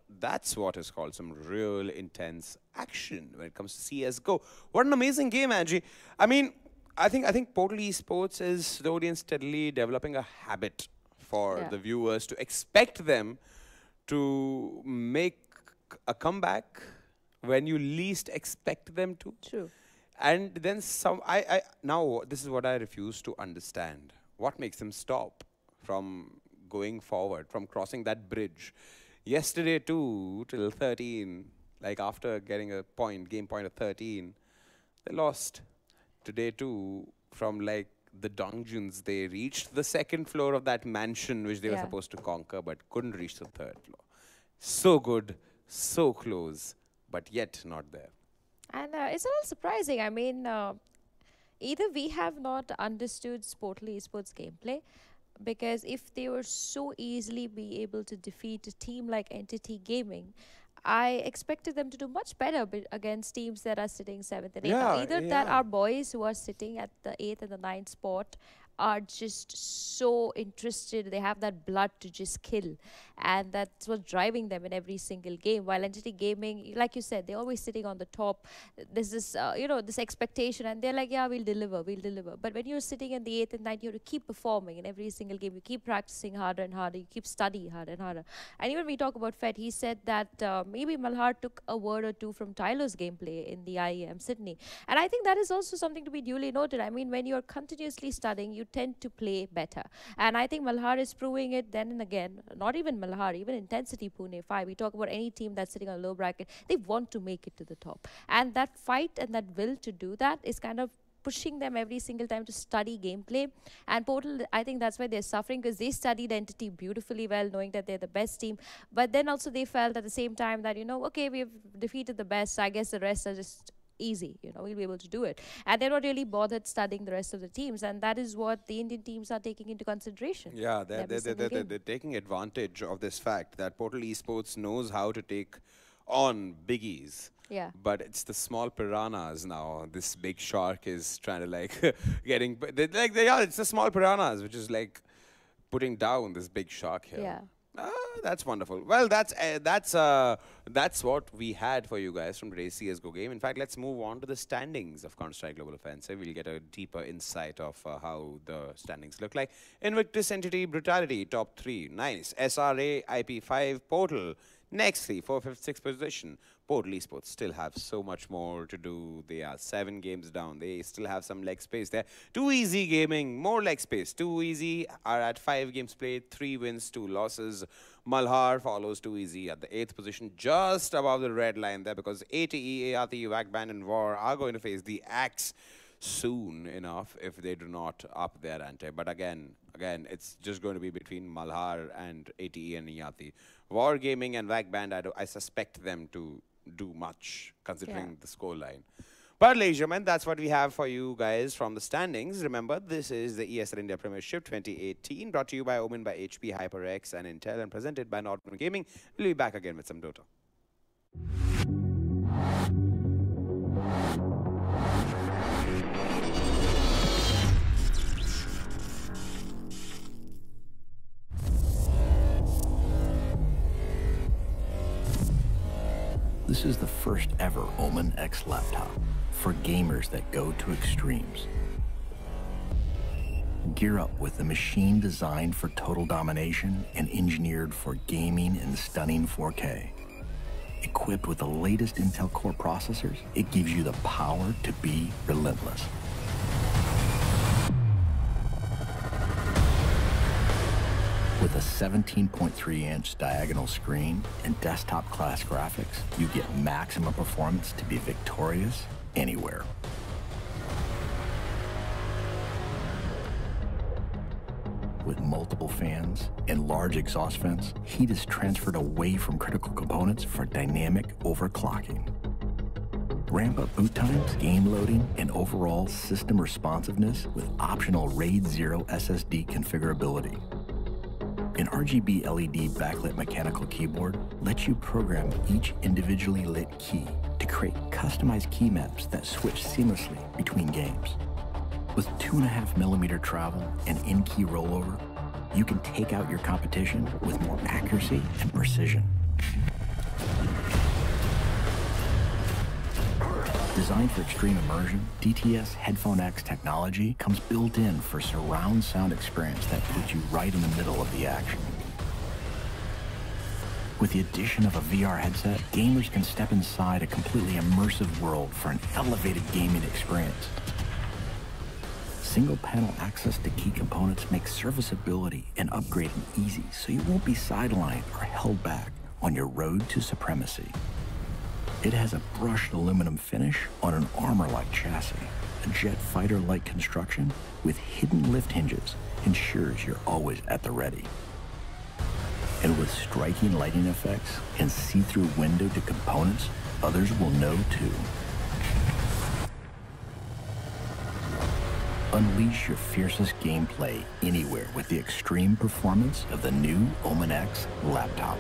is called some real intense action when it comes to CSGO. What an amazing game, Angie. I mean, I think Portal Esports is slowly and steadily developing a habit for the viewers to expect them to make a comeback when you least expect them to. True. And then now this is what I refuse to understand. What makes them stop from going forward, from crossing that bridge? Yesterday too, till 13, like after getting a game point of 13, they lost. Today too, from like the dungeons, they reached the 2nd floor of that mansion which they were supposed to conquer, but couldn't reach the 3rd floor. So good, so close, but yet not there. And it's a little surprising. I mean, either we have not understood Portal Esports gameplay, because if they were so easily be able to defeat a team like Entity Gaming, I expected them to do much better against teams that are sitting 7th and 8th. Now, either that our boys who are sitting at the 8th and the 9th spot are just so interested, they have that blood to just kill. and that's what's driving them in every single game. While Entity Gaming, like you said, they're always sitting on the top. There's this, this expectation, and they're like, yeah, we'll deliver, we'll deliver. But when you're sitting in the 8th and 9th, you have to keep performing in every single game. You keep practicing harder and harder. You keep studying harder and harder. And even we talk about Fed, he said that maybe Malhar took a word or two from Tyler's gameplay in the IEM Sydney. And I think that is also something to be duly noted. I mean, when you're continuously studying, you tend to play better. And I think Malhar is proving it then and again. Not even Malhar, even Intensity Pune 5. We talk about any team that's sitting on a low bracket. They want to make it to the top. And that fight and that will to do that is kind of pushing them every single time to study gameplay. And Portal, I think that's why they're suffering, because they studied Entity beautifully well, knowing that they're the best team. But then also they felt at the same time that, okay, we've defeated the best, so I guess the rest are just easy, we'll be able to do it. And they're not really bothered studying the rest of the teams, and that is what the Indian teams are taking into consideration. Yeah, they're taking advantage of this fact that Portal Esports knows how to take on biggies. Yeah. But it's the small piranhas now. This big shark is trying to it's the small piranhas which is like putting down this big shark here. Yeah. That's wonderful. Well, that's what we had for you guys from today's CSGO game. In fact, let's move on to the standings of Counter-Strike Global Offensive. We'll get a deeper insight of how the standings look like. Invictus, Entity, Brutality, top 3. Nice. SRA, IP5, Portal. Next 3, 4th, 5th, 6th position. Portal Esports still have so much more to do. They are 7 games down. They still have some leg space there. Too Easy Gaming, more leg space. Too Easy are at 5 games played, 3 wins, 2 losses. Malhar follows Too Easy at the 8th position, just above the red line there, because ATE, ART, Wagband, and War are going to face the Axe soon enough if they do not up their ante. But again, it's just going to be between Malhar and ATE and ERT. War Gaming and Wagband, I suspect them to do much considering the scoreline. But ladies and gentlemen, that's what we have for you guys from the standings. Remember, this is the ESL India Premiership 2018, brought to you by Omen, by HP, HyperX, and Intel, and presented by Norton Gaming. We'll be back again with some Dota. This is the first ever Omen X laptop for gamers that go to extremes. Gear up with the machine designed for total domination and engineered for gaming in stunning 4K. Equipped with the latest Intel Core processors, it gives you the power to be relentless. With a 17.3-inch diagonal screen and desktop-class graphics, you get maximum performance to be victorious anywhere. With multiple fans and large exhaust vents, heat is transferred away from critical components for dynamic overclocking. Ramp up boot times, game loading, and overall system responsiveness with optional RAID 0 SSD configurability. An RGB LED backlit mechanical keyboard lets you program each individually lit key to create customized key maps that switch seamlessly between games. With 2.5mm travel and in-key rollover, you can take out your competition with more accuracy and precision. Designed for extreme immersion, DTS Headphone X technology comes built in for surround sound experience that puts you right in the middle of the action. With the addition of a VR headset, gamers can step inside a completely immersive world for an elevated gaming experience. Single panel access to key components makes serviceability and upgrading easy, so you won't be sidelined or held back on your road to supremacy. It has a brushed aluminum finish on an armor-like chassis. A jet fighter-like construction with hidden lift hinges ensures you're always at the ready. And with striking lighting effects and see-through window to components, others will know too. Unleash your fiercest gameplay anywhere with the extreme performance of the new Omen X laptop.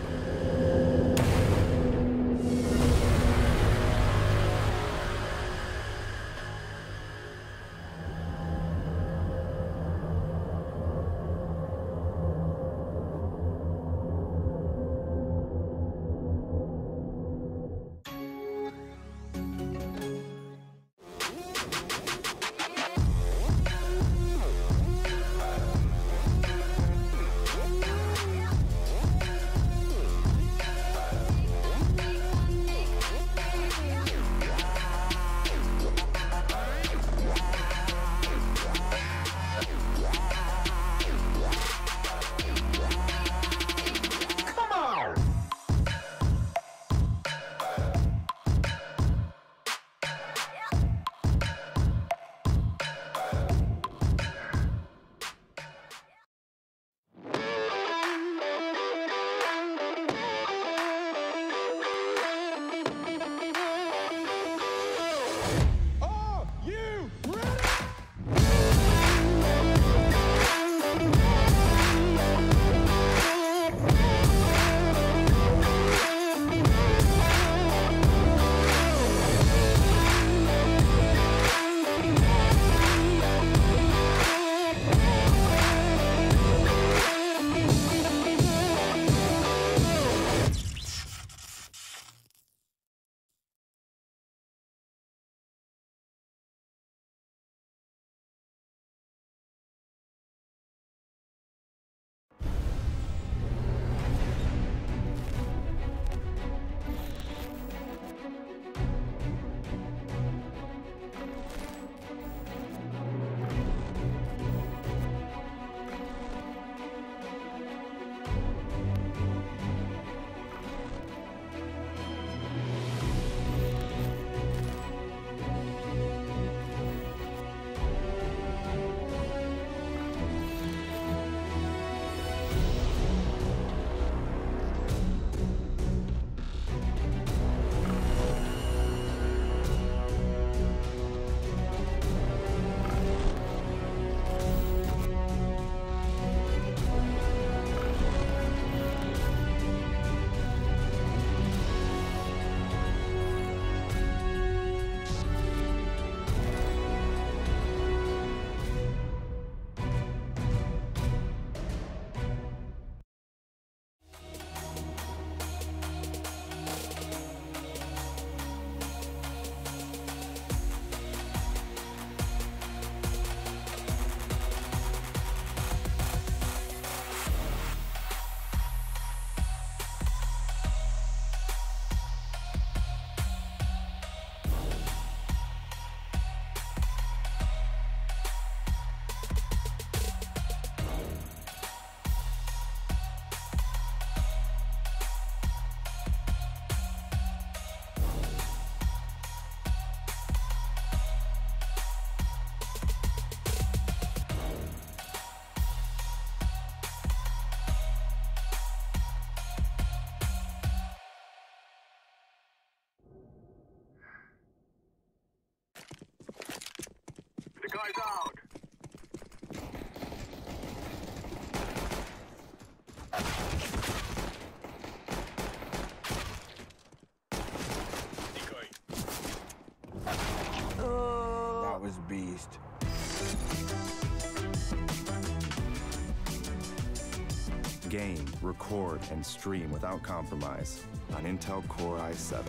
Game, record, and stream without compromise on Intel Core i7.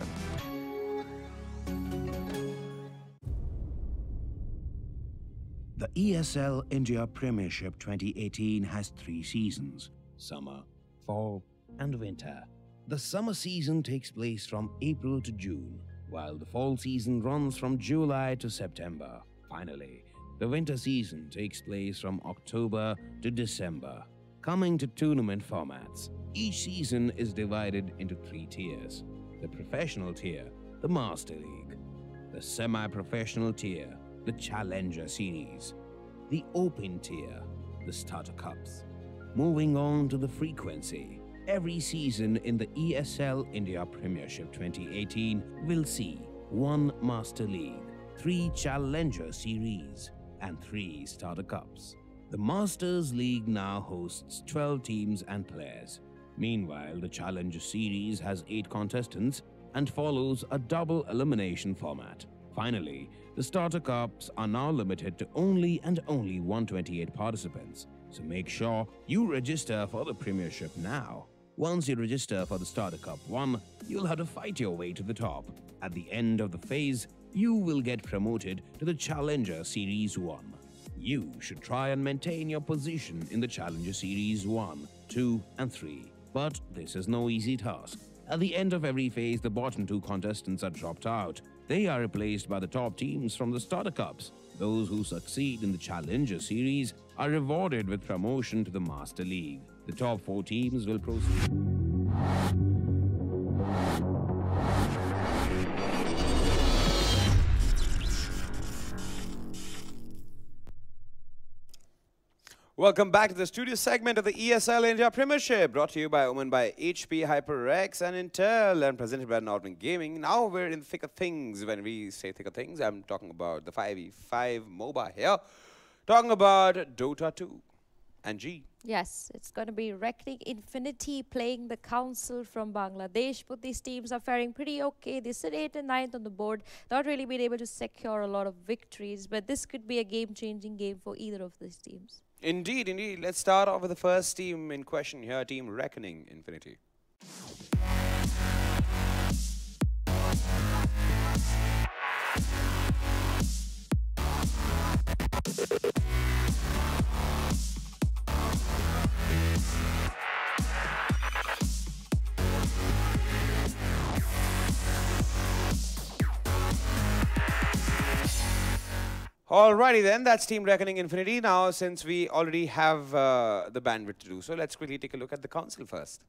The ESL India Premiership 2018 has 3 seasons: summer, fall, and winter. The summer season takes place from April to June, while the fall season runs from July to September. Finally, the winter season takes place from October to December. Coming to tournament formats, each season is divided into 3 tiers: the professional tier, the Master League; the semi-professional tier, the Challenger Series; the Open tier, the Starter Cups. Moving on to the frequency, every season in the ESL India Premiership 2018 will see 1 Master League, 3 Challenger Series, and 3 Starter Cups. The Masters League now hosts 12 teams and players. Meanwhile, the Challenger Series has 8 contestants and follows a double elimination format. Finally, the Starter Cups are now limited to only 128 participants, so make sure you register for the Premiership now. Once you register for the Starter Cup 1, you'll have to fight your way to the top. At the end of the phase, you will get promoted to the Challenger Series 1. You should try and maintain your position in the Challenger Series 1, 2, and 3. But this is no easy task. At the end of every phase, the bottom 2 contestants are dropped out. They are replaced by the top teams from the Starter Cups. Those who succeed in the Challenger Series are rewarded with promotion to the Master League. The top 4 teams will proceed. Welcome back to the studio segment of the ESL India Premiership, brought to you by Oman by HP, HyperX, and Intel, and presented by Norton Gaming. Now we're in the thick of things. When we say thick of things, I'm talking about the 5v5 MOBA here, talking about Dota 2 and G. Yes, it's going to be Reckoning Infinity playing the Council from Bangladesh. Both these teams are faring pretty okay. They sit 8th and 9th on the board, not really been able to secure a lot of victories, but this could be a game-changing game for either of these teams. Indeed, indeed. Let's start off with the first team in question here, Team Reckoning Infinity. Alrighty then, that's Team Reckoning Infinity. Now, since we already have the bandwidth to do so, let's quickly take a look at the Council first.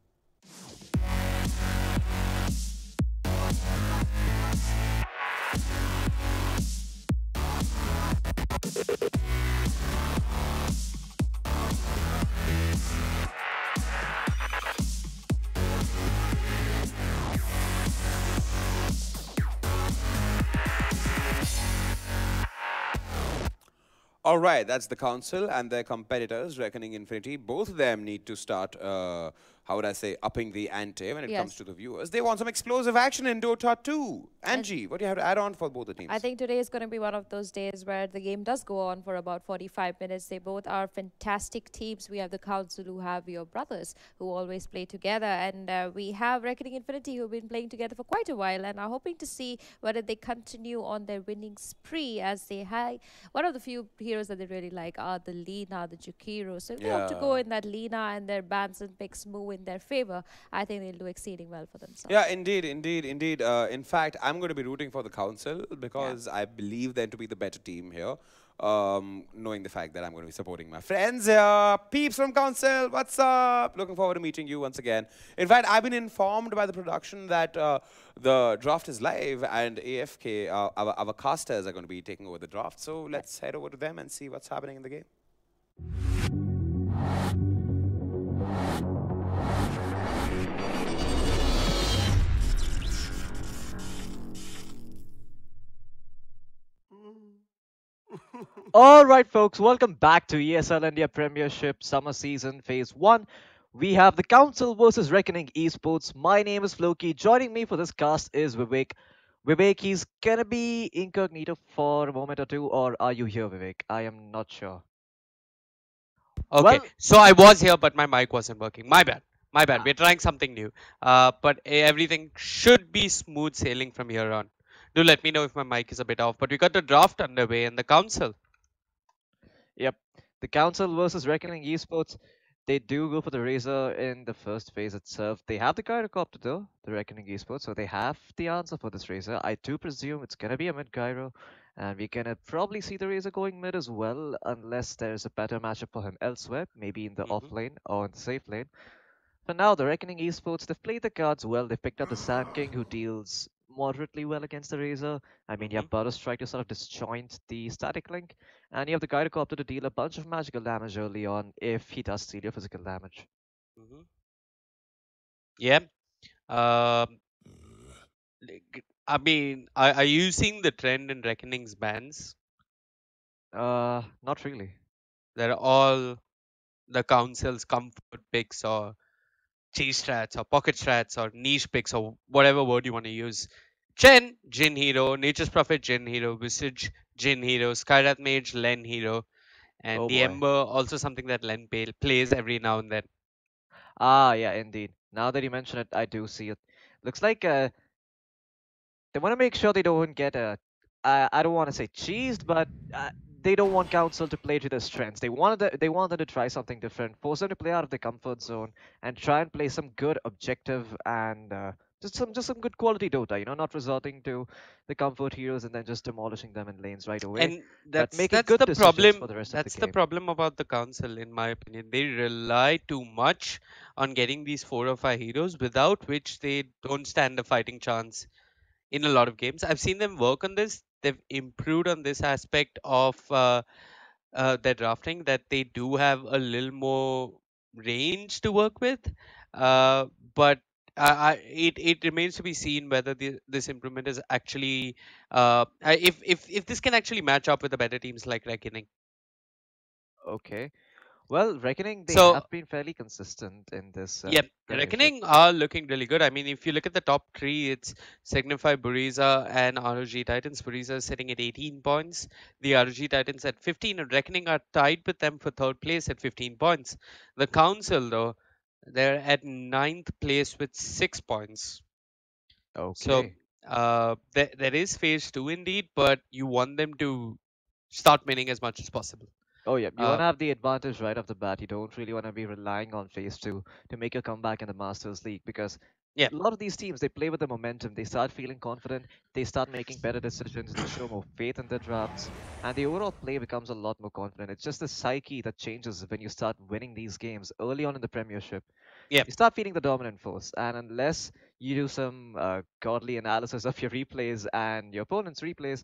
All right, that's the Council and their competitors, Reckoning Infinity. Both of them need to start, how would I say, upping the ante when it comes to the viewers. They want some explosive action in Dota 2. Angie, what do you have to add on for both the teams? I think today is going to be one of those days where the game does go on for about 45 minutes. They both are fantastic teams. We have the Council, who have your brothers, who always play together. And we have Reckoning Infinity, who have been playing together for quite a while and are hoping to see whether they continue on their winning spree, as they have one of the few heroes that they really like are the Lina, the Jukiro. So if they hope to go in that Lina and their bans and picks move in their favor, I think they'll do exceeding well for themselves. Yeah, indeed, indeed, indeed. In fact, I'm going to be rooting for the Council because I believe them to be the better team here. Knowing the fact that I'm going to be supporting my friends here. Peeps from Council, what's up? Looking forward to meeting you once again. In fact, I've been informed by the production that the draft is live and AFK, our casters, are going to be taking over the draft. So let's head over to them and see what's happening in the game. All right, folks, welcome back to ESL India Premiership Summer Season Phase 1. We have the Council versus Reckoning Esports. My name is Floki. Joining me for this cast is Vivek. Vivek, he's gonna be incognito for a moment or two, or are you here, Vivek? I am not sure. Okay, Well, so I was here, but my mic wasn't working. My bad. My bad. ah, We're trying something new. But everything should be smooth sailing from here on. Do let me know if my mic is a bit off. But we got the draft underway and the council. yep. The Council versus Reckoning Esports. They do go for the Razor in the first phase itself. They have the Gyrocopter though, the Reckoning Esports, so they have the answer for this Razor. I do presume it's gonna be a mid Gyro, and we can probably see the Razor going mid as well, unless there's a better matchup for him elsewhere, maybe in the off lane or in the safe lane. For now, the Reckoning Esports, they've played the cards well. They've picked up the Sand King, who deals moderately well against the Razor. I mean, you have Burst Strike to sort of disjoint the static link, and you have the Gyrocopter to deal a bunch of magical damage early on if he does steal your physical damage. Yeah. I mean, are you seeing the trend in Reckoning's bans? Not really. They're all the council's comfort picks or cheese strats or pocket strats or niche picks or whatever word you want to use. Jin Hero, Nature's Prophet Jin Hero, Visage Jin Hero, Skyrath Mage Len Hero, and Oh the boy. Ember also something that Len plays every now and then. Ah, yeah, indeed. Now that you mention it, I do see it. Looks like they want to make sure they don't get I don't want to say cheesed, but they don't want Council to play to their strengths. They want them to try something different, force them to play out of their comfort zone, and try and play some good objective and just some good quality Dota. You know, not resorting to the comfort heroes and then just demolishing them in lanes right away, And but that's making that's good the decisions problem. for the rest of the That's the game. problem about the council, in my opinion. They rely too much on getting these 4 or 5 heroes, without which they don't stand a fighting chance in a lot of games. I've seen them work on this. They've improved on this aspect of their drafting, that they do have a little more range to work with. Uh, but it remains to be seen whether this improvement is actually if this can actually match up with the better teams like Reckoning. Okay. Well, Reckoning, they So have been fairly consistent in this yep, Premiership. Reckoning are looking really good. I mean, if you look at the top three, it's Signify, Buriza, and ROG Titans. Buriza is sitting at 18 points. The ROG Titans at 15, and Reckoning are tied with them for third place at 15 points. The Council, though, they're at ninth place with 6 points. So Okay. there is phase two indeed, but you want them to start winning as much as possible. Oh yeah, you want Uh, to have the advantage right off the bat. You don't really want to be relying on phase two to make a comeback in the Masters League because yeah. a lot of these teams they play with the momentum. They start feeling confident. They start making better decisions. They show more faith in their drafts, and the overall play becomes a lot more confident. It's just the psyche that changes when you start winning these games early on in the Premiership. Yeah. You start feeling the dominant force, and unless you do some godly analysis of your replays and your opponent's replays,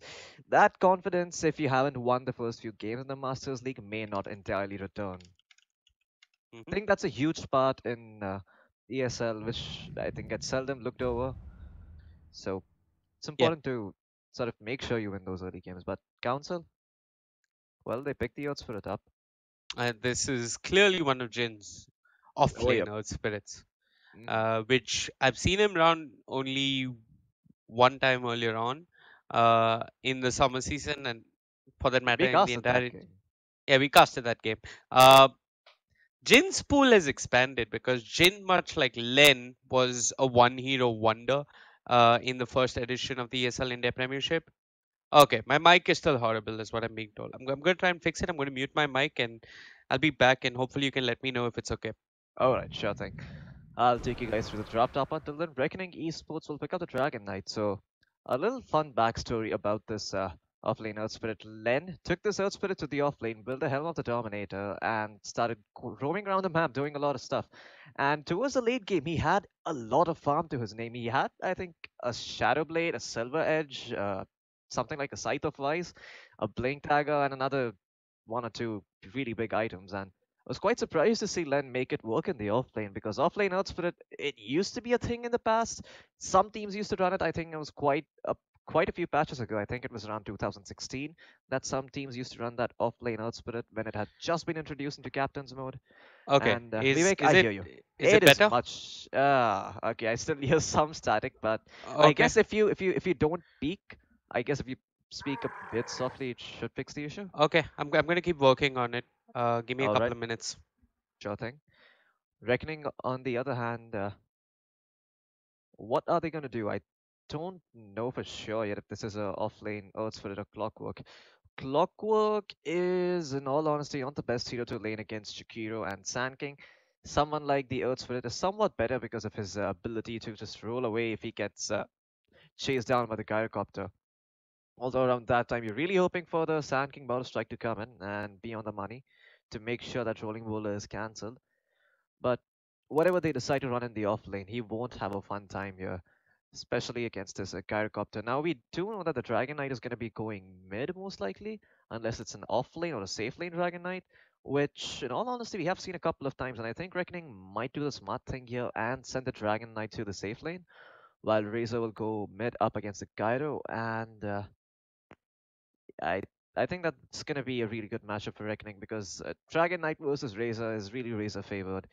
that confidence, if you haven't won the first few games in the Masters League, may not entirely return. I think that's a huge part in ESL, which I think gets seldom looked over. So it's Yeah. important to sort of make sure you win those early games. But Council, well, they picked the Earth Spirit up. This is clearly one of Jin's off-lane Earth Spirits, which I've seen him run only one time earlier on in the summer season, and for that matter, We in the casted that entire game. yeah, we casted that game. Jin's pool has expanded because Jin, much like Len, was a one-hero wonder in the first edition of the ESL India Premiership. Okay, my mic is still horrible, is what I'm being told. I'm going to try and fix it. I'm going to mute my mic and I'll be back, and hopefully you can let me know if it's okay. Alright, sure thing. I'll take you guys through the draft up until then. Reckoning Esports will pick up the Dragon Knight. So, a little fun backstory about this offlane Earth Spirit. Len took this Earth Spirit to the offlane, built the Helm of the Dominator, and started roaming around the map doing a lot of stuff. And towards the late game, he had a lot of farm to his name. He had, I think, a Shadow Blade, a Silver Edge, something like a Scythe of Vice, a Blink Dagger, and another one or two really big items. And I was quite surprised to see Len make it work in the offlane because offlane Earth Spirit, it used to be a thing in the past. Some teams used to run it. I think it was quite a few patches ago. I think it was around 2016 that some teams used to run that offlane Earth Spirit when it had just been introduced into Captain's mode. Okay, And is Vivek, I it hear you. is it Is better? much. Okay, I still hear some static, but I Okay. guess if you don't peak, I guess if you speak a bit softly, it should fix the issue. Okay, I'm going to keep working on it. Give me a All couple right, of minutes. sure thing. Reckoning, on the other hand, what are they going to do? I don't know for sure yet if this is a off-lane Earth Spirit or Clockwork. Clockwork is, in all honesty, not the best hero to lane against Shakiro and Sand King. Someone like the Earth Spirit is somewhat better because of his ability to just roll away if he gets chased down by the Gyrocopter. Although around that time, you're really hoping for the Sand King Battle Strike to come in and be on the money to make sure that Rolling Bowler is cancelled. But whatever they decide to run in the off lane, he won't have a fun time here, especially against this Gyrocopter. Now, we do know that the Dragon Knight is going to be going mid most likely, unless it's an off lane or a safe lane Dragon Knight, which, in all honesty, we have seen a couple of times, and I think Reckoning might do the smart thing here and send the Dragon Knight to the safe lane, while Razor will go mid up against the Gyro, and I I think that's going to be a really good matchup for Reckoning because Dragon Knight versus Razor is really Razor favored.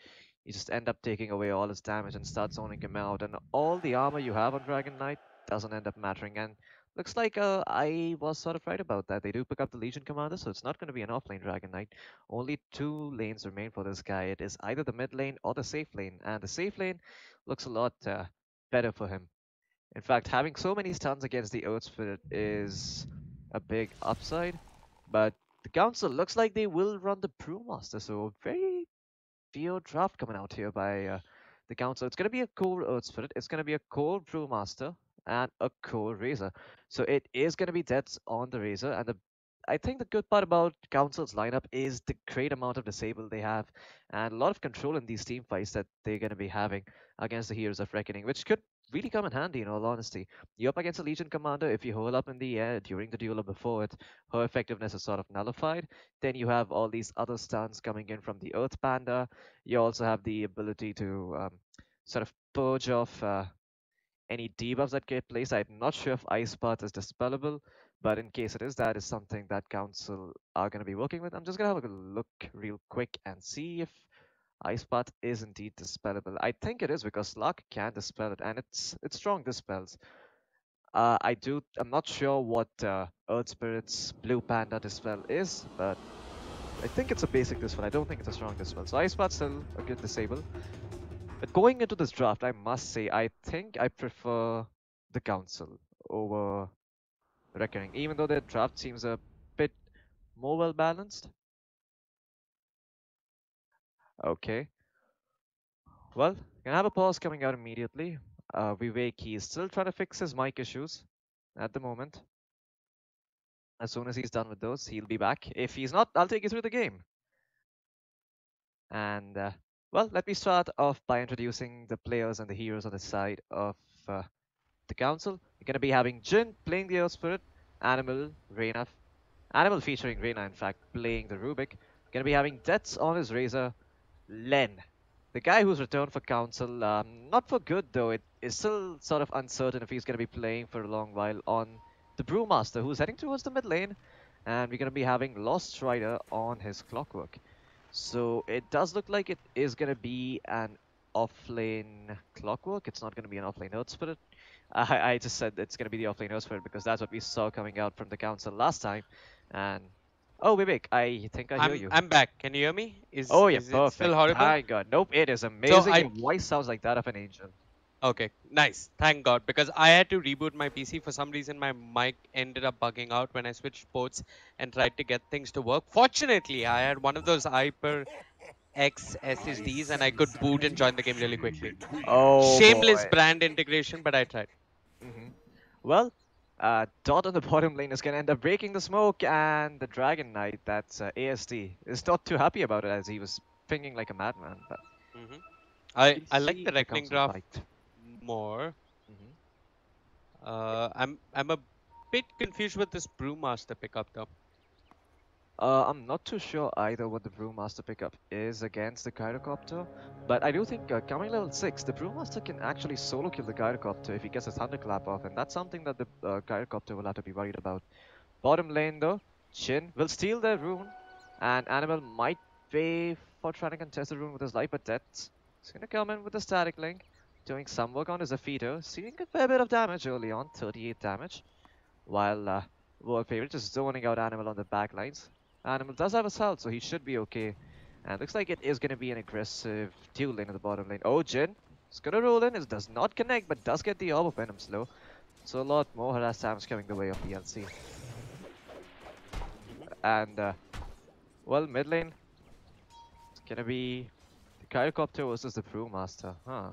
You just end up taking away all his damage and start zoning him out, and all the armor you have on Dragon Knight doesn't end up mattering. And looks like I was sort of right about that. They do pick up the Legion Commander, so it's not going to be an offlane Dragon Knight. Only two lanes remain for this guy. It is either the mid lane or the safe lane, and the safe lane looks a lot better for him. In fact, having so many stuns against the Earth Spirit is a big upside, but the Council looks like they will run the Brewmaster, so very weird draft coming out here by the Council. It's going to be a core Earth Spirit, it's going to be a core Brewmaster, and a core Razor. So it is going to be deaths on the Razor, and I think the good part about Council's lineup is the great amount of disable they have, and a lot of control in these team fights that they're going to be having against the Heroes of Reckoning, which could really come in handy in all honesty. You're up against a Legion Commander, if you hold up in the air during the duel or before it, her effectiveness is sort of nullified. Then you have all these other stuns coming in from the Earth Panda. You also have the ability to sort of purge off any debuffs that get placed. I'm not sure if Ice Path is dispellable, but in case it is, that is something that Council are going to be working with. I'm just going to have a look real quick and see if Ice Path is indeed dispellable. I think it is because Slark can dispel it, and it's strong dispels. I'm not sure what Earth Spirit's Blue Panda dispel is, but I think it's a basic dispel. I don't think it's a strong dispel. So Ice Path's still a good disable. But going into this draft, I must say, I think I prefer the Council over Reckoning, even though their draft seems a bit more well balanced. Okay. Well, can have a pause coming out immediately. Vivek, he's still trying to fix his mic issues at the moment. As soon as he's done with those, he'll be back. If he's not, I'll take you through the game. And, well, let me start off by introducing the players and the heroes on the side of the Council. You're going to be having Jin playing the Earth Spirit, Animal, Reyna, Animal featuring Reyna, in fact, playing the Rubik. Going to be having Deaths on his Razor, Len, the guy who's returned for Council, not for good though. It is still sort of uncertain if he's going to be playing for a long while on the Brewmaster, who's heading towards the mid lane. And we're going to be having Lost Rider on his Clockwork. So it does look like it is going to be an offlane Clockwork. It's not going to be an offlane Earth Spirit. I just said it's going to be the offlane Earth Spirit because that's what we saw coming out from the Council last time. And oh, Vivek, I think I hear you. I'm back. Can you hear me? Oh yeah, is perfect. it still horrible? My God, nope, it is amazing. So Your voice sounds like that of an angel. Okay, nice. Thank God, because I had to reboot my PC. For some reason, my mic ended up bugging out when I switched ports and tried to get things to work. Fortunately, I had one of those Hyper X SSDs and I could boot and join the game really quickly. Oh, Shameless boy. brand integration, but I tried. Well, Dot on the bottom lane is going to end up breaking the smoke, and the Dragon Knight, that's ASD, is not too happy about it as he was pinging like a madman. But I like see the the Reckoning Council draft fight. more. I'm a bit confused with this Brewmaster pickup though. I'm not too sure either what the Brewmaster pickup is against the Gyrocopter, but I do think coming level 6, the Brewmaster can actually solo kill the Gyrocopter if he gets a Thunderclap off, and that's something that the Gyrocopter will have to be worried about. Bottom lane though, Chin will steal their rune, and Animal might pay for trying to contest the rune with his life, but Death's gonna come in with a static link, doing some work on his Afeto, seeing a fair bit of damage early on, 38 damage, while World Favorite just zoning out Animal on the back lines. Animal does have a Assault, so he should be okay. And looks like it is going to be an aggressive dual lane at the bottom lane. Oh, Jin is going to roll in. It does not connect, but does get the Orb of Venom slow. So a lot more harass damage coming the way of the LC. And, well, mid lane, it's going to be the Gyrocopter versus the Brewmaster. Huh.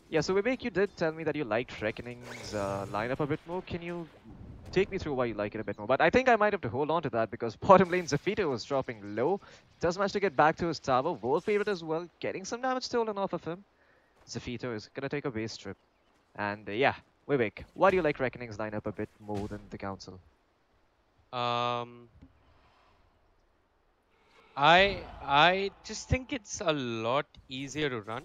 Yeah, so Vivek, you did tell me that you liked Reckoning's lineup a bit more. Can you take me through why you like it a bit more? But I think I might have to hold on to that because bottom lane Zafito was dropping low. Does manage to get back to his tower. World favorite as well, getting some damage stolen off of him. Zafito is going to take a base trip. And yeah, Vivek, why do you like Reckoning's lineup a bit more than the Council? I just think it's a lot easier to run.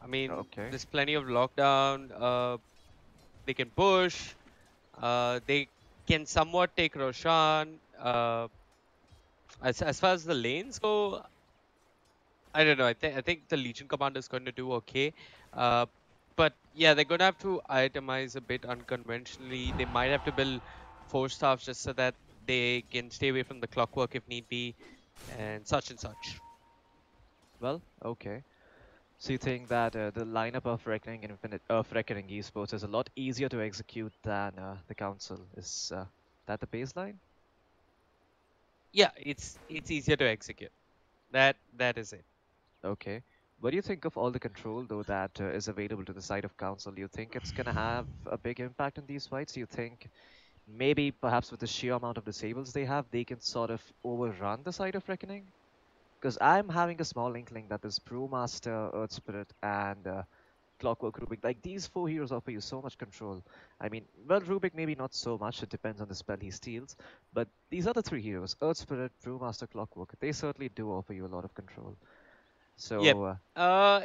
I mean, there's plenty of lockdown. They can push. They can somewhat take Roshan. As far as the lanes go, I don't know. I think the Legion Commander is going to do okay. But yeah, they're going to have to itemize a bit unconventionally. They might have to build 4 staffs just so that they can stay away from the clockwork if need be, and such and such. Well, okay. So you think that the lineup of Reckoning Esports is a lot easier to execute than the Council? Is that the baseline? Yeah, it's easier to execute. That is it. Okay. What do you think of all the control though that is available to the side of Council? Do you think it's gonna have a big impact in these fights? Do you think maybe perhaps with the sheer amount of disables they have, they can sort of overrun the side of Reckoning? Because I'm having a small inkling that this Brewmaster, Earth Spirit, and Clockwork Rubik, like these 4 heroes offer you so much control. I mean, well, Rubik maybe not so much, it depends on the spell he steals, but these other 3 heroes, Earth Spirit, Brewmaster, Clockwork, they certainly do offer you a lot of control. So,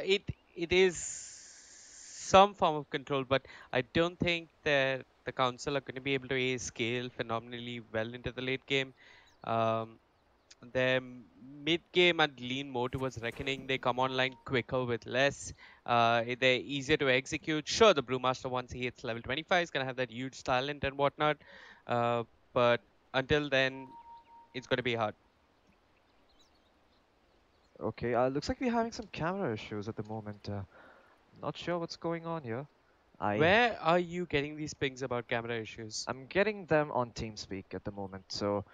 it is some form of control, but I don't think that the Council are going to be able to scale phenomenally well into the late game. Their mid-game and lean more towards Reckoning. They come online quicker with less. They're easier to execute. Sure, the Brewmaster, once he hits level 25, is going to have that huge talent and whatnot. But until then, it's going to be hard. Okay, looks like we're having some camera issues at the moment. Not sure what's going on here. Where are you getting these pings about camera issues? I'm getting them on TeamSpeak at the moment. So,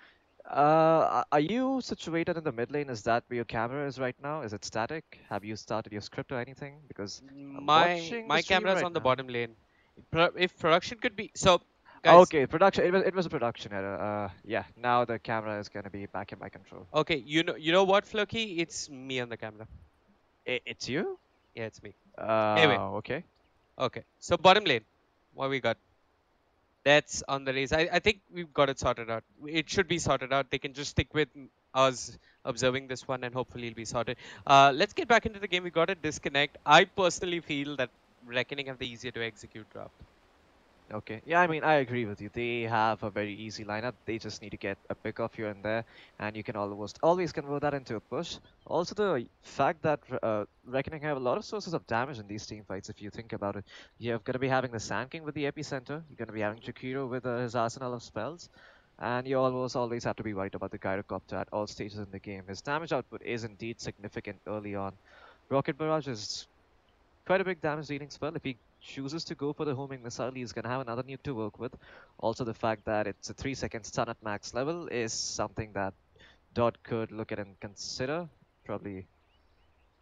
are you situated in the mid lane? Is that where your camera is right now? Is it static? Have you started your script or anything? Because my camera's on the bottom lane. If production could be so. Guys, okay, production. It was a production error. Yeah, now the camera is gonna be back in my control. Okay, you know what, Floki? It's me on the camera. It's you? Yeah, it's me. Anyway. Okay. Okay, so bottom lane, what we got? That's on the race. I think we've got it sorted out. It should be sorted out. They can just stick with us observing this one, and hopefully it'll be sorted. Let's get back into the game. We got a disconnect. I personally feel that Reckoning have the easier to execute draft. Okay. Yeah, I mean, I agree with you. They have a very easy lineup. They just need to get a pick off here and there, and you can almost always convert that into a push. Also, the fact that Reckoning have a lot of sources of damage in these team fights, if you think about it. You're going to be having the Sand King with the Epicenter. You're going to be having Chikiro with his arsenal of spells. And you always have to be worried about the Gyrocopter at all stages in the game. His damage output is indeed significant early on. Rocket Barrage is quite a big damage dealing spell. If he chooses to go for the homing missile, he's going to have another nuke to work with. Also, the fact that it's a 3-second stun at max level is something that Dot could look at and consider. Probably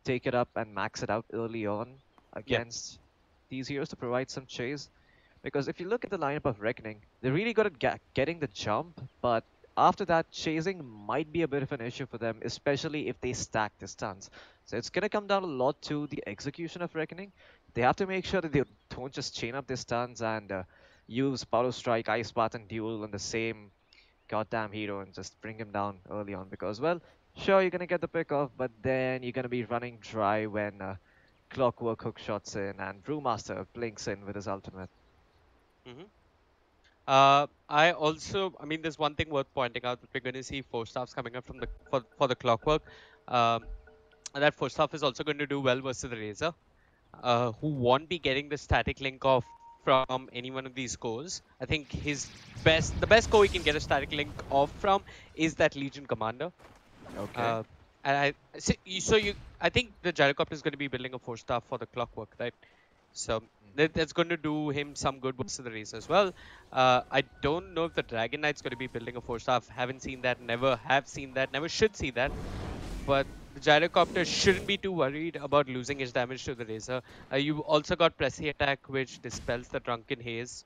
take it up and max it out early on against these heroes to provide some chase. Because if you look at the lineup of Reckoning, they're really good at getting the jump, but after that, chasing might be a bit of an issue for them, especially if they stack the stuns. So it's going to come down a lot to the execution of Reckoning. They have to make sure that they don't just chain up their stuns and use Power Strike, Ice Path, and Duel on the same goddamn hero and just bring him down early on. Because, well, sure, you're going to get the pick off, but then you're going to be running dry when Clockwork hook shots in and Brewmaster blinks in with his ultimate. I mean, there's one thing worth pointing out that we're going to see 4 staffs coming up from the for the Clockwork. And that 4 staff is also going to do well versus the Razor, who won't be getting the static link of from any one of these cores. I think the best core he can get a static link off from is that Legion Commander. Okay. And I think the gyrocopter is going to be building a 4-star for the clockwork, right? So that's going to do him some good versus the race as well. I don't know if the Dragon Knight's going to be building a 4-star. Haven't seen that, never have seen that, never should see that. But the gyrocopter shouldn't be too worried about losing his damage to the Razor. You've also got Pressy attack, which dispels the Drunken Haze.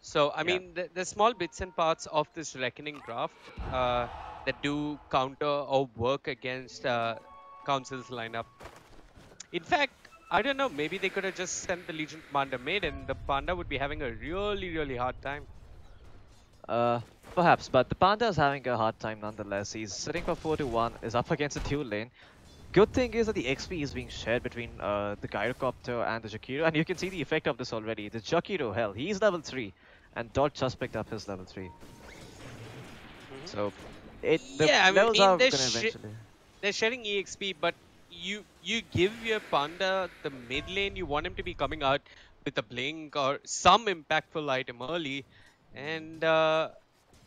So, I mean, the small bits and parts of this Reckoning draft that do counter or work against Council's lineup. In fact, I don't know, maybe they could have just sent the Legion Commander mid and the Panda would be having a really, really hard time. Perhaps, but the Panda is having a hard time nonetheless. He's sitting for 4-1, is up against a dual lane. Good thing is that the XP is being shared between the Gyrocopter and the Jakiro, and you can see the effect of this already. The Jakiro, hell, he's level 3, and Dot just picked up his level 3. So, the levels are going to eventually... They're sharing EXP, but you give your Panda the mid lane, you want him to be coming out with a blink or some impactful item early, and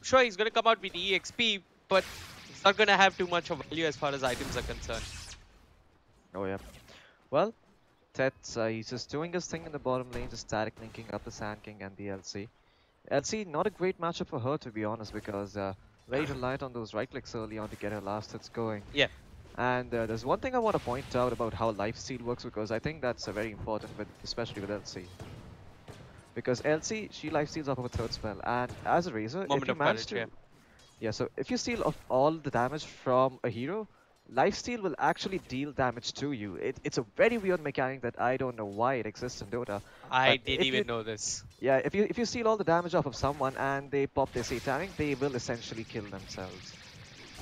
sure, he's going to come out with EXP, but it's not going to have too much of value as far as items are concerned. Oh yeah. Well, Tet's he's just doing his thing in the bottom lane, just static linking up the Sand King and the LC. LC, not a great matchup for her to be honest, because very reliant on those right clicks early on to get her last hits going. Yeah. And there's one thing I want to point out about how lifesteal works, because I think that's very important, especially with LC. Because LC, she lifesteals off of a third spell, and as a Razor, if you manage to... Yeah, so if you steal off all the damage from a hero, lifesteal will actually deal damage to you. It's a very weird mechanic that I don't know why it exists in Dota. I didn't even know this. Yeah, if you steal all the damage off of someone and they pop their satanic, they will essentially kill themselves.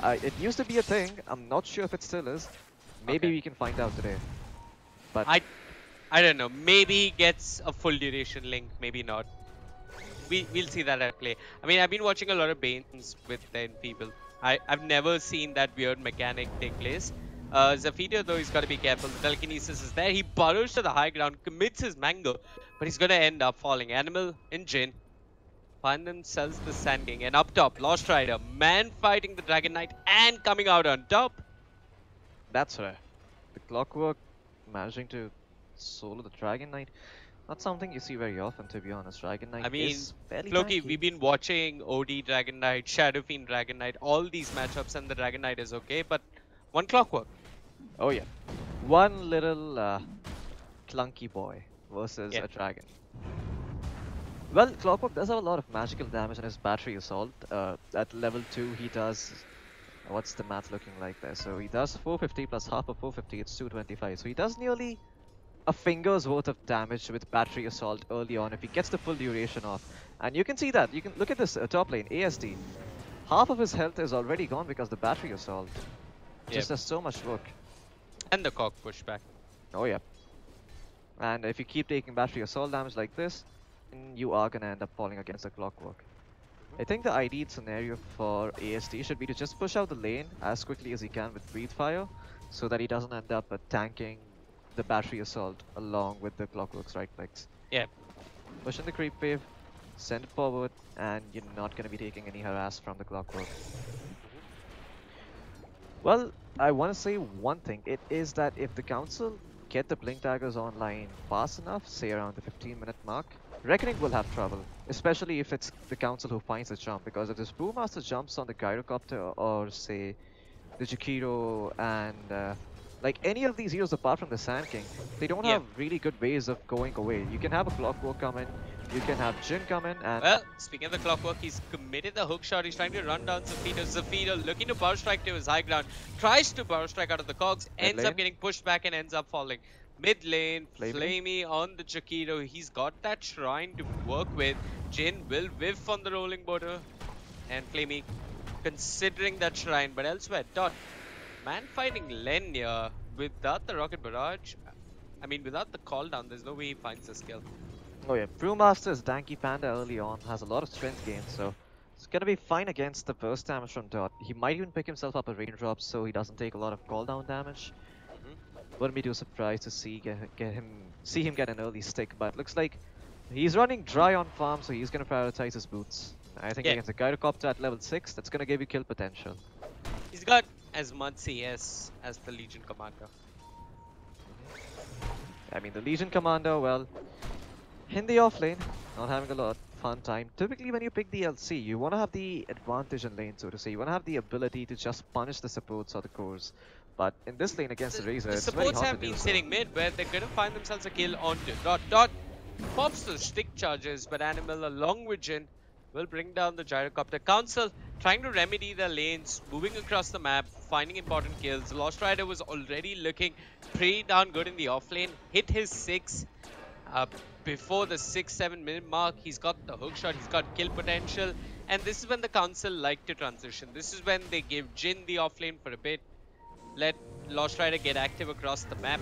It used to be a thing. I'm not sure if it still is. Maybe we can find out today. But I don't know. Maybe he gets a full duration link. Maybe not. We'll see that at play. I mean, I've been watching a lot of Banes with 10 people. I've never seen that weird mechanic take place. Zafiro, though, he's got to be careful. The telekinesis is there. He burrows to the high ground, commits his mango, but he's going to end up falling. Animal and Jin find themselves the Sand King. And up top, Lost Rider, man fighting the Dragon Knight and coming out on top. That's right. The Clockwork managing to solo the Dragon Knight. Not something you see very often, to be honest. Dragon Knight is fairly Floki, tanky. we've been watching OD Dragon Knight, Shadow Fiend Dragon Knight, all these matchups, and the Dragon Knight is okay, but one Clockwork. Oh yeah. One little clunky boy versus a dragon. Well, Clockwork does have a lot of magical damage in his Battery Assault. At level 2, he does... What's the math looking like there? So he does 450 plus half of 450, it's 225. So he does nearly a finger's worth of damage with Battery Assault early on if he gets the full duration off. And you can see that. You can look at this top lane, ASD. Half of his health is already gone because the Battery Assault just does so much work. And the cock pushback. Oh yeah. And if you keep taking Battery Assault damage like this, you are going to end up falling against the Clockwork. I think the ideal scenario for ASD should be to just push out the lane as quickly as he can with Breathe Fire, so that he doesn't end up tanking the Battery Assault along with the Clockwork's right clicks. Yeah. Push in the creep wave, send it forward, and you're not going to be taking any harass from the Clockwork. Well, I want to say one thing. It is that if the Council get the Blink Daggers online fast enough, say around the 15-minute mark, Reckoning will have trouble, especially if it's the Council who finds the jump, because if this Brewmaster jumps on the Gyrocopter or say the Jakiro and like any of these heroes apart from the Sand King, they don't have really good ways of going away. You can have a Clockwork come in, you can have Jin come in, and... Well, speaking of the Clockwork, he's committed the hook shot. He's trying to run down Zafiro. Zafiro looking to Burrow Strike to his high ground, tries to Burrow Strike out of the cogs, ends up getting pushed back and ends up falling. Mid lane, Flamey on the Jakiro. He's got that shrine to work with. Jin will whiff on the rolling border. And Flamey considering that shrine. But elsewhere, Dot, man fighting Lenya without the Rocket Barrage. I mean, without the call down, there's no way he finds the skill. Oh yeah, Brewmaster's Danky Panda early on has a lot of strength gains, so it's gonna be fine against the burst damage from Dot. He might even pick himself up a raindrop so he doesn't take a lot of call down damage. Wouldn't be too surprised to see him get an early stick, but looks like he's running dry on farm, so he's gonna prioritize his boots. I think against a gyrocopter at level 6, that's gonna give you kill potential. He's got as much CS as the Legion Commander. I mean, the Legion Commander, well, in the offlane, not having a lot of fun time. Typically, when you pick the LC, you want to have the advantage in lane, so to say. You want to have the ability to just punish the supports or the cores. But in this lane against the Razor, it's very hard to do. The supports have been sitting mid, where they're going to find themselves a kill onto Dot. Pops those stick charges, but Animal, along with Jin, will bring down the gyrocopter. Council trying to remedy their lanes, moving across the map, finding important kills. Lost Rider was already looking pretty darn good in the offlane. Hit his 6 before the 6-7 minute mark. He's got the hook shot, he's got kill potential. And this is when the Council like to transition. This is when they give Jin the offlane for a bit. Let Lost Rider get active across the map.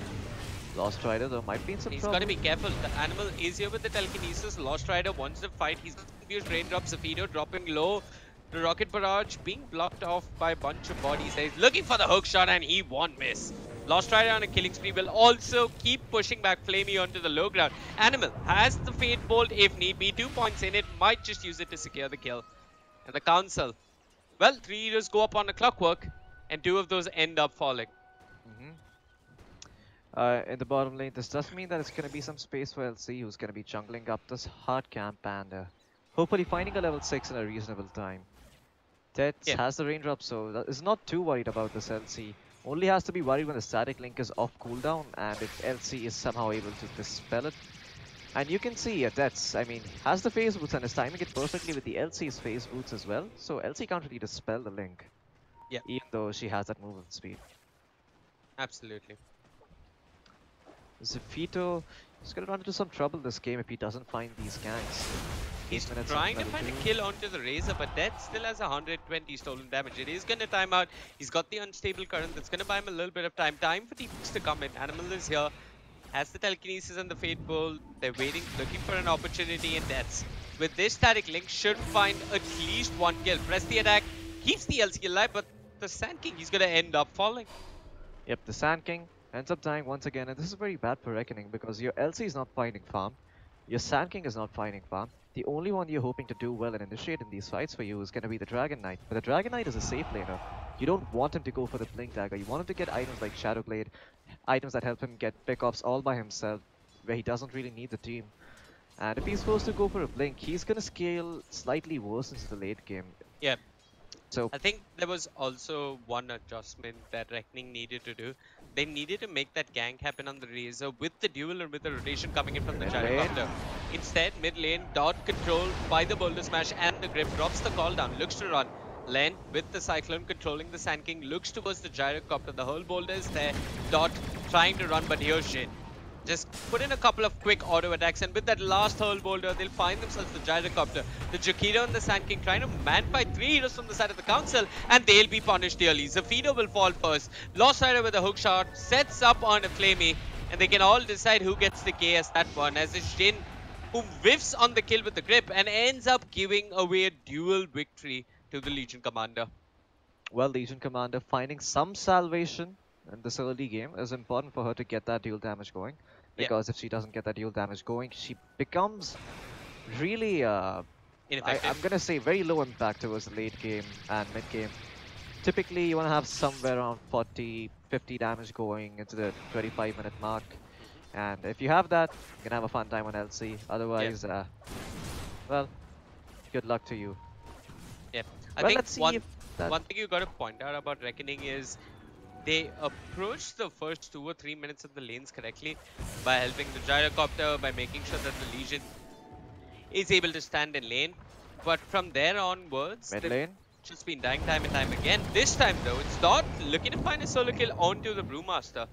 Lost Rider, though, might be in some He's trouble. got to be careful. The Animal is here with the telekinesis. Lost Rider wants to fight. He's confused. Raindrops, Zafido dropping low. The rocket barrage being blocked off by a bunch of bodies. He's looking for the hook shot and he won't miss. Lost Rider on a killing spree will also keep pushing back Flamey onto the low ground. Animal has the Fate Bolt if need be. 2 points in it. Might just use it to secure the kill. And the Council. Well, 3 heroes go up on a clockwork and 2 of those end up falling. In the bottom lane, this does mean that it's going to be some space for LC, who's going to be jungling up this hard camp and hopefully finding a level 6 in a reasonable time. Tets has the raindrop, so is not too worried about this LC. Only has to be worried when the static link is off cooldown and if LC is somehow able to dispel it. And you can see Tets, I mean, has the phase boots and is timing it perfectly with the LC's phase boots as well. So LC can't really dispel the link. Yeah. Even though she has that movement speed. Absolutely. Zafito is going to run into some trouble this game if he doesn't find these ganks. He's trying to find a kill onto the Razor, but Death still has 120 stolen damage. It is going to time out. He's got the unstable current that's going to buy him a little bit of time. Time for teams to come in. Animal is here. Has the telekinesis and the Fate Bolt. They're waiting, looking for an opportunity, and Deaths with this static link should find at least 1 kill. Press the attack, keeps the LC alive, but the Sand King, he's going to end up falling. Yep, the Sand King ends up dying once again, and this is very bad for Reckoning because your LC is not finding farm, your Sand King is not finding farm. The only one you're hoping to do well and initiate in these fights for you is going to be the Dragon Knight. But the Dragon Knight is a safe laner. You don't want him to go for the Blink Dagger. You want him to get items like Shadowblade, items that help him get pickoffs all by himself, where he doesn't really need the team. And if he's supposed to go for a Blink, he's going to scale slightly worse into the late game. Yeah. So I think there was also one adjustment that Reckoning needed to do. They needed to make that gank happen on the Razor with the duel or with the rotation coming in from the Gyrocopter. Instead, mid lane, Dot controlled by the Boulder Smash and the Grip, drops the call down, looks to run. Len with the Cyclone controlling the Sand King, looks towards the Gyrocopter. The whole Boulder is there. Dot trying to run, but here's Jin. Just put in a couple of quick auto attacks, and with that last hurl boulder, they'll find themselves the Gyrocopter. The Jakiro and the Sand King trying to man-fight 3 heroes from the side of the Council, and they'll be punished dearly. Zafido will fall first. Lost Rider with a hook shot, sets up on a Flamey, and they can all decide who gets the KS that one, as it's Jin who whiffs on the kill with the Grip and ends up giving away a dual victory to the Legion Commander. Well, Legion Commander finding some salvation in this early game is important for her to get that dual damage going. Because if she doesn't get that dual damage going, she becomes really, I'm going to say very low impact towards the late game and mid game. Typically, you want to have somewhere around 40, 50 damage going into the 25-minute mark. And if you have that, you can have a fun time on LC. Otherwise, well, good luck to you. Yeah, I well, think let's see one thing you got to point out about Reckoning is they approach the first 2 or 3 minutes of the lanes correctly by helping the Gyrocopter, by making sure that the Legion is able to stand in lane. But from there onwards, they've just been dying time and time again. This time though, it's Dot looking to find a solo kill onto the Brewmaster.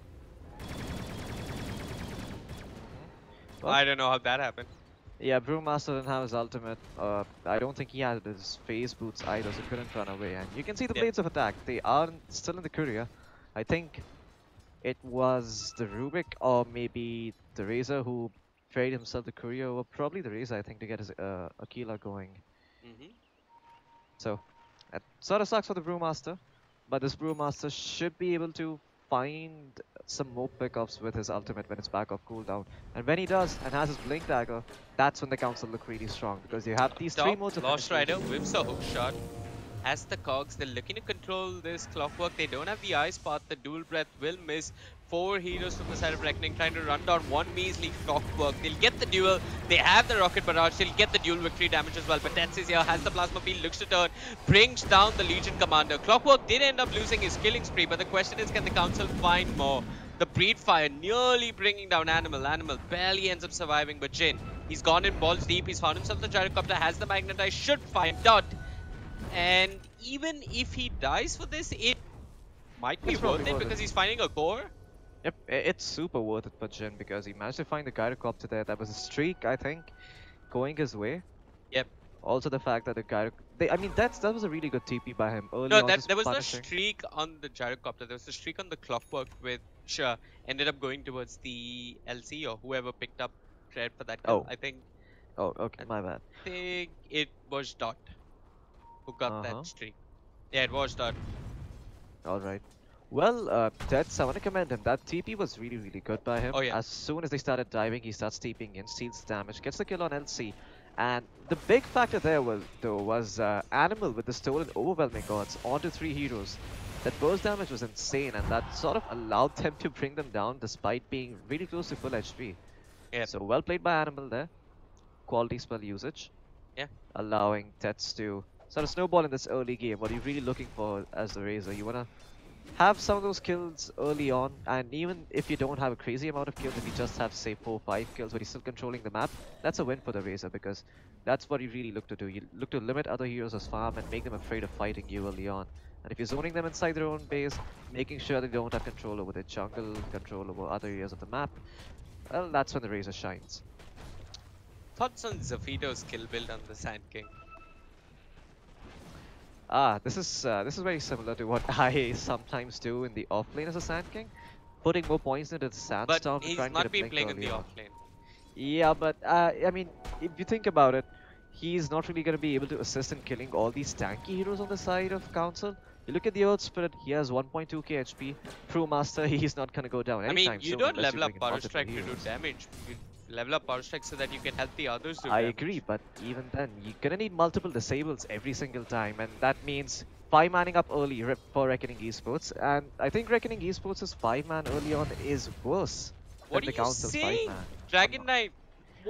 Well, I don't know how that happened. Yeah, Brewmaster didn't have his ultimate. I don't think he had his phase boots either, so he couldn't run away. And you can see the blades of attack. They are still in the courier. I think it was the Rubik or maybe the Razor who traded himself the courier, or probably the Razor, I think, to get his Aquila going. So, it sort of sucks for the Brewmaster, but this Brewmaster should be able to find some more pickups with his ultimate when it's back off cooldown. And when he does and has his blink dagger, that's when the council look really strong because you have these three modes of Lost Rider penetration. whips a hook shot. As the cogs, they're looking to control this clockwork. They don't have the ice path. The dual breath will miss. 4 heroes from the side of Reckoning trying to run down one measly clockwork. They'll get the duel. They have the rocket barrage. They'll get the dual victory damage as well. But Tets is here, has the plasma field, looks to turn, brings down the Legion commander. Clockwork did end up losing his killing spree, but the question is, can the council find more? The breed fire nearly bringing down Animal. Animal barely ends up surviving, but Jin, he's gone in balls deep. He's found himself the gyrocopter, has the magnetize, should find Dot. And even if he dies for this, it might be worth it because he's finding a core. Yep, it's super worth it for Jin because he managed to find the gyrocopter there. That was a streak, I think, going his way. Yep. Also the fact that the I mean, that was a really good TP by him early No, on. there was punishing. no streak on the gyrocopter. There was a streak on the clockwork, which ended up going towards the LC or whoever picked up credit for that kill. Oh. I think. Oh, okay, my bad. I think it was Dot who got that streak. Yeah, it was Dot. Alright. Well, Tets, I want to commend him. That TP was really, really good by him. Oh, yeah. As soon as they started diving, he starts TPing in, steals damage, gets the kill on LC. And the big factor there was Animal with the stolen overwhelming gods onto 3 heroes. That burst damage was insane, and that sort of allowed them to bring them down despite being really close to full HP. Yeah. So well played by Animal there. Quality spell usage. Yeah. Allowing Tets to sort of snowball in this early game. What are you really looking for as the Razor? You want to have some of those kills early on, and even if you don't have a crazy amount of kills, if you just have say 4 or 5 kills but you're still controlling the map, that's a win for the Razor because that's what you really look to do. You look to limit other heroes as farm and make them afraid of fighting you early on. And if you're zoning them inside their own base, making sure they don't have control over their jungle, control over other areas of the map, well, that's when the Razor shines. Thoughts on Zafito's kill build on the Sand King? This is very similar to what I sometimes do in the offlane as a Sand King, putting more points into the Sandstorm. But he's not been playing in the offlane. Yeah, but I mean, if you think about it, he's not really going to be able to assist in killing all these tanky heroes on the side of Council. You look at the Earth Spirit, he has 1.2k HP. Brewmaster, he's not going to go down anytime soon. You don't unless level up bring in Power multiple Strike to do heroes. damage. You level up Power Strike so that you can help the others do I damage. agree, but even then, you're gonna need multiple disables every single time, and that means 5-manning up early for Reckoning Esports, and I think Reckoning Esports' 5-man early on is worse What than are the you Council's saying? 5-man. Dragon Knight.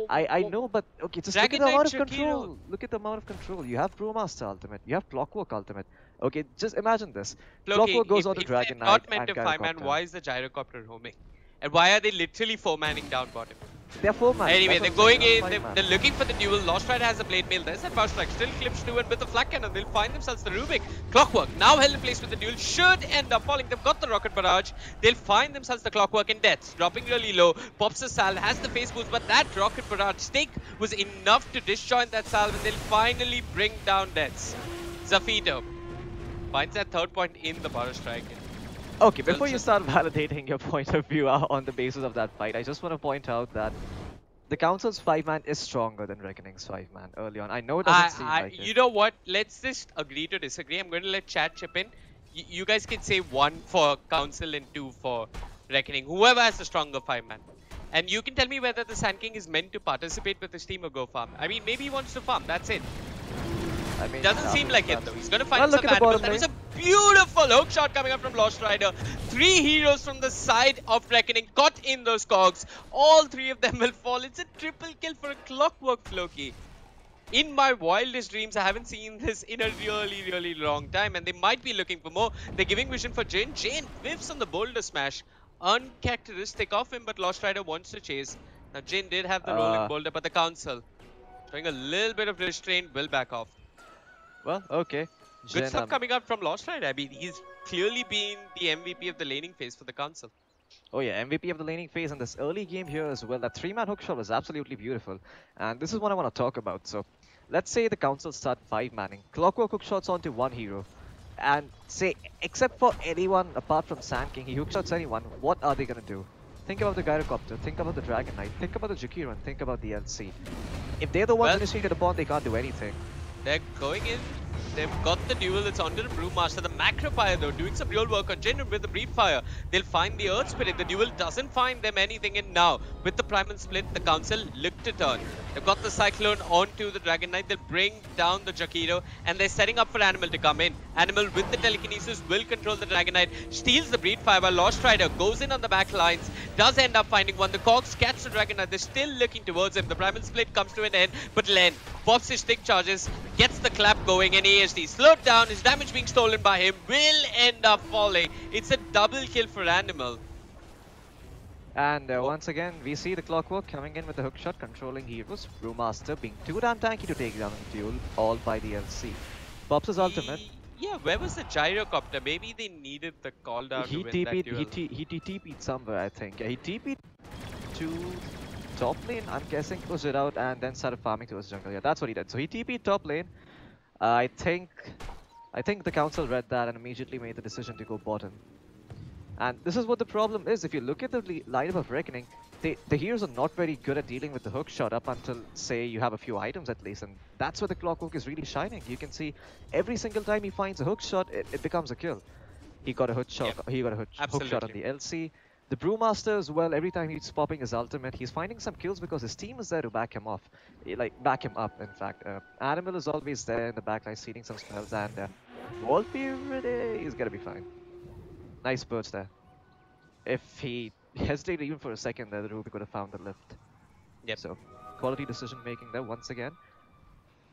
I know, but okay, just Dragon look at the amount Knight of control. Look at the amount of control. You have Brewmaster Ultimate, you have Clockwork Ultimate. Okay, just imagine this. Clockwork goes on to Dragon Knight not and meant to 5-man, Gyrocopter. why is the Gyrocopter roaming? And why are they literally 4-manning down bottom? They're 4-man. Anyway, they're That's what I'm going saying, in, they're 5-man. they're looking for the duel. Lost Rider has a blade mail. There's that Power Strike. Still clips 2 and with the flak cannon, they'll find themselves the Rubik. Clockwork, now held in place with the duel, should end up falling. They've got the rocket barrage. They'll find themselves the Clockwork in deaths. Dropping really low. Pops a salve, has the face boost, but that rocket barrage stick was enough to disjoint that salve, and they'll finally bring down deaths. Zafito finds that 3rd point in the Power Strike. Okay, before you start validating your point of view on the basis of that fight, I just want to point out that the Council's 5-man is stronger than Reckoning's 5-man early on. I know it doesn't seem like it. You know what? Let's just agree to disagree. I'm going to let chat chip in. You guys can say 1 for Council and 2 for Reckoning. Whoever has the stronger 5-man. And you can tell me whether the Sand King is meant to participate with his team or go farm. I mean, maybe he wants to farm. That's it. I mean, Doesn't seem like it though. He's going to find look some at the animals. bottom That was lane. a beautiful hook shot coming up from Lost Rider. 3 heroes from the side of Reckoning caught in those cogs. All 3 of them will fall. It's a triple kill for a Clockwork Floki. In my wildest dreams, I haven't seen this in a really, really long time. And they might be looking for more. They're giving vision for Jane. Jane whiffs on the boulder smash. Uncharacteristic of him, but Lost Rider wants to chase. Now, Jane did have the rolling boulder, but the Council, showing a little bit of restraint, will back off. Well, okay. Good Jin, stuff coming out from Lost Rider. I mean, he's clearly been the MVP of the laning phase for the Council. Oh yeah, MVP of the laning phase in this early game here as well. That 3-man hookshot was absolutely beautiful. And this is what I want to talk about. So, let's say the Council start 5-manning. Clockwork hookshots onto 1 hero. And say, except for anyone apart from Sand King, he hookshots anyone, what are they going to do? Think about the Gyrocopter, think about the Dragon Knight, think about the Jakiro, and think about the LC. If they're the ones initiated upon, they can't do anything. They're going in. They've got the duel. It's onto the Brewmaster. The Macropire, though, doing some real work on Jin with the Breed Fire. They'll find the Earth Spirit. The duel doesn't find them anything in now. With the Primal Split, the Council look to turn. They've got the Cyclone onto the Dragon Knight. They'll bring down the Jakiro, and they're setting up for Animal to come in. Animal with the Telekinesis will control the Dragon Knight. Steals the Breed Fire while Lost Rider goes in on the back lines. Does end up finding one. The Cogs catch the Dragon Knight. They're still looking towards him. The Primal Split comes to an end, but Len pops his stick charges, gets the clap going, and ASD slowed down. His damage being stolen by him will end up falling. It's a double kill for Animal. And once again, we see the Clockwork coming in with the hook shot, controlling heroes. Brewmaster being too damn tanky to take down the duel, all by the LC. Pops his ultimate. Yeah, where was the Gyrocopter? Maybe they needed the call down to win that duel. He TP'd somewhere, I think. Yeah, he TP'd to top lane, I'm guessing, pushed it out, and then started farming towards jungle. Yeah, that's what he did. So he TP'd top lane. I think the council read that and immediately made the decision to go bottom. And this is what the problem is. If you look at the lineup of Reckoning, the heroes are not very good at dealing with the hook shot up until, say, you have a few items at least. And that's where the Clockwork is really shining. You can see every single time he finds a hook shot, it becomes a kill. He got a hook shot. Yep. He got a hook shot on the LC. The Brewmaster as well, every time he's popping his ultimate, he's finding some kills because his team is there to back him off. Back him up, in fact. Animal is always there in the backline, seeding some spells, and Wolfie, he's gonna be fine. Nice burst there. If he hesitated even for a second there, the Ruby could have found the lift. Yep. So, quality decision making there once again.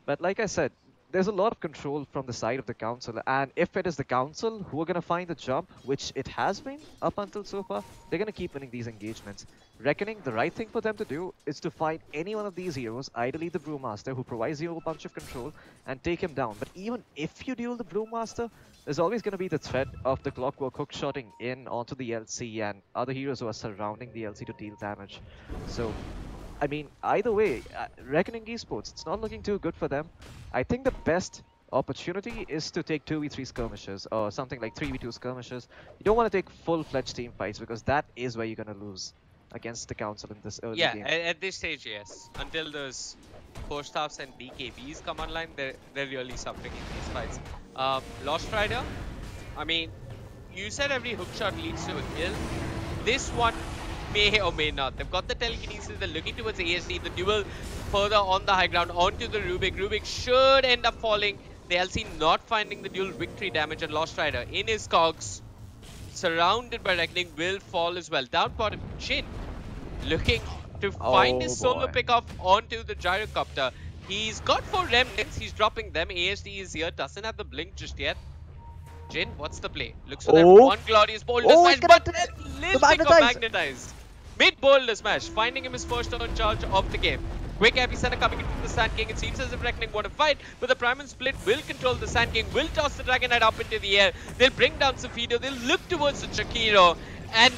But like I said, there's a lot of control from the side of the council, and if it is the council who are going to find the jump, which it has been up until so far, they're going to keep winning these engagements. Reckoning the right thing for them to do is to find any one of these heroes, ideally the Brewmaster, who provides you a bunch of control, and take him down. But even if you duel the Brewmaster, there's always going to be the threat of the Clockwork hook-shotting in onto the LC and other heroes who are surrounding the LC to deal damage. So, I mean, either way, Reckoning Esports, it's not looking too good for them. I think the best opportunity is to take 2v3 skirmishes or something like 3v2 skirmishes. You don't want to take full-fledged team fights because that is where you're going to lose against the council in this early game. Yeah, at this stage, yes. Until those 4-stars and BKBs come online, they're really suffering in these fights. Lost Rider, I mean, you said every hook shot leads to a kill. This one may or may not. They've got the telekinesis, they're looking towards ASD, the duel further on the high ground onto the Rubik. Rubik should end up falling. The LC not finding the duel victory damage, and Lost Rider in his cogs, surrounded by Reckoning, will fall as well. Down bottom, Jin looking to find his solo pick off onto the Gyrocopter. He's got 4 remnants, he's dropping them. ASD is here, doesn't have the blink just yet. Jin, what's the play? Looks for that one glorious boulder smash, but little bit of magnetized. Mid boulder smash, finding him his first on charge of the game. Quick epicenter coming into the Sand King. It seems as if Reckoning want to fight, but the Primal Split will control the Sand King, will toss the Dragon Knight up into the air. They'll bring down Sofido, they'll look towards the Chakiro, and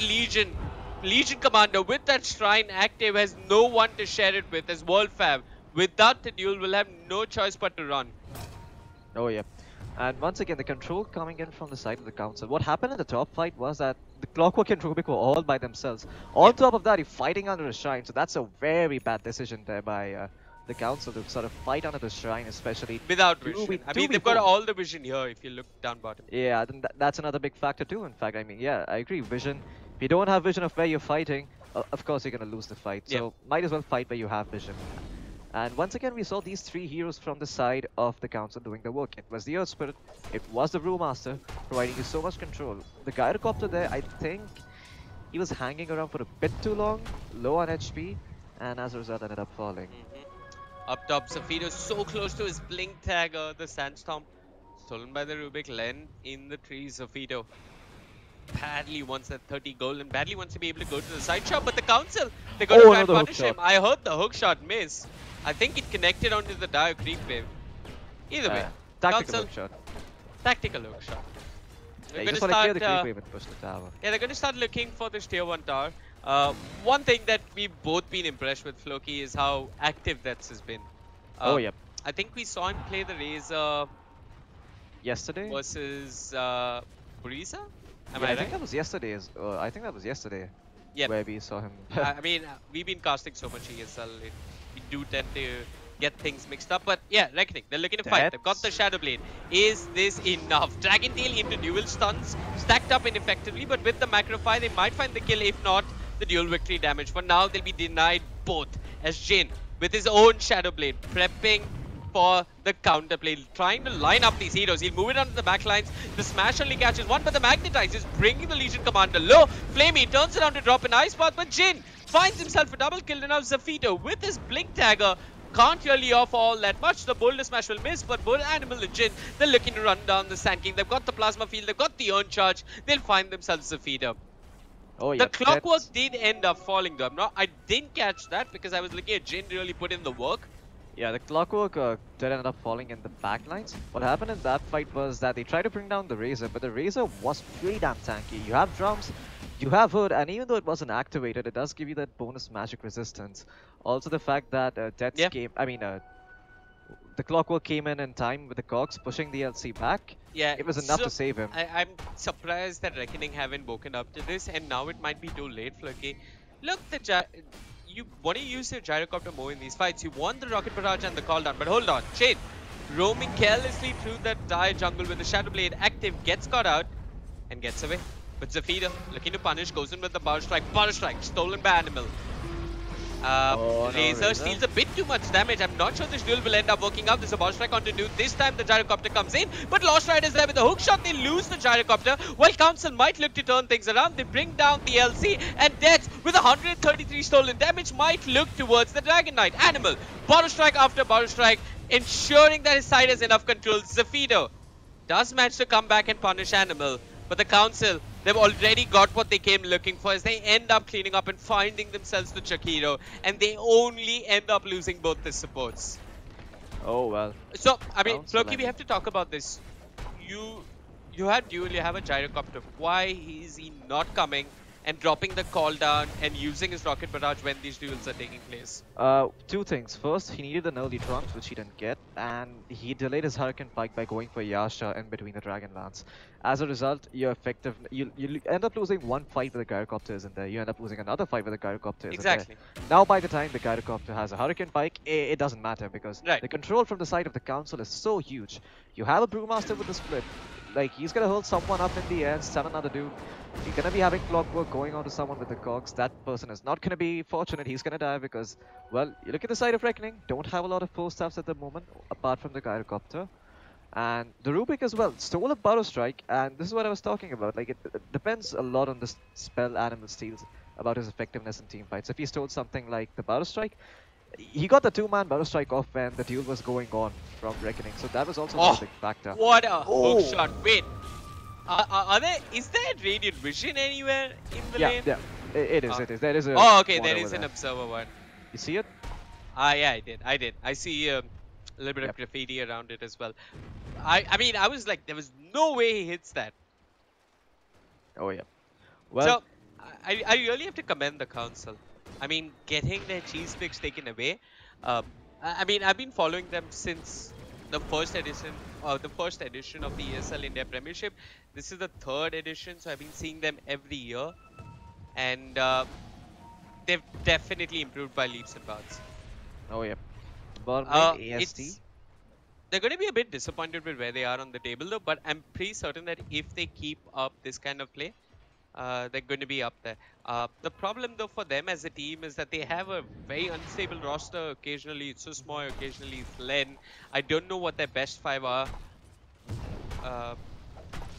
Legion Commander with that Shrine active has no one to share it with as Wolfab. Without the duel, will have no choice but to run. Oh yeah. And once again, the control coming in from the side of the council. What happened in the top fight was that the Clockwork and Rubik were all by themselves. On top of that, you're fighting under a shrine. So that's a very bad decision there by the council to sort of fight under the shrine, especially without vision. I mean, they've got all the vision here if you look down bottom. Yeah, then that's another big factor too. In fact, I mean, yeah, I agree. Vision. If you don't have vision of where you're fighting, of course you're going to lose the fight. So might as well fight where you have vision. And once again, we saw these 3 heroes from the side of the council doing the work. It was the Earth Spirit, it was the Brewmaster, providing you so much control. The Gyrocopter there, I think he was hanging around for a bit too long, low on HP, and as a result ended up falling. Up top, Sofido so close to his blink tagger, the Sandstorm. Stolen by the Rubik, Len in the trees, Sofido. Badly wants that 30 gold and badly wants to be able to go to the side shot, but the council, they're going to try and punish him. I heard the hook shot miss. I think it connected onto the Dire Creep wave. Either way, tactical hook shot. Tactical hook shot. They're going to start, the creep wave and push the tower. Yeah, they're going to start looking for this tier 1 tower. One thing that we've both been impressed with Floki is how active Vets has been. Oh, yep. I think we saw him play the Razor yesterday versus Brisa. I think that was yesterday. I think that was yesterday. Yeah. Where we saw him. I mean, we've been casting so much ESL. We do tend to get things mixed up. But yeah, Reckoning, they're looking to fight. They've got the Shadow Blade. Is this enough? Dragon Tail into dual stuns, stacked up ineffectively, but with the Macrofy, they might find the kill. If not, the dual victory damage. For now, they'll be denied both. As Jin, with his own Shadow Blade, prepping for the counterplay, trying to line up these heroes. He'll move it onto the backlines. The smash only catches one, but the Magnetize is bringing the Legion Commander low. Flamey turns around to drop an Ice Path, but Jin finds himself a double kill. And now Zafito with his Blink Dagger can't really offer all that much. The Boulder Smash will miss, but both Animal and Jin, they're looking to run down the Sand King. They've got the Plasma Field, they've got the Urn Charge. They'll find themselves Zafito. Oh, yeah, the Clockwork did end up falling though. I didn't catch that because I was looking at Jin really put in the work. Yeah, the Clockwork did end up falling in the backlines. What happened in that fight was that they tried to bring down the Razor, but the Razor was pretty damn tanky. You have drums, you have Hood, and even though it wasn't activated, it does give you that bonus magic resistance. Also the fact that the Clockwork came in time with the Cogs pushing the LC back. Yeah, it was enough to save him. I'm surprised that Reckoning haven't woken up to this, and now it might be too late, Flurky. Look, you want to use your Gyrocopter more in these fights. You want the Rocket Barrage and the Call Down, but hold on. Chain, roaming carelessly through that dire jungle with the Shadow Blade active, gets caught out and gets away. But Zafito, looking to punish, goes in with the Power Strike. Power Strike, stolen by Animal. Razor steals a bit too much damage. I'm not sure this duel will end up working out. There's a Power Strike on to do. This time the Gyrocopter comes in, but Lost Riders there with the hook shot. They lose the Gyrocopter. While Council might look to turn things around, they bring down the LC, and Death with 133 stolen damage might look towards the Dragon Knight. Animal, Power Strike after Power Strike, ensuring that his side has enough control. Zafito does manage to come back and punish Animal, but the Council, they've already got what they came looking for as they end up cleaning up and finding themselves the Chakiro, and they only end up losing both the supports. Oh well. So, I mean, Floki, we have to talk about this. You have duel, you have a Gyrocopter. Why is he not coming and dropping the call down and using his Rocket Barrage when these duels are taking place? Two things. First, he needed an early trunks, which he didn't get, and he delayed his Hurricane Pike by going for Yasha in between the Dragon Lance. As a result, you're effective. You end up losing one fight with the Gyrocopter isn't there. You end up losing another fight with the Gyrocopter isn't exactly. there. Now, by the time the Gyrocopter has a Hurricane Pike, it doesn't matter because the control from the side of the Council is so huge. You have a Brewmaster with the split. Like, he's gonna hold someone up in the air, stun another dude. You're gonna be having Clockwork going on to someone with the Cogs. That person is not gonna be fortunate. He's gonna die because, well, you look at the side of Reckoning, don't have a lot of post-ups at the moment, apart from the Gyrocopter. And the Rubik as well, stole a Burrow Strike, and this is what I was talking about. Like, it depends a lot on the spell Animal steals about his effectiveness in team fights. If he stole something like the Burrow Strike, he got the two-man Burrow Strike off when the duel was going on from Reckoning, so that was also a big factor. What a hook shot! Wait, is there Radiant Vision anywhere in the lane? Yeah, it is. It is. There is a. Oh, okay, there is an observer one. You see it? Yeah, I did. I see a little bit of graffiti around it as well. I mean, I was like, there was no way he hits that. Oh yeah. Well. So, I really have to commend the Council. I mean, getting their cheese picks taken away. I mean, I've been following them since the first edition of the ESL India Premiership. This is the third edition, so I've been seeing them every year, and they've definitely improved by leaps and bounds. Oh yeah. They're going to be a bit disappointed with where they are on the table, though. But I'm pretty certain that if they keep up this kind of play, they're going to be up there. The problem though for them as a team is that they have a very unstable roster. Occasionally it's Susmoy, occasionally it's Len. I don't know what their best five are.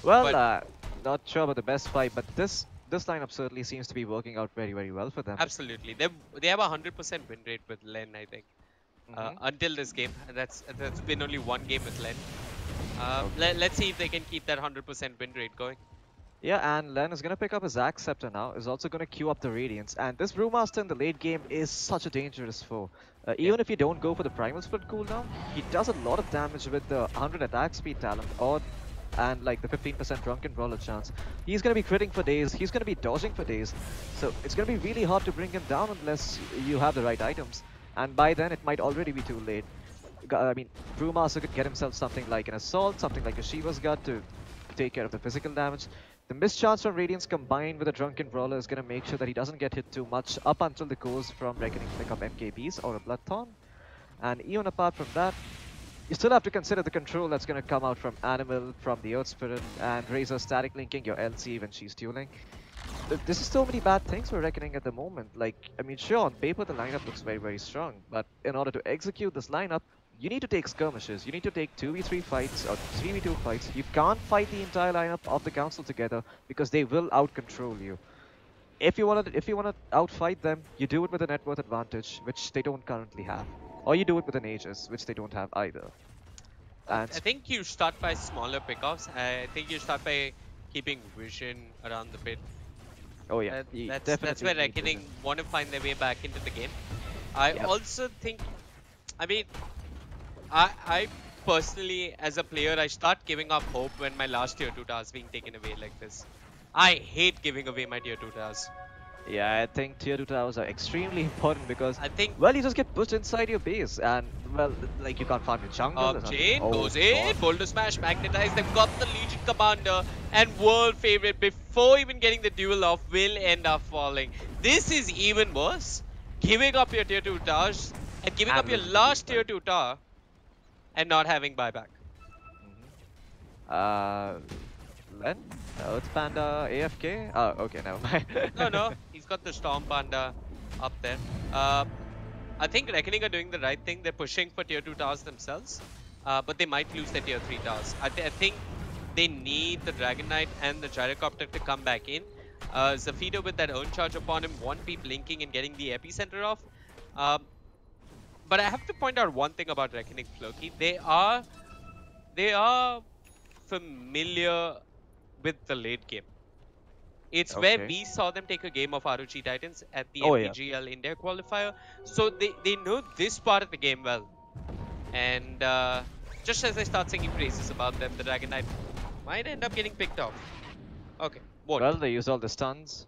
Not sure about the best five, but this lineup certainly seems to be working out very, very well for them. Absolutely. They have a 100% win rate with Len, I think. Until this game. That's been only one game with Len. Let's see if they can keep that 100% win rate going. Yeah, and Len is going to pick up his Axe Scepter now, is also going to queue up the Radiance, and this Brewmaster in the late game is such a dangerous foe. Even if you don't go for the Primal Split cooldown, he does a lot of damage with the 100 attack speed talent, and like the 15% Drunken Brawler chance. He's going to be critting for days, he's going to be dodging for days, so it's going to be really hard to bring him down unless you have the right items. And by then, it might already be too late. I mean, Brewmaster could get himself something like an Assault, something like a Shiva's Gut to take care of the physical damage. The mischance from Radiance combined with a Drunken Brawler is going to make sure that he doesn't get hit too much up until the goes from Reckoning to pick up MKBs or a Bloodthorn. And even apart from that, you still have to consider the control that's going to come out from Animal, from the Earth Spirit, and Razor static linking your LC when she's dueling. This is so many bad things we're reckoning at the moment. Like, I mean, sure, on paper the lineup looks very, very strong, but in order to execute this lineup, you need to take skirmishes, you need to take 2v3 fights or 3v2 fights. You can't fight the entire lineup of the Council together because they will out-control you. If you want to outfight them, you do it with a net worth advantage, which they don't currently have. Or you do it with an Aegis, which they don't have either. And I think you start by smaller pickoffs. I think you start by keeping vision around the pit. Oh yeah, that's where Reckoning want to find their way back into the game. I also think, I mean, I personally, as a player, I start giving up hope when my last tier 2 tasks being taken away like this. I hate giving away my tier 2 tasks. Yeah, I think tier 2 towers are extremely important because, I think, well, you just get pushed inside your base and, well, like you can't farm your jungle. Chain goes in, boulder smash, magnetize, they've got the Legion Commander and world favorite before even getting the duel off will end up falling. This is even worse. Giving up your tier 2 towers and giving up your last tier 2 tower and not having buyback. Len? Earth Panda AFK? Oh, okay, never mind. No, he's got the Storm Panda up there. I think Reckoning are doing the right thing. They're pushing for tier 2 towers themselves, but they might lose their tier 3 towers. I think they need the Dragon Knight and the Gyrocopter to come back in. Zafido with that own charge upon him won't be blinking and getting the epicenter off. But I have to point out one thing about Reckoning Floki. They are familiar with the late game. It's where we saw them take a game of ROG Titans at the MPGL India qualifier. So they know this part of the game well. And just as I start singing praises about them, the Dragon Knight might end up getting picked off. Okay, well, they used all the stuns.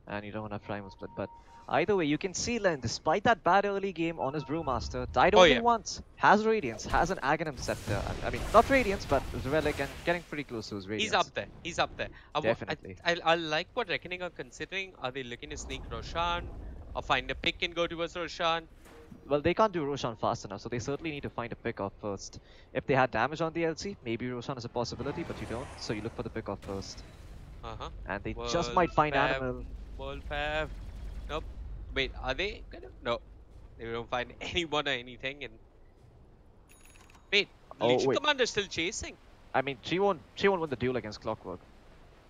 And you don't have Primal Split, but either way, you can see Len, despite that bad early game on his Brewmaster, died only once, has Radiance, has an Aghanim Scepter. I mean, not Radiance, but Relic, and getting pretty close to his Radiance. He's up there. Definitely. I like what Reckoning are considering. Are they looking to sneak Roshan or find a pick and go towards Roshan? Well, they can't do Roshan fast enough, so they certainly need to find a pick off first. If they had damage on the LC, maybe Roshan is a possibility, but you don't, so you look for the pick off first. And they just might find Animal. World Fab. Nope. Wait, are they gonna? No. They don't find anyone or anything. And wait, Legion Commander still chasing. I mean, she won't win the duel against Clockwork.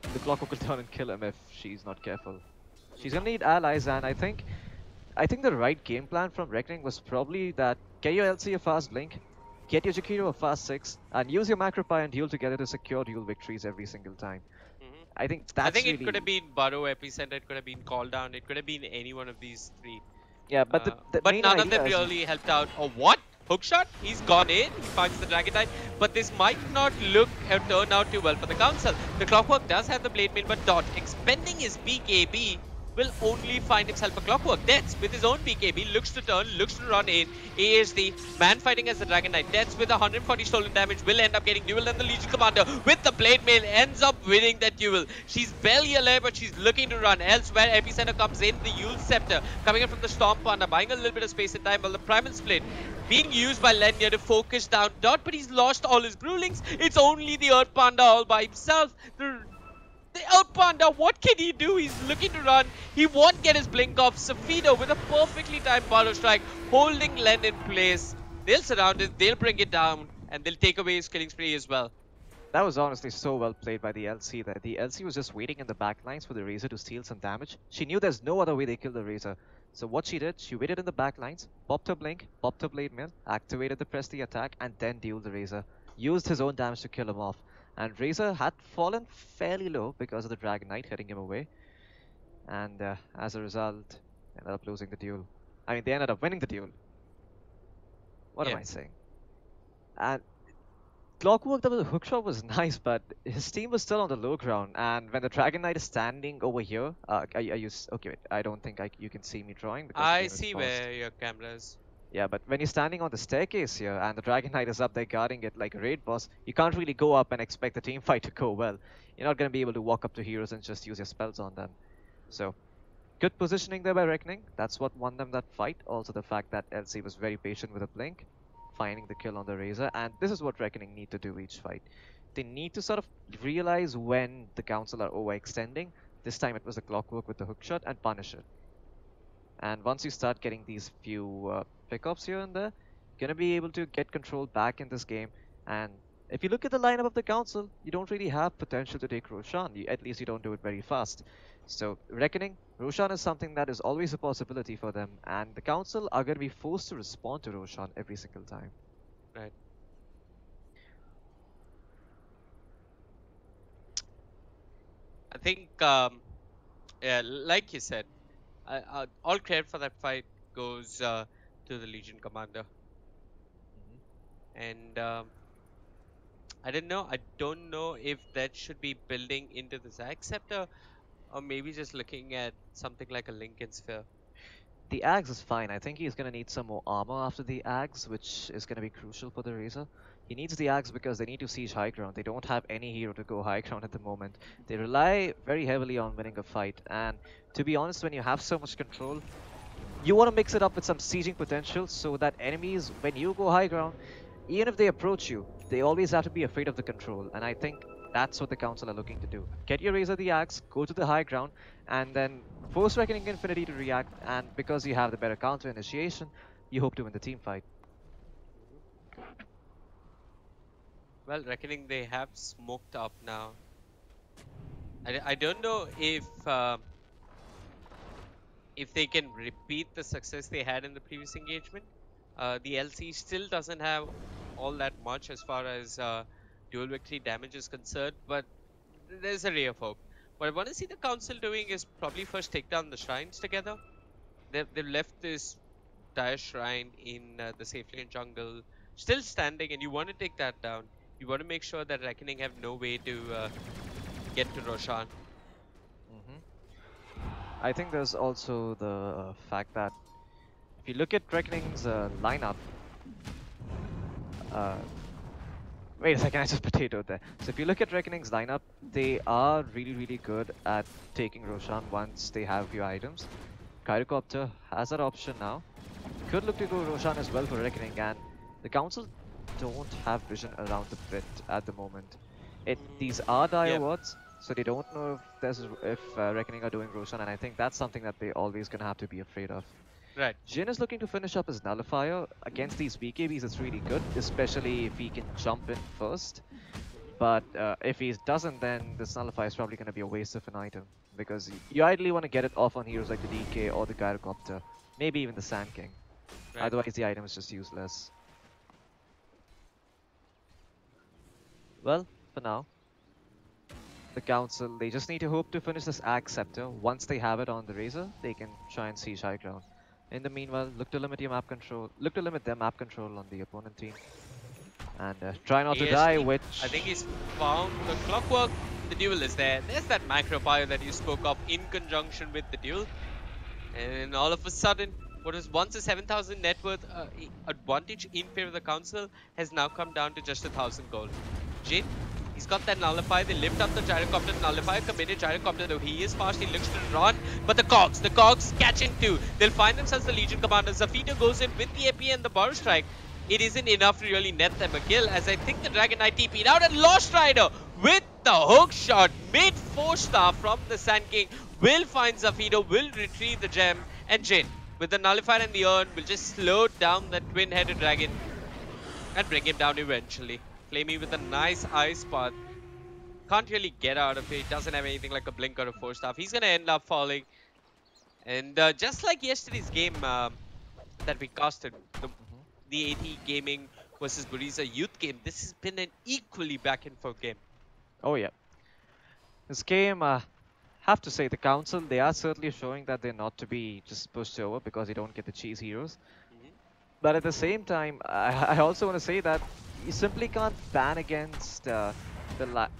The Clockwork will turn and kill him if she's not careful. She's gonna need allies, and I think the right game plan from Reckoning was probably that get your LC a fast blink, get your Jakiro a fast 6, and use your Macropie and duel together to secure duel victories every single time. I think it could have been Burrow Epicenter, it could have been Call Down, it could have been any one of these three. Yeah, but but none of them really helped out. Oh, what? Hookshot? He's gone in, he finds the Dragon Knight, but this might not look or turn out too well for the Council. The Clockwork does have the Blade Mail, but Dot, expending his BKB, will only find himself a Clockwork. Deaths with his own BKB, looks to turn, looks to run in. ASD, man fighting as the Dragon Knight. Deaths with 140 stolen damage, will end up getting duel, and the Legion Commander with the Blade Mail ends up winning that duel. She's barely alive, but she's looking to run. Elsewhere, Epicenter comes in, the Yule Scepter coming in from the Storm Panda, buying a little bit of space and time, while the Primal Split being used by Lenya to focus down Dot, but he's lost all his Brewlings. It's only the Earth Panda all by himself. The Earth Panda, what can he do? He's looking to run. He won't get his blink off. Safido with a perfectly timed Burrow Strike, holding Len in place. They'll surround it, they'll bring it down, and they'll take away his killing spree as well. That was honestly so well played by the LC there. The LC was just waiting in the back lines for the Razor to steal some damage. She knew there's no other way they kill the Razor. So what she did, she waited in the back lines, popped her blink, popped her Blade Mail, activated the press the attack, and then dueled the Razor. Used his own damage to kill him off. And Razor had fallen fairly low because of the Dragon Knight hitting him away. And as a result, ended up losing the duel. I mean, they ended up winning the duel. What am I saying? And Clockwork, the hookshot was nice, but his team was still on the low ground. And when the Dragon Knight is standing over here, are you okay, wait, I don't think you can see me drawing. Because I see where your camera is. Yeah, but when you're standing on the staircase here and the Dragon Knight is up there guarding it like a raid boss, you can't really go up and expect the team fight to go well. You're not going to be able to walk up to heroes and just use your spells on them. So, Good positioning there by Reckoning. That's what won them that fight. Also the fact that LC was very patient with a blink, finding the kill on the Razor. And this is what Reckoning need to do each fight. They need to sort of realize when the Council are overextending. This time it was the Clockwork with the hookshot and punish it. And once you start getting these few pickups here and there, you're going to be able to get control back in this game. And if you look at the lineup of the Council, you don't really have potential to take Roshan. At least you don't do it very fast. So, Reckoning, Roshan is something that is always a possibility for them. And the Council are going to be forced to respond to Roshan every single time. Right. I think, yeah, like you said, all credit for that fight goes to the Legion commander. And I don't know. I don't know if that should be building into the Zag Scepter, or maybe just looking at something like a Lincoln Sphere. The Axe is fine. I think he's going to need some more armor after the Axe, which is going to be crucial for the Razor. He needs the Axe because they need to siege high ground. They don't have any hero to go high ground at the moment. They rely very heavily on winning a fight. And to be honest, when you have so much control, you want to mix it up with some sieging potential so that enemies, when you go high ground, even if they approach you, they always have to be afraid of the control. And I think that's what the Council are looking to do. Get your Razor the Axe, go to the high ground, and then force Reckoning Infinity to react. And because you have the better counter initiation, you hope to win the team fight. Well, Reckoning, they have smoked up now. I don't know if they can repeat the success they had in the previous engagement. The LC still doesn't have all that much as far as dual victory damage is concerned, but there's a ray of hope. What I want to see the Council doing is probably first take down the shrines together. They've left this dire shrine in the safe lane jungle still standing, and you want to take that down. You want to make sure that Reckoning have no way to get to Roshan. I think there's also the fact that if you look at Reckoning's lineup, wait a second, I just potatoed there. So if you look at Reckoning's lineup, they are really good at taking Roshan once they have your items. Gyrocopter has that option now. Could look to go Roshan as well for Reckoning, and the Council don't have vision around the pit at the moment. These are dire wards, so they don't know if Reckoning are doing Roshan, and I think that's something that they're always gonna have to be afraid of. Right. Jin is looking to finish up his Nullifier. Against these BKBs, it's really good, especially if he can jump in first. But if he doesn't, then this Nullifier is probably going to be a waste of an item. Because you ideally want to get it off on heroes like the DK or the Gyrocopter. Maybe even the Sand King. Right. Otherwise, the item is just useless. Well, for now, the Council, they just need to hope to finish this Axe Scepter. Once they have it on the Razor, they can try and siege high ground. In the meanwhile, look to limit your map control. Look to limit their map control on the opponent team, and try not to die. Which I think he's found the Clockwork. The duel is there. There's that macro fire that you spoke of in conjunction with the duel, and all of a sudden, what was once a 7,000 net worth advantage in favor of the Council has now come down to just 1,000 gold. Jin, he's got that Nullify. They lift up the Gyrocopter Nullify. Committed Gyrocopter, though he is fast, he looks to run. But the Cogs catch him too. They'll find themselves the Legion Commander. Zafito goes in with the AP and the Burrow Strike. It isn't enough to really net them a kill, as I think the Dragon Knight TP'd out, and Lost Rider with the hook shot mid 4-star from the Sand King will find Zafito, will retrieve the gem, and Jin with the Nullifier and the Urn will just slow down that twin-headed dragon and bring him down eventually. Flamey with a nice ice path. Can't really get out of it. Doesn't have anything like a blink or a 4-star. He's going to end up falling. And just like yesterday's game that we casted, the AT Gaming versus Buriza Youth game, this has been an equally back and forth game. Oh yeah. This game, have to say, the Council, they are certainly showing that they're not to be just pushed over because they don't get the cheese heroes. But at the same time, I also want to say that you simply can't ban against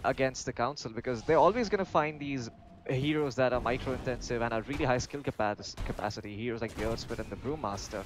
against the Council, because they're always going to find these heroes that are micro-intensive and are really high skill capacity, heroes like the Earthsplit and the Brewmaster.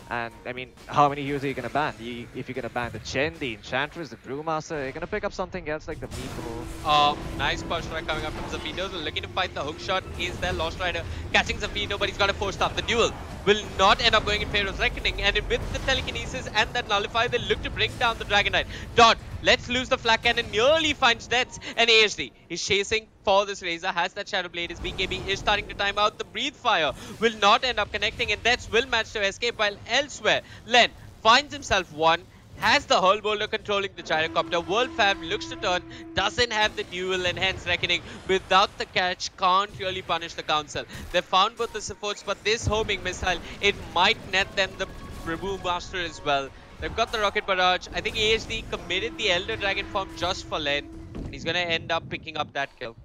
And I mean, how many heroes are you gonna ban? If you're gonna ban the Chen, the Enchantress, the Brewmaster, you're gonna pick up something else like the Meepo. Nice push right coming up from Zafito. Looking to fight the hook shot. Is there Lost Rider catching Zafito, but he's got a force stop. The duel will not end up going in favor of Reckoning, and with the telekinesis and that nullifier, they look to bring down the Dragon Knight. Dot lets loose the flak cannon, nearly finds deaths, and AHD is chasing for this Razor, has that Shadow Blade. His BKB is starting to time out. The Breathe Fire will not end up connecting, and Deaths will manage to escape, while elsewhere, Len finds himself one, has the Hull Boulder controlling the Gyrocopter. World Fab looks to turn, doesn't have the duel, and hence Reckoning without the catch can't really punish the Council. They found both the supports, but this homing missile, it might net them the Prabhu Master as well. They've got the Rocket Barrage. I think AHD committed the Elder Dragon form just for Len, and he's going to end up picking up that kill.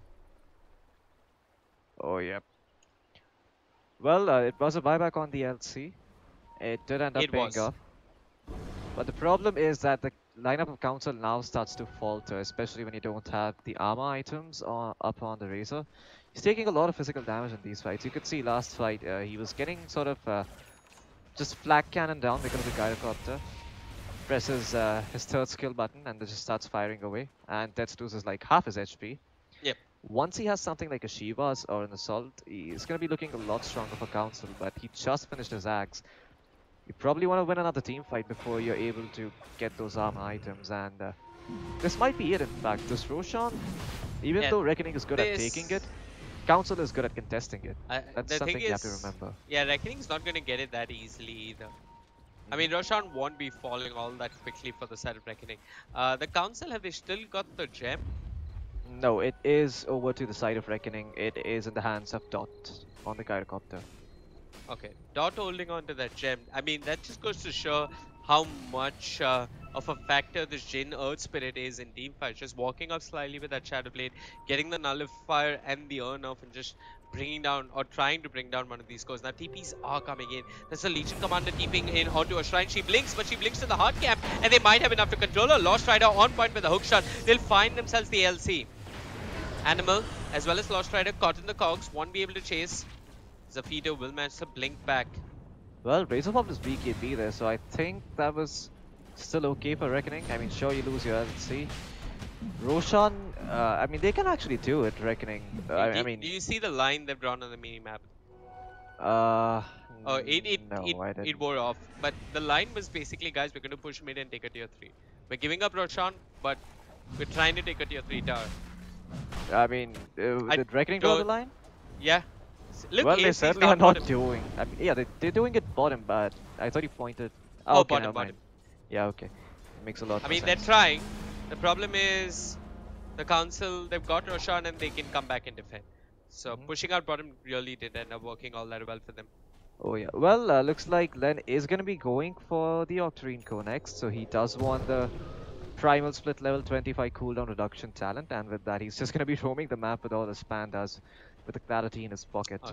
Oh, yep. Well, it was a buyback on the LC. It did end up paying off. But the problem is that the lineup of Council now starts to falter, especially when you don't have the armor items up on the Razor. He's taking a lot of physical damage in these fights. You could see last fight, he was getting sort of just flak cannon down because of the Gyrocopter. Presses his third skill button and then just starts firing away. And Death loses like half his HP. Yep. Once he has something like a Shivas or an Assault, he's going to be looking a lot stronger for Council, but he just finished his Axe. You probably want to win another team fight before you're able to get those armor items, and this might be it in fact. This Roshan, even though Reckoning is good at taking it, Council is good at contesting it. That's something you have to remember. Yeah, Reckoning's not going to get it that easily either. I mean, Roshan won't be falling all that quickly for the side of Reckoning. The Council, have they still got the gem? No, it is over to the side of Reckoning. It is in the hands of Dot on the Gyrocopter. Okay, Dot holding on to that gem. I mean, that just goes to show how much of a factor this Jin Earth Spirit is in team fights. Just walking up slightly with that Shadow Blade, getting the Nullifier and the Urn off, and just bringing down or trying to bring down one of these cores. Now TPs are coming in. There's a Legion Commander TPing in onto a Shrine. She blinks, but she blinks to the hard camp, and they might have enough to control her. Lost Rider on point with a hook shot. They'll find themselves the LC. Animal as well as Lost Rider caught in the cogs, won't be able to chase. Zafito will manage to blink back. Well, Razor popped his BKB there, so I think that was still okay for Reckoning. I mean, sure, you lose your LC. Roshan, I mean, they can actually do it, Reckoning. I mean, do you see the line they've drawn on the mini-map? It wore off. But the line was basically, guys, we're going to push mid and take a tier 3. We're giving up Roshan, but we're trying to take a tier 3 tower. I mean, did Reckoning draw the line? Yeah. Look, well, they certainly are not doing. I mean, yeah, they're doing it bottom, but I thought you pointed. Oh, okay, bottom. Yeah, okay. It makes a lot of sense. I mean, they're trying. The problem is the Council, they've got Roshan and they can come back and defend. So pushing out bottom really did end up working all that well for them. Oh yeah. Well, looks like Len is going to be going for the Octarine Core next. So he does want the Primal Split level 25 cooldown reduction talent. And with that, he's just going to be roaming the map with all his pandas with the clarity in his pocket. Oh.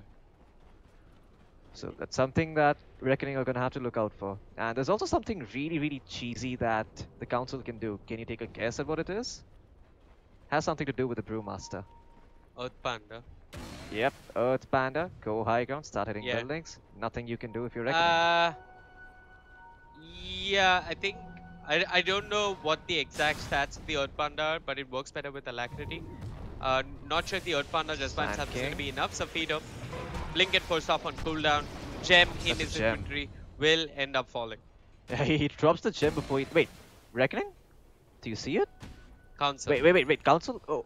So that's something that Reckoning are going to have to look out for. And there's also something really, really cheesy that the Council can do. Can you take a guess at what it is? Has something to do with the Brewmaster. Earth Panda. Yep, Earth Panda. Go high ground, start hitting buildings. Nothing you can do if you're Reckoning. Yeah, I think... I don't know what the exact stats of the Earth Panda are, but it works better with Alacrity. Not sure if the Earth Panda just by itself is going to be enough. Zafito, blink and force off on cooldown. Gem in his inventory will end up falling. He drops the gem before he... Wait, Reckoning? Do you see it? Council. Wait, Council?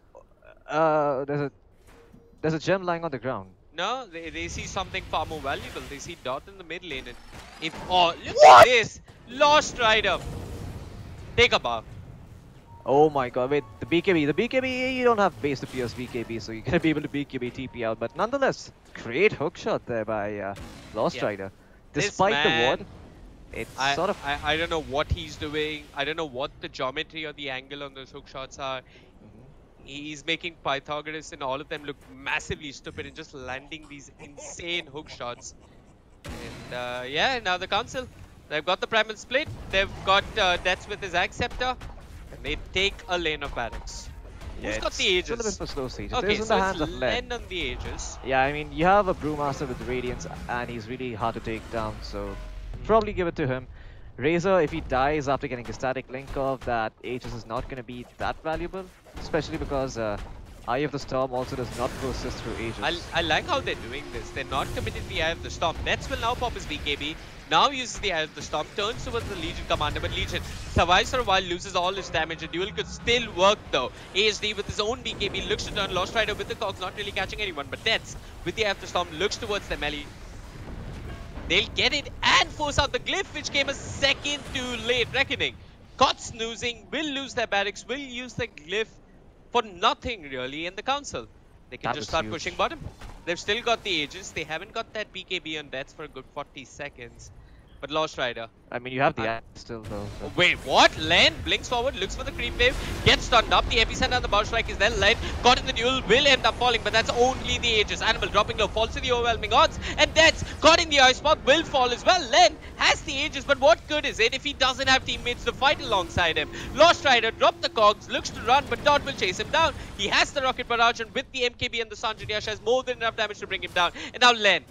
Oh, there's a gem lying on the ground. No, they see something far more valuable. They see Dot in the mid lane. And if look at this! Lost Rider! Take a buff. Oh my god, wait, the BKB, you don't have base to pierce BKB, so you're gonna be able to BKB TP out, but nonetheless, great hook shot there by Lost Rider. Despite the ward, it's sort of... I don't know what he's doing, I don't know what the geometry or the angle on those hook shots are. He's making Pythagoras and all of them look massively stupid and just landing these insane hook shots. And yeah, now the Council, they've got the Primal Split, they've got Deaths with his Axe Scepter. And they take a lane of barracks. Yeah, who's got the Aegis? It's a little bit for slow siege. Okay, it is in the hands of Len on the Aegis. Yeah, I mean, you have a Brewmaster with Radiance, and he's really hard to take down, so probably give it to him. Razor, if he dies after getting a static link off, that Aegis is not going to be that valuable, especially because Eye of the Storm also does not persist through Aegis. I like how they're doing this. They're not committed to the Eye of the Storm. Nets will now pop his BKB. Now uses the Eye of the Storm, turns towards the Legion commander, but Legion survives for a while, loses all his damage. A duel could still work though. ASD with his own BKB looks to turn. Lost Rider with the Cogs, not really catching anyone, but Nets with the Eye of the Storm looks towards the melee. They'll get it and force out the glyph, which came a second too late. Reckoning caught snoozing, will lose their barracks, will use the glyph for nothing really in the council. They can just start pushing bottom. They've still got the Aegis. They haven't got that BKB on deaths for a good 40 seconds. But Lost Rider. I mean, you have the still though. So. Wait, what? Len blinks forward, looks for the creep wave, gets stunned up. The epicenter and the bow strike is there. Len caught in the duel, will end up falling, but that's only the Aegis. Animal dropping low, falls to the overwhelming odds, and Deaths caught in the eye spot will fall as well. Len has the Aegis, but what good is it if he doesn't have teammates to fight alongside him? Lost Rider dropped the cogs, looks to run, but Dot will chase him down. He has the rocket barrage, and with the MKB and the Sanjay Yash has more than enough damage to bring him down. And now Len.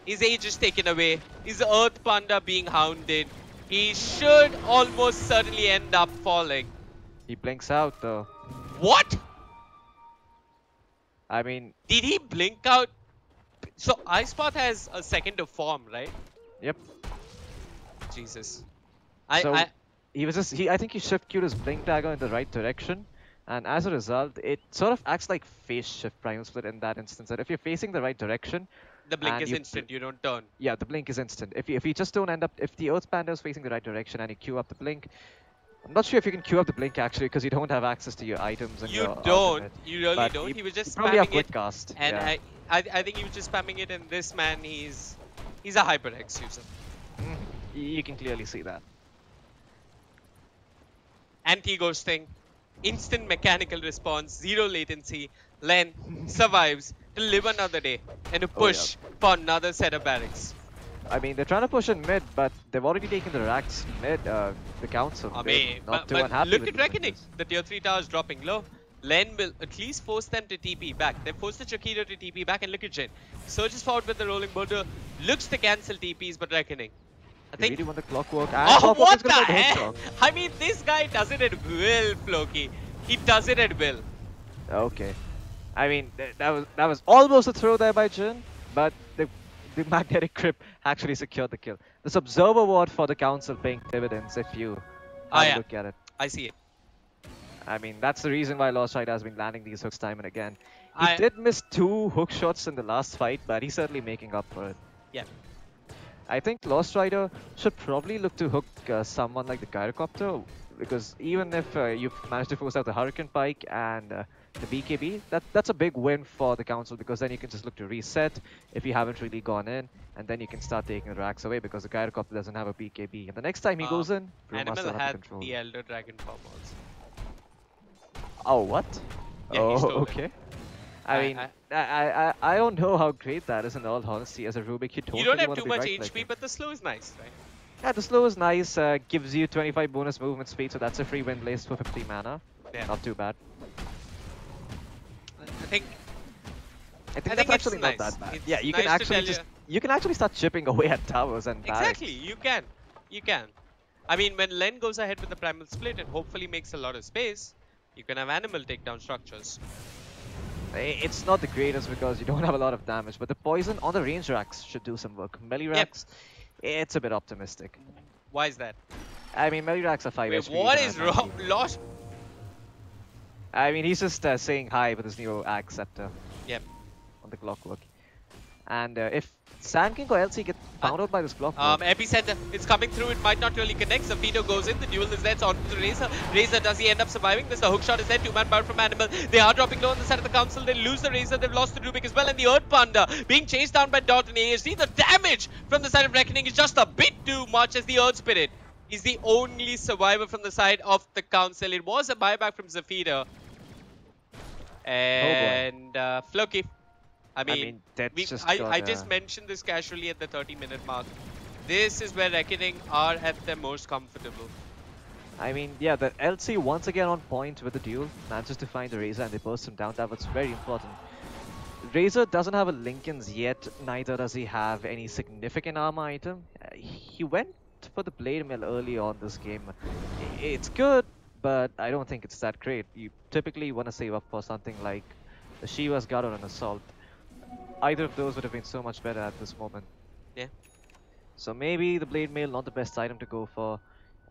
His Aegis taken away. His Earth Panda being hounded. He should almost certainly end up falling. He blinks out though. What? I mean... Did he blink out? So Icepath has a second of form, right? Yep. Jesus. He was just... I think he shift queued his blink dagger in the right direction. And as a result, it sort of acts like phase shift primal split in that instance. That if you're facing the right direction... The blink is instant, you don't turn. Yeah, the blink is instant. If you just don't end up... If the Earth Panda is facing the right direction and you queue up the blink... I'm not sure if you can queue up the blink actually, because you don't have access to your items and your ultimate. You really don't. He was just probably have spamming it. Cast. And yeah. I think he was just spamming it, and this man, he's a HyperX user. You can clearly see that. Anti-ghosting, instant mechanical response, zero latency. Len survives to live another day and to push for another set of barracks. I mean, they're trying to push in mid, but they've already taken the racks mid, the council. I mean, but look at Reckoning. The tier 3 tower is dropping low. Len will at least force them to TP back. They force the Chakira to TP back, and look at Jin. Surges forward with the rolling boulder, looks to cancel TPs, but Reckoning. I think... really want the clockwork. Oh, what the hell? I mean, this guy does it at will, Floki. He does it at will. Okay. I mean, that was almost a throw there by Jin, but the magnetic grip actually secured the kill. This observer ward for the council paying dividends if you have a look at it. I see it. I mean, that's the reason why Lost Rider has been landing these hooks time and again. He did miss 2 hook shots in the last fight, but he's certainly making up for it. Yeah. I think Lost Rider should probably look to hook someone like the Gyrocopter, because even if you've managed to force out the Hurricane Pike and the BKB, that's a big win for the council, because then you can just look to reset if you haven't really gone in, and then you can start taking the racks away because the Gyrocopter doesn't have a BKB. And the next time he goes in, Animal had the Elder Dragon form also. Oh, what? Yeah, oh, okay. I mean, I don't know how great that is in all honesty. As a Rubik, you don't have too much HP, but the slow is nice, right? Yeah, the slow is nice, gives you 25 bonus movement speed, so that's a free Wind Blaze for 50 mana. Yeah. Not too bad. I think that's actually not that bad. Yeah, you can actually you can actually start chipping away at towers and barracks. Exactly, you can. I mean, when Len goes ahead with the primal split and hopefully makes a lot of space, you can have Animal take down structures. It's not the greatest because you don't have a lot of damage, but the poison on the range racks should do some work. Melee racks, it's a bit optimistic. Why is that? I mean, melee racks are 5 HP. What is wrong? Lost. I mean, he's just saying hi with his new Axe Scepter. Yep. On the clockwork. And if Sand King or LC get found out by this clockwork... Epicenter, it's coming through, it might not really connect. Zafito goes in, the duel is there, it's on to the Razor. Razor, does he end up surviving this? The hookshot is there, 2-man power from Animal. They are dropping low on the side of the council, they lose the Razor, they've lost the Rubik as well, and the Earth Panda being chased down by Dot and AHD. The damage from the side of Reckoning is just a bit too much as the Earth Spirit is the only survivor from the side of the council. It was a buyback from Zafito. And Floki. I just mentioned this casually at the 30-minute mark. This is where Reckoning are at their most comfortable. I mean, yeah, the LC once again on point with the duel, manages to find the Razor and they burst him down. That was very important. Razor doesn't have a Lincoln's yet, neither does he have any significant armor item. He went for the Blade Mill early on this game. It's good, but I don't think it's that great. You typically want to save up for something like the Shiva's Guard or an Assault. Either of those would have been so much better at this moment. Yeah. So maybe the Blade Mail not the best item to go for.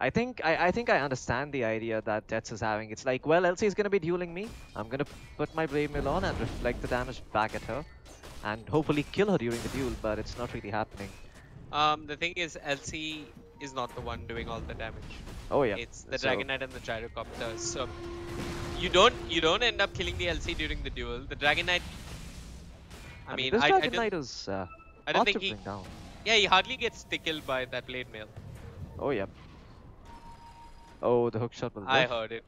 I think I understand the idea that Dets is having. It's like, well, LC is going to be dueling me. I'm going to put my Blade Mail on and reflect the damage back at her. And hopefully kill her during the duel, but it's not really happening. The thing is, LC is not the one doing all the damage. Oh yeah. It's the Dragon Knight and the Gyrocopter. So you don't end up killing the LC during the duel. The Dragon Knight. I mean, this Dragon Knight is I don't think he. Down. Yeah, he hardly gets tickled by that Blade Mail. Oh yeah. Oh, the hook shot was I heard it.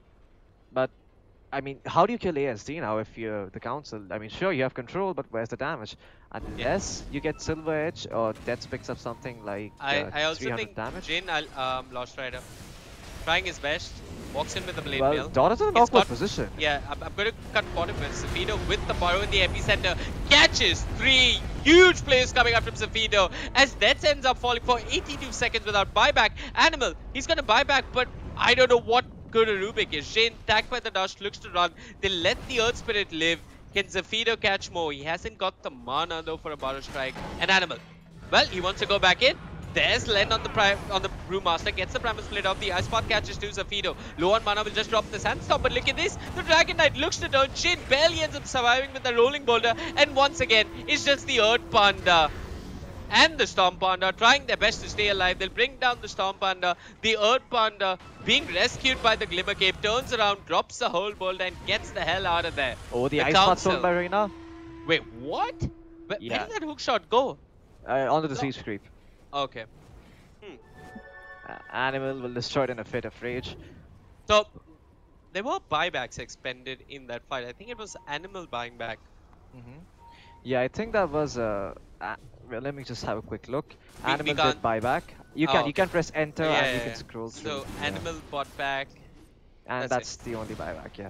But, I mean, how do you kill ASD now if you're the council? I mean, sure, you have control, but where's the damage? Unless you get Silver Edge or Dets picks up something like I also 300 think damage. Jin, Lost Rider, trying his best, walks in with the Blade Well, Mail. DOTA's in an awkward position. Yeah, I'm going to cut bottom with Zafido with the Borrow in the epicenter. Catches 3 huge plays coming up from Zafido as Dets ends up falling for 82 seconds without buyback. Animal, he's going to buy back, but I don't know what good a Rubik is. Jane, tagged by the dust, looks to run. They let the Earth Spirit live. Can Zafido catch more? He hasn't got the mana though for a Borrow Strike. And Animal, well, he wants to go back in. There's Len on the Brewmaster, gets the Primal Split off. The Ice Path catches to Zafido. Low on mana will just drop the Sandstorm, but look at this. The Dragon Knight looks to turn. Jin barely ends up surviving with the Rolling Boulder. And once again, it's just the Earth Panda and the Storm Panda trying their best to stay alive. They'll bring down the Storm Panda. The Earth Panda being rescued by the Glimmer Cape, turns around, drops the whole boulder and gets the hell out of there. Oh, the Ice Path stolen by Reina. Wait, what? Where did that hook shot go? Onto the Siege Creep. Okay. Animal will destroy it in a fit of rage. So, there were buybacks expended in that fight. I think it was Animal buying back. Yeah, I think that was well, let me just have a quick look. Animal can't- did buyback. You can press enter and you can scroll through. So, Animal bought back. And that's the only buyback, yeah.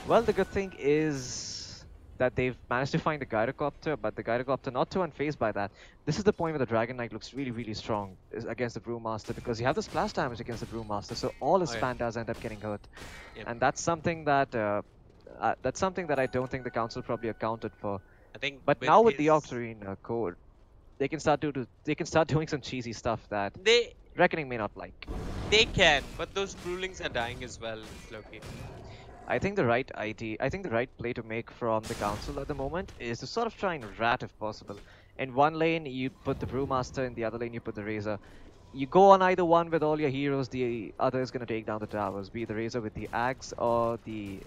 Well, the good thing is that they've managed to find the Gyrocopter, but the Gyrocopter not too unfazed by that. This is the point where the Dragon Knight looks really, really strong against the Brewmaster, because you have the splash damage against the Brewmaster, so all his pandas end up getting hurt. And that's something that I don't think the council probably accounted for. I think but now with the Octarine code, they can start doing some cheesy stuff that Reckoning may not like. They can, but those Brewlings are dying as well, Loki. I think the right play to make from the council at the moment is to sort of try and rat if possible. In one lane you put the Brewmaster, in the other lane you put the Razor. You go on either one with all your heroes, the other is going to take down the towers, be it the Razor with the Axe or the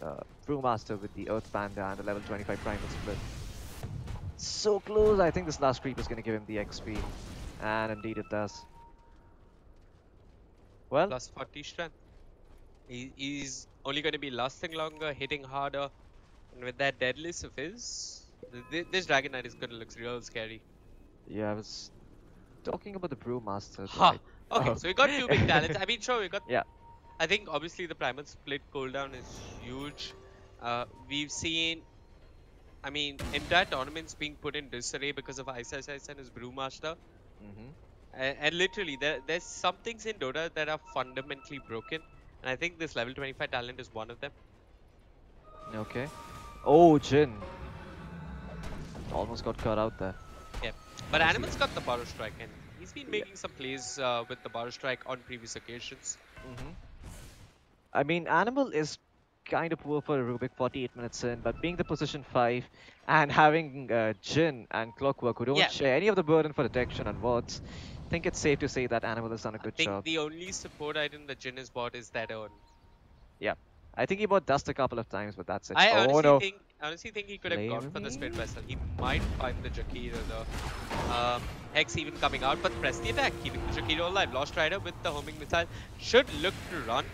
Brewmaster with the Earth Panda and the level 25 Primal Split. So close. I think this last creep is going to give him the XP, and indeed it does. Well, plus 40 strength. He's only going to be lasting longer, hitting harder, and with that deadlist of his, this Dragon Knight is going to look real scary. Yeah, I was talking about the Brewmaster. Ha! Okay, so we got two big talents. I mean, sure, we got... Yeah. I think, obviously, the Primal Split cooldown is huge. We've seen... I mean, entire tournaments being put in disarray because of Ice and his Brewmaster. And literally, there's some things in Dota that are fundamentally broken. And I think this level 25 talent is one of them. Okay. Oh, Jin. Almost got caught out there. Yeah. But Animal's got the Borrow Strike, and he's been making some plays with the Borrow Strike on previous occasions. I mean, Animal is kind of poor for a Rubik 48 minutes in, but being the position 5 and having Jin and Clockwork who don't share any of the burden for detection and wards, I think it's safe to say that Animal has done a good job. I think the only support item that Jin has bought is that urn. Yeah. I think he bought Dust a couple of times, but that's it. I honestly think he could have gone for the Spirit Vessel. He might find the Jakiro though. Hex even coming out, but press the attack, keeping the Jakiro alive. Lost Rider with the homing missile should look to run.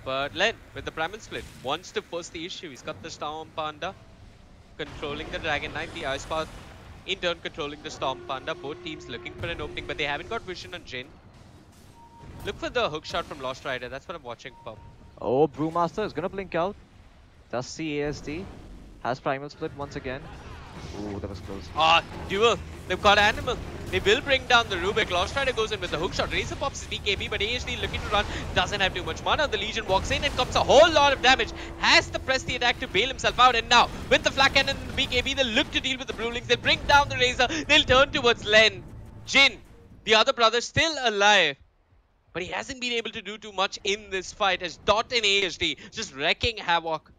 But Len, with the Primal Split, wants to force the issue. He's got the Storm Panda controlling the Dragon Knight, the Ice Path in turn controlling the Storm Panda. Both teams looking for an opening, but they haven't got vision on Jin. Look for the hook shot from Lost Rider. That's what I'm watching for. Oh, Brewmaster is going to blink out. Does see ASD. Has Primal Split once again. Ooh, that was close. Ah, duel. They've got Animal. They will bring down the Rubik. Lost Rider goes in with the hook shot. Razor pops his BKB, but AHD looking to run. Doesn't have too much mana. The Legion walks in and comes a whole lot of damage. Has to press the attack to bail himself out. And now, with the Flak Cannon and the BKB, they'll look to deal with the Brewlings. They'll bring down the Razor. They'll turn towards Len. Jin, the other brother, still alive. But he hasn't been able to do too much in this fight as Dot and AHD just wrecking havoc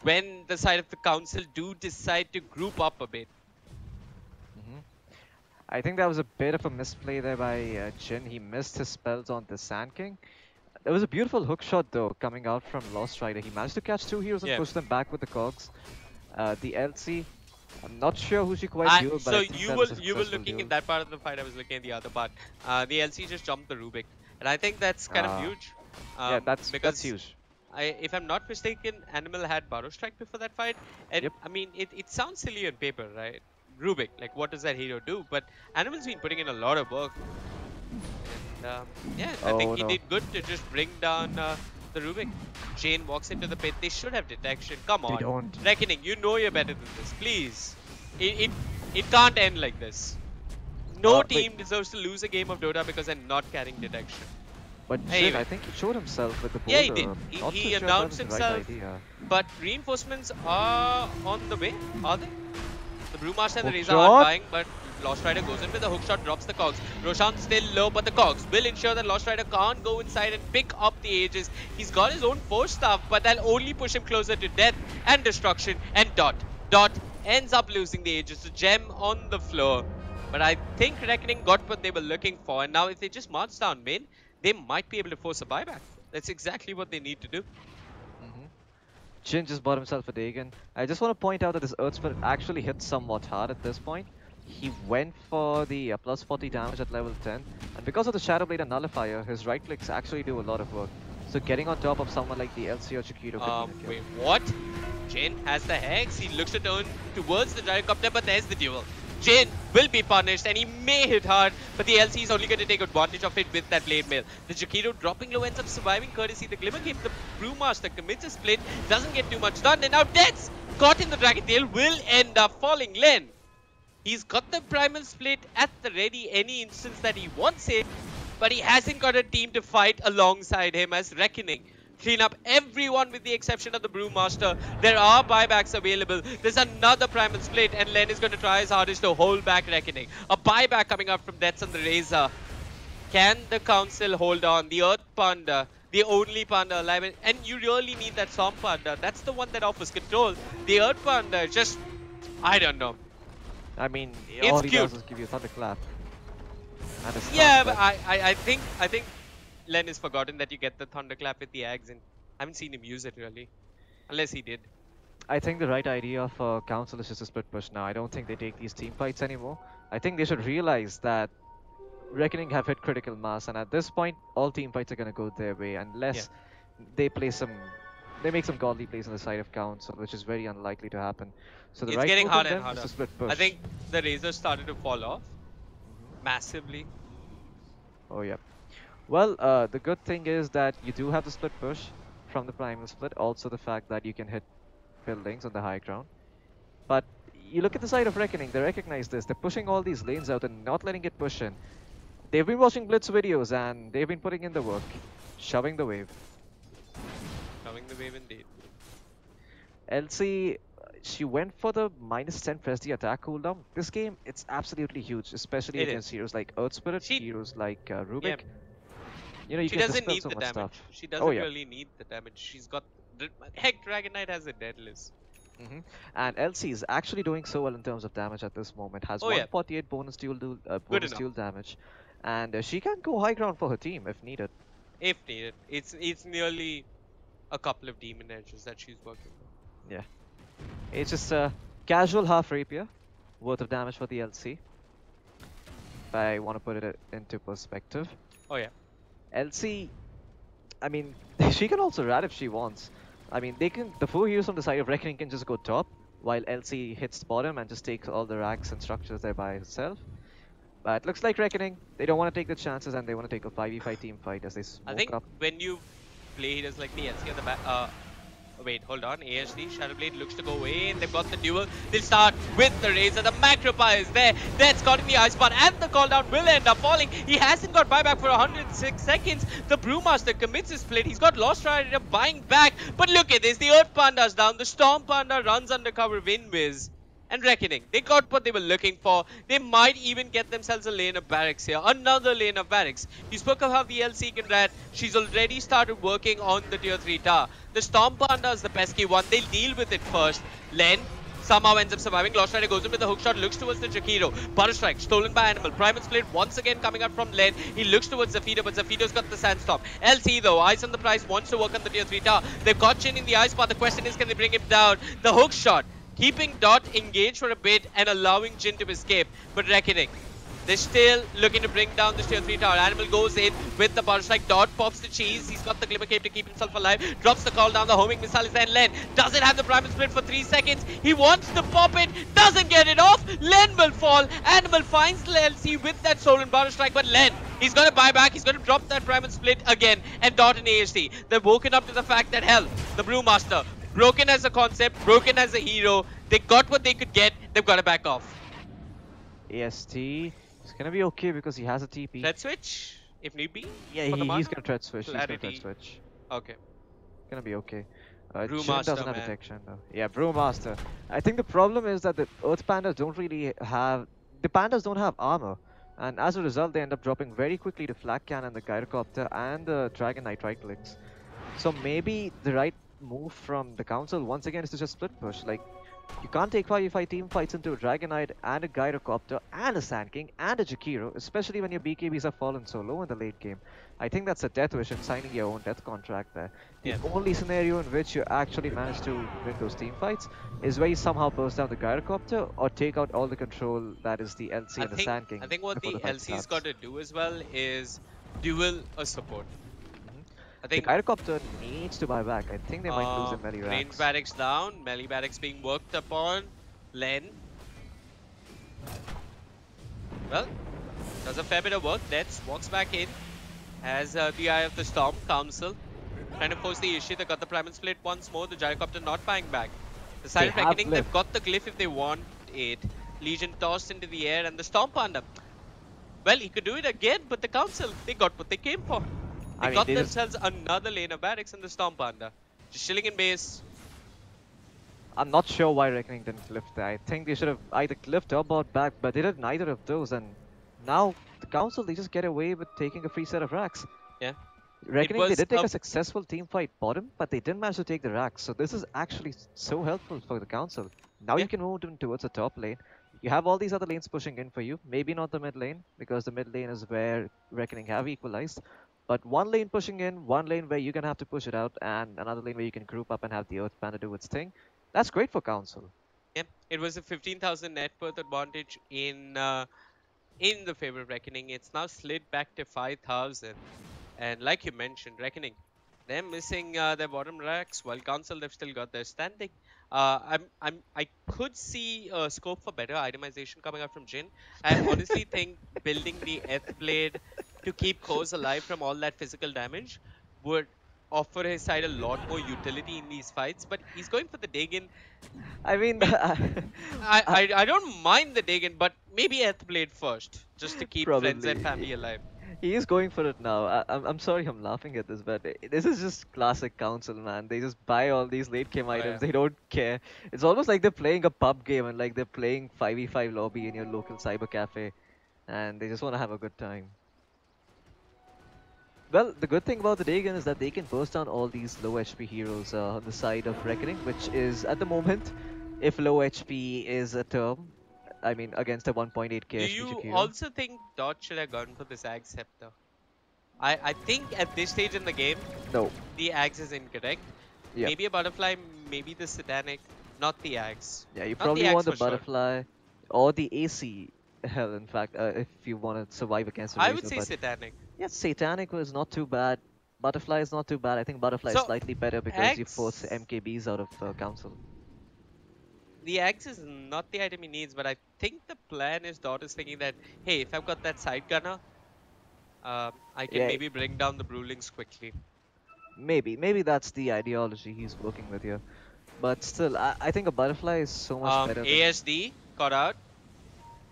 when the side of the council do decide to group up a bit. I think that was a bit of a misplay there by Jin. He missed his spells on the Sand King. There was a beautiful hook shot though coming out from Lost Rider. He managed to catch 2 heroes and push them back with the cogs. The LC, I'm not sure who she quite dueled, but so I think you were looking in that part of the fight. I was looking at the other part. The LC just jumped the Rubik, and I think that's kind of huge. Yeah, that's huge. If I'm not mistaken, Animal had Barrow Strike before that fight, and I mean it sounds silly on paper, right? Rubik, like what does that hero do? But Animal's been putting in a lot of work. And yeah, I think he did good to just bring down the Rubik. Jane walks into the pit. They should have detection. Come on. They don't. Reckoning, you know you're better than this. Please. It can't end like this. No team deserves to lose a game of Dota because they're not carrying detection. But Jin, I think he showed himself with the boulder. Yeah, he did. He announced himself. Right, but reinforcements are on the way, are they? The Brewmaster and the Razor are dying, but Lost Rider goes in with a hook shot, drops the cogs. Roshan's still low, but the cogs will ensure that Lost Rider can't go inside and pick up the Aegis. He's got his own force staff, but that'll only push him closer to death and destruction. And Dot ends up losing the Aegis. The gem on the floor. But I think Reckoning got what they were looking for. And now if they just march down mid, they might be able to force a buyback. That's exactly what they need to do. Jin just bought himself a Dagon. I just want to point out that this Earth Spirit actually hit somewhat hard at this point. He went for the plus 40 damage at level 10. And because of the Shadow Blade and Nullifier, his right clicks actually do a lot of work. So getting on top of someone like the LC or Chiquito could wait, what? Jin has the Hex. He looks to turn towards the Gyrocopter, but there's the duel. Jin will be punished and he may hit hard, but the LC is only going to take advantage of it with that blade mail. The Chiquito dropping low ends up surviving courtesy the Glimmer Cape. The Brewmaster commits a split, doesn't get too much done, and now Death's caught in the Dragon Tail will end up falling. Len, he's got the Primal Split at the ready any instance that he wants it, but he hasn't got a team to fight alongside him as Reckoning clean up everyone with the exception of the Brewmaster. There are buybacks available. There's another Primal Split and Len is going to try his hardest to hold back Reckoning. A buyback coming up from Deaths on the Razor. Can the Council hold on? The Earth Panda, the only Panda alive, and you really need that Swamp Panda. That's the one that offers control. The Earth Panda just, I don't know. I mean, it's all he cute. does is give you a Thunderclap. Yeah, but I think Len has forgotten that you get the Thunderclap with the Ags, and I haven't seen him use it really. Unless he did. I think the right idea for Council is just a split push now. I don't think they take these team fights anymore. I think they should realize that Reckoning have hit critical mass, and at this point, all team fights are going to go their way unless they make some godly plays on the side of Council, which is very unlikely to happen. So the it's right getting move harder for and them is harder. a split push. I think the Razor started to fall off massively. Oh yeah. Well, the good thing is that you do have the split push from the Primal Split. Also the fact that you can hit buildings on the high ground. But you look at the side of Reckoning, they recognize this. They're pushing all these lanes out and not letting it push in. They've been watching Blitz videos and they've been putting in the work. Shoving the wave. Shoving the wave indeed. LC, she went for the -10 press the attack cooldown. This game, it's absolutely huge, especially against heroes like Earth Spirit, heroes like Rubik. Yeah. You know, you she can doesn't dispel need so the much damage. stuff. She doesn't really need the damage. She's got... Heck, Dragon Knight has a deadless. And LC is actually doing so well in terms of damage at this moment. Has 148 bonus dual damage. And she can go high ground for her team if needed. If needed. It's nearly a couple of demon edges that she's working with. Yeah. It's just a casual half rapier worth of damage for the LC. If I want to put it into perspective. Oh yeah. LC, I mean, she can also rat if she wants. I mean, the 4 heroes on the side of Reckoning can just go top, while LC hits bottom and just takes all the racks and structures there by herself. But looks like Reckoning, they don't want to take the chances and they want to take a 5v5 team fight as they smoke I think up. when you play heroes like the LC on the back, Wait, hold on. ASD, Shadowblade looks to go in. They've got the duel. They'll start with the Razor. The Macropie is there. That's caught in the Ice Path, and the cooldown will end up falling. He hasn't got buyback for 106 seconds. The Brewmaster commits his split. He's got Lost Rider buying back. But look at this. The Earth Panda's down. The Storm Panda runs undercover Winwiz. And Reckoning, they got what they were looking for. They might even get themselves a lane of barracks here. Another lane of barracks. You spoke of how the LC can rat. She's already started working on the tier 3 tower. The Storm Panda is the pesky one. They'll deal with it first. Len somehow ends up surviving. Lost Rider goes in with the hookshot, looks towards the Jakiro. Butter Strike, stolen by Animal. Primal Split once again coming out from Len. He looks towards Zafiro, but Zafiro's got the Sandstorm. LC though, eyes on the prize, wants to work on the tier 3 tower. They've got Chin in the ice path. The question is, can they bring him down? The hookshot, keeping Dot engaged for a bit and allowing Jin to escape. But Reckoning, they're still looking to bring down this tier 3 tower. Animal goes in with the Butter Strike. Dot pops the cheese. He's got the Glimmer Cape to keep himself alive. Drops the call down. The homing missile is there. Len doesn't have the Primal Split for 3 seconds. He wants to pop it. Doesn't get it off. Len will fall. Animal finds the LC with that stolen Butter Strike. But Len, he's going to buy back. He's going to drop that Primal Split again. And Dot and ASD, they've woken up to the fact that, hell, the Brewmaster, broken as a concept, broken as a hero. They got what they could get. They've got to back off. AST is going to be okay because he has a TP. Thread switch, if need be? Yeah, he's going to thread switch. He's going to thread switch. Okay. Going to be okay. Jin Brewmaster, doesn't have detection though. Yeah, Brewmaster. I think the problem is that the Earth Pandas don't really have... The Pandas don't have armor. And as a result, they end up dropping very quickly to Flak Cannon, the Gyrocopter, and the Dragon Knight right clicks. So maybe the right move from the Council once again is to just split push. Like, you can't take 5v5 team fights into a Dragon Knight and a Gyrocopter and a Sand King and a Jakiro, especially when your BKBs have fallen so low in the late game. I think that's a death wish and signing your own death contract there. The only scenario in which you actually manage to win those team fights is where you somehow burst down the Gyrocopter or take out all the control that is the LC and the Sand King. I think what the LC's got to do as well is duel a support. I think the Gyrocopter needs to buy back. I think they might lose in melee racks. Range barracks down, melee barracks being worked upon. Len, well, does a fair bit of work. Nets walks back in, has the Eye of the Storm. Council trying to force the issue. They got the Primal Split once more. The Gyrocopter not buying back. The Silent Reckoning, they've got the Glyph if they want it. Legion tossed into the air, and the Storm Panda, well, he could do it again, but the Council, they got what they came for. They got themselves another lane of barracks in the Storm Panda. Just chilling in base. I'm not sure why Reckoning didn't glyph there. I think they should have either glyphed or bought back, but they did neither of those. And now the Council, they just get away with taking a free set of racks. Yeah. Reckoning, they did take a successful team fight bottom, but they didn't manage to take the racks. So this is actually so helpful for the Council. Now you can move them towards the top lane. You have all these other lanes pushing in for you. Maybe not the mid lane, because the mid lane is where Reckoning have equalized. But one lane pushing in, one lane where you're going to have to push it out, and another lane where you can group up and have the Earth Panda do its thing. That's great for Council. Yeah, it was a 15,000 net worth advantage in the favor of Reckoning. It's now slid back to 5,000. And like you mentioned, Reckoning, they're missing their bottom racks, while Council, they've still got their standing. I could see scope for better itemization coming out from Jin. I honestly think building the Earth Blade to keep cores alive from all that physical damage would offer his side a lot more utility in these fights, but he's going for the Dagon. I mean, I don't mind the Dagon, but maybe Earth Blade first, just to keep friends and family alive. He is going for it now. I'm sorry I'm laughing at this, but this is just classic Council, man. They just buy all these late game items. They don't care. It's almost like they're playing a pub game and like they're playing 5v5 lobby in your local cyber cafe, and they just want to have a good time. Well, the good thing about the Dagon is that they can burst down all these low HP heroes on the side of Reckoning, which is, at the moment, if low HP is a term, I mean, against a 1.8k Do HP you Jakiro. also think Dot should have gone for this Ag Scepter? I think at this stage in the game, no, the Ags is incorrect. Yep. Maybe a Butterfly, maybe the Satanic, not the Ags. Yeah, you not probably the want the Ags for Butterfly or the AC. Hell, in fact, if you want to survive against a I Razor, would say but Satanic. yes, Satanic was not too bad. Butterfly is not too bad. I think Butterfly is slightly better because you force MKBs out of Council. The Axe is not the item he needs, but I think the plan is Dot is thinking that, hey, if I've got that side gunner, I can maybe bring down the Brewlings quickly. Yeah. I think the plan is Dot is thinking that, hey, if I've got that side gunner, I can maybe bring down the Brewlings quickly. Maybe that's the ideology he's working with here. But still, I think a butterfly is so much better than... ASD got out.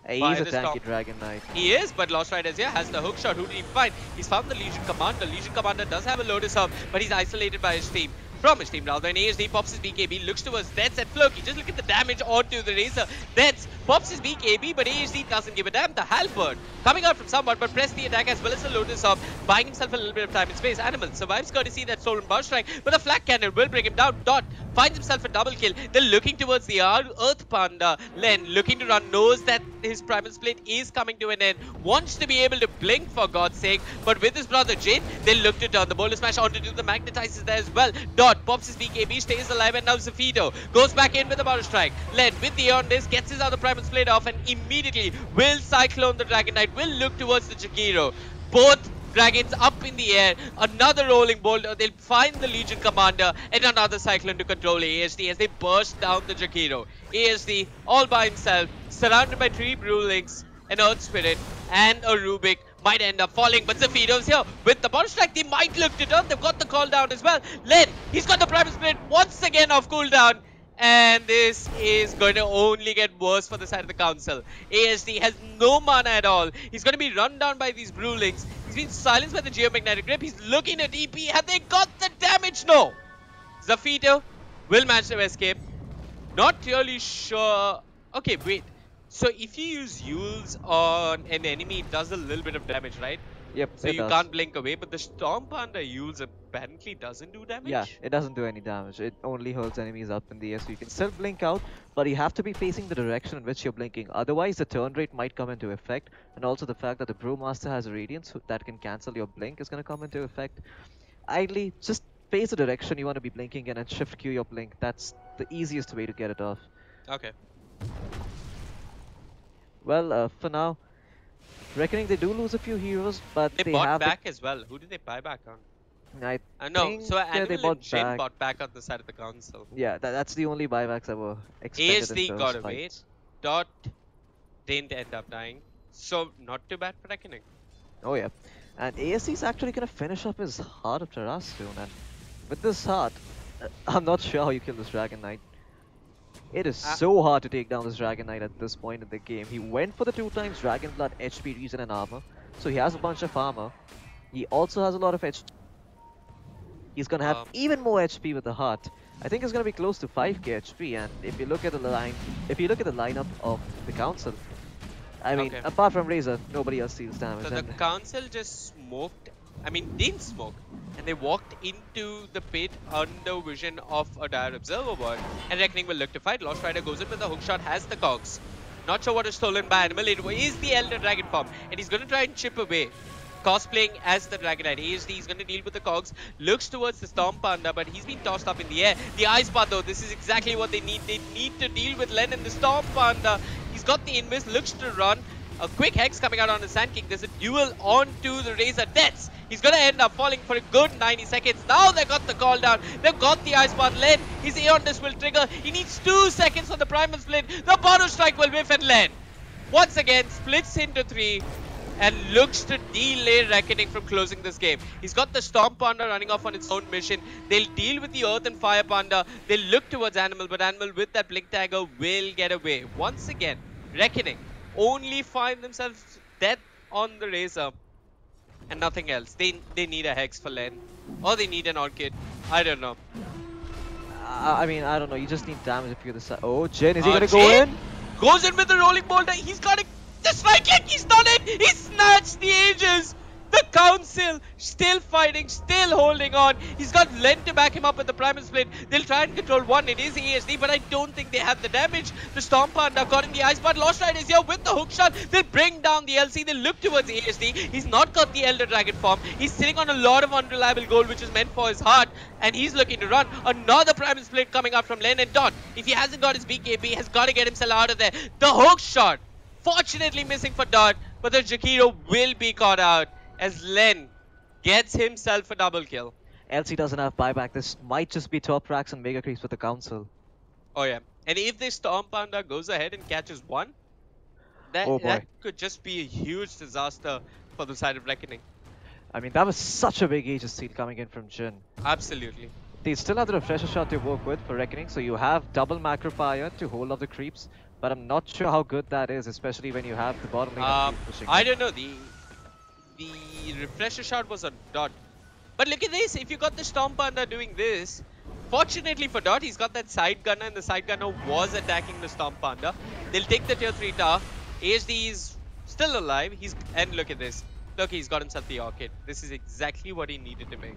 He's a tanky Dragon Knight. He is, but Lost Riders here has the hook shot. Who did he find? He's found the Legion Commander. Legion Commander does have a Lotus Hub, but he's isolated by his team. From his team rather, and ASD pops his BKB, looks towards Deaths at Floki. Just look at the damage onto the Razor. Deaths pops his BKB, but ASD doesn't give a damn. The Halberd coming out from somewhat, but press the attack as well as the Lotus Hub, buying himself a little bit of time and space. Animal survives courtesy that stolen Bow Strike, but the Flak Cannon will bring him down. Dot finds himself a double kill. They're looking towards the Earth Panda. Len looking to run, knows that his Primal Split is coming to an end, wants to be able to blink for God's sake, but with his brother Jin, they look to turn the Boulder Smash onto the Magnetizers there as well. Dot pops his BKB, stays alive, and now Zafito goes back in with the Boulder Strike. Len with the on this, gets his other Primal Split off, and immediately will Cyclone the Dragon Knight, will look towards the Jakiro. Both Dragons up in the air, another rolling boulder, they'll find the Legion Commander and another Cyclone to control ASD as they burst down the Jakiro. ASD all by himself, surrounded by 3 Brewlings, an Earth Spirit and a Rubik, might end up falling, but Zafito's here with the Bounce Strike. They might look to turn, they've got the call down as well. Len, he's got the Primal Split once again off cooldown. And this is going to only get worse for the side of the council. ASD has no mana at all. He's going to be run down by these Brewlings. He's been silenced by the Geomagnetic Grip. He's looking at EP. Have they got the damage? No. Zafito will manage to escape. Not really sure. Okay, wait. So if you use Yules on an enemy, it does a little bit of damage, right? Yep, so you can't blink away, but the Storm Panda Yules apparently doesn't do damage? Yeah, it doesn't do any damage. It only hurts enemies up in the air, so you can still blink out, but you have to be facing the direction in which you're blinking. Otherwise, the turn rate might come into effect, and also the fact that the Brewmaster has a Radiance that can cancel your blink is going to come into effect. Ideally, just face the direction you want to be blinking in and shift Q your blink. That's the easiest way to get it off. Okay. Well, for now, Reckoning they do lose a few heroes, but they bought have back as well. Who did they buy back on? No, so Animal they bought and Jin back. bought back on the side of the council. Yeah, that's the only buybacks that were expected in ASD those got away. fights. Dot didn't end up dying. So not too bad for Reckoning. Oh yeah, and ASD is actually gonna finish up his Heart of Taras soon, and with this heart, I'm not sure how you kill this Dragon Knight. It is so hard to take down this Dragon Knight at this point in the game. He went for the 2 times Dragon Blood, HP, Reason, and Armor. So he has a bunch of armor. He also has a lot of HP. He's gonna have even more HP with the heart. I think it's gonna be close to 5k HP. And if you look at the lineup of the council, I mean, apart from Razor, nobody else deals damage. So the council just smoked. I mean, didn't smoke. And they walked into the pit under vision of a dire observer board. And Reckoning will look to fight. Lost Rider goes in with the hookshot, has the cogs. Not sure what is stolen by Animal. It is the Elder Dragon form. And he's going to try and chip away. Cosplaying as the Dragon Knight. ASD is going to deal with the cogs. Looks towards the Storm Panda, but he's been tossed up in the air. The Ice Path though, this is exactly what they need. They need to deal with Len and the Storm Panda. He's got the Invis, looks to run. A quick Hex coming out on the Sand King. There's a duel onto the Razor. Deaths. He's going to end up falling for a good 90 seconds. Now they got the call down. They've got the Ice Path. Len, his Aeondis will trigger. He needs 2 seconds on the Primal Split. The Bono Strike will whiff, and Len once again splits into 3 and looks to delay Reckoning from closing this game. He's got the Storm Panda running off on its own mission. They'll deal with the Earth and Fire Panda. They'll look towards Animal, but Animal with that Blink Dagger will get away. Once again, Reckoning only find themselves dead on the Razor and nothing else. They need a Hex for Len, or they need an Orchid. I don't know. I mean, I don't know. You just need damage if you're the side. Oh, Jin, is he gonna go in? Goes in with the rolling boulder. He's got it. The strike kick. He's done it. He snatched the Aegis. The council still fighting, still holding on. He's got Len to back him up with the Primal Split. They'll try and control one. It is ASD, but I don't think they have the damage. The Storm Panda caught in the ice, but Lost Rider is here with the hook shot. They'll bring down the LC. They'll look towards ASD. He's not got the Elder Dragon form. He's sitting on a lot of unreliable gold, which is meant for his heart, and he's looking to run. Another Primal Split coming out from Len, and Dot, if he hasn't got his BKB, has got to get himself out of there. The hook shot, fortunately missing for Dot, but the Jakiro will be caught out as Len gets himself a double kill. LC doesn't have buyback. This might just be top racks and mega creeps with the council. Oh yeah. And if this Storm Panda goes ahead and catches one, that could just be a huge disaster for the side of Reckoning. I mean, that was such a big Aegis steal coming in from Jin. Absolutely. They still have the refresher shot to work with for Reckoning, so you have double macro fire to hold off the creeps, but I'm not sure how good that is, especially when you have the bottom lane of creeps pushing I in. don't know. The refresher shot was on Dot. But look at this. If you got the Storm Panda doing this, fortunately for Dot, he's got that side gunner, and the side gunner was attacking the Storm Panda. They'll take the tier 3 tower. AHD is still alive. And look at this. Look, he's got himself the Orchid. This is exactly what he needed to make.